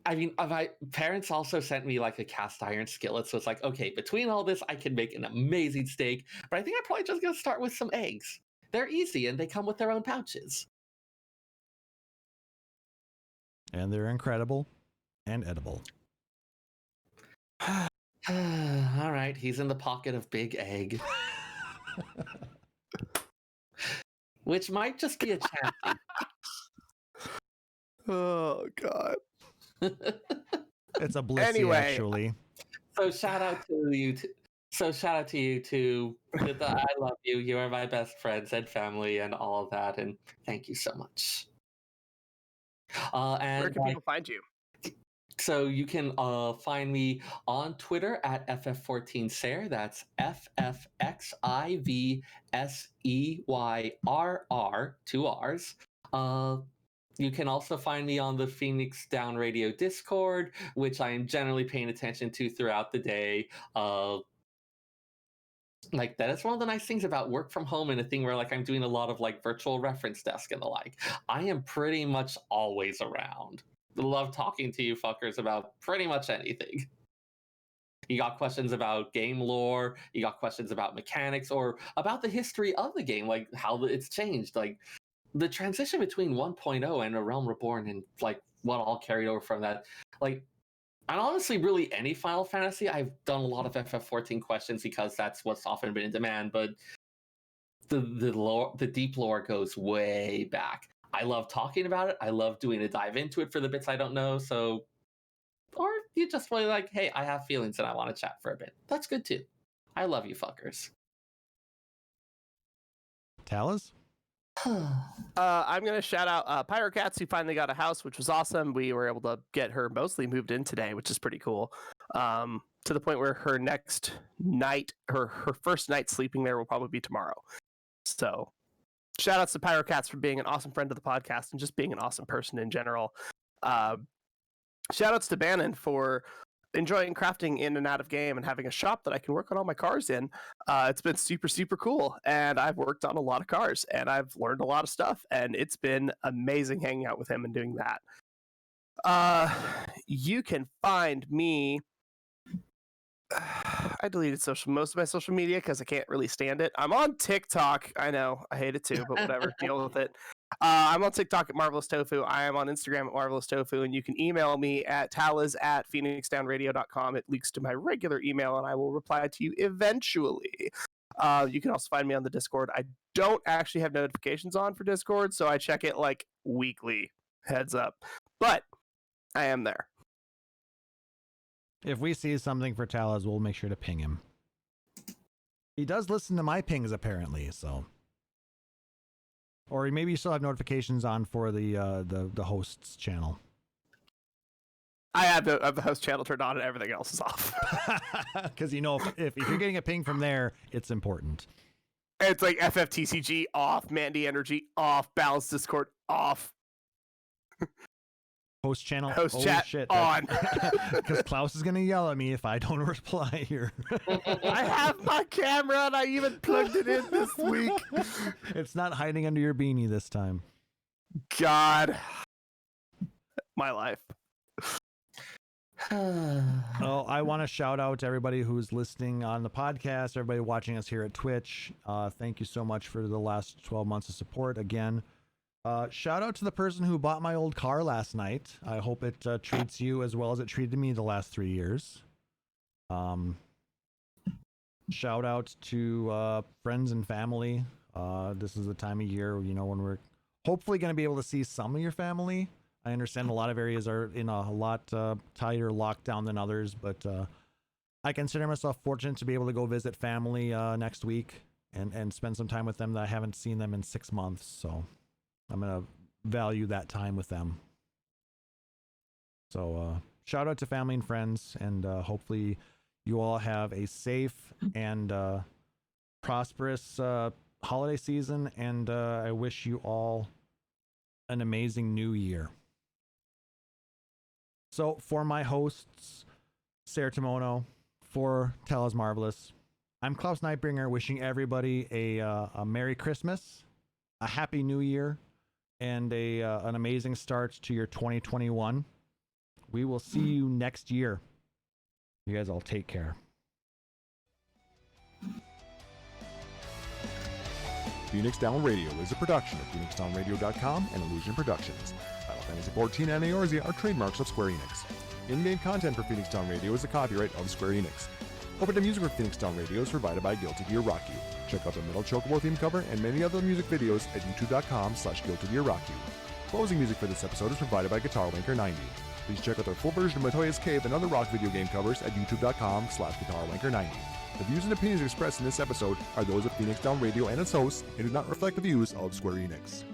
I mean, my parents also sent me like a cast iron skillet, so it's like, okay, between all this, I can make an amazing steak, but I think I'm probably just going to start with some eggs. They're easy, and they come with their own pouches. And they're incredible and edible. All right, he's in the pocket of Big Egg. Which might just be a chancy. Oh, God. It's a blissy, Anyway. actually. So shout out to you. Shout out to you too. I love you. You are my best friends and family and all of that. And thank you so much. And Where can people find you? so you can find me on Twitter at FF14 Seyrr. That's FFXIV SEYRR, 2 R's. You can also find me on the Phoenix Down Radio Discord, which I am generally paying attention to throughout the day. Like, that is one of the nice things about work from home, and a thing where like I'm doing a lot of like virtual reference desk and the like. I am pretty much always around. Love talking to you fuckers about pretty much anything. You got questions about game lore, you got questions about mechanics, or about the history of the game, like how it's changed, like the transition between 1.0 and A Realm Reborn, and like what all carried over from that. Like, and honestly, really any Final Fantasy, I've done a lot of FF14 questions because that's what's often been in demand, but the deep lore goes way back. I love talking about it. I love doing a dive into it for the bits I don't know. So, or you just really like, hey, I have feelings and I want to chat for a bit. That's good too. I love you fuckers. Taliz? I'm going to shout out Pyrocats, who finally got a house, which was awesome. We were able to get her mostly moved in today, which is pretty cool. To the point where her next night, her first night sleeping there will probably be tomorrow. So shout outs to Pyrocats for being an awesome friend of the podcast and just being an awesome person in general. Shout outs to Bannon for enjoying crafting in and out of game and having a shop that I can work on all my cars in. It's been super, super cool. And I've worked on a lot of cars and I've learned a lot of stuff. And it's been amazing hanging out with him and doing that. You can find me. I deleted most of my social media because I can't really stand it. I'm on TikTok. I know I hate it too, but whatever. Deal with it. I'm on TikTok at Marvelous Tofu. I am on Instagram at Marvelous Tofu, and you can email me at taliz@phoenixdownradio.com. It leaks to my regular email, and I will reply to you eventually. You can also find me on the Discord. I don't actually have notifications on for Discord, so I check it like weekly. Heads up. But I am there. If we see something for Taliz, we'll make sure to ping him. He does listen to my pings apparently, so. Or maybe you still have notifications on for the host's channel. I have the host channel turned on and everything else is off. Because you know, if you're getting a ping from there, it's important. It's like FFTCG off, Maidy Energy off, Balance Discord off. Host channel. Host chat shit, on. Because Klauss is gonna yell at me if I don't reply here. I have my camera and I even plugged it in this week. It's not hiding under your beanie this time. God, my life. Oh, I want to shout out to everybody who's listening on the podcast, everybody watching us here at Twitch. Thank you so much for the last 12 months of support. Again, shout out to the person who bought my old car last night. I hope it treats you as well as it treated me the last 3 years. Shout out to friends and family. This is the time of year, you know, when we're hopefully going to be able to see some of your family. I understand a lot of areas are in a lot tighter lockdown than others, but I consider myself fortunate to be able to go visit family next week and spend some time with them that I haven't seen them in 6 months. So I'm going to value that time with them. So shout out to family and friends, and hopefully you all have a safe and prosperous holiday season, and I wish you all an amazing new year. So for my hosts, Seyrr Timono, for Taliz Marvelous, I'm Klauss Nightbringer, wishing everybody a Merry Christmas, a Happy New Year, and an amazing start to your 2021. We will see you next year. You guys all take care. Phoenix Down Radio is a production of PhoenixDownRadio.com and Illusion Productions. Final Fantasy XIV and Eorzea are trademarks of Square Enix. In-game content for Phoenix Down Radio is the copyright of Square Enix. Opening music for Phoenix Down Radio is provided by Guilty Gear Rock You. Check out the Metal Chocobo theme cover and many other music videos at youtube.com/Guilty Gear Rock You. Closing music for this episode is provided by Guitar Wanker 90. Please check out their full version of Matoya's Cave and other rock video game covers at youtube.com/Guitar Wanker 90. The views and opinions expressed in this episode are those of Phoenix Down Radio and its hosts and do not reflect the views of Square Enix.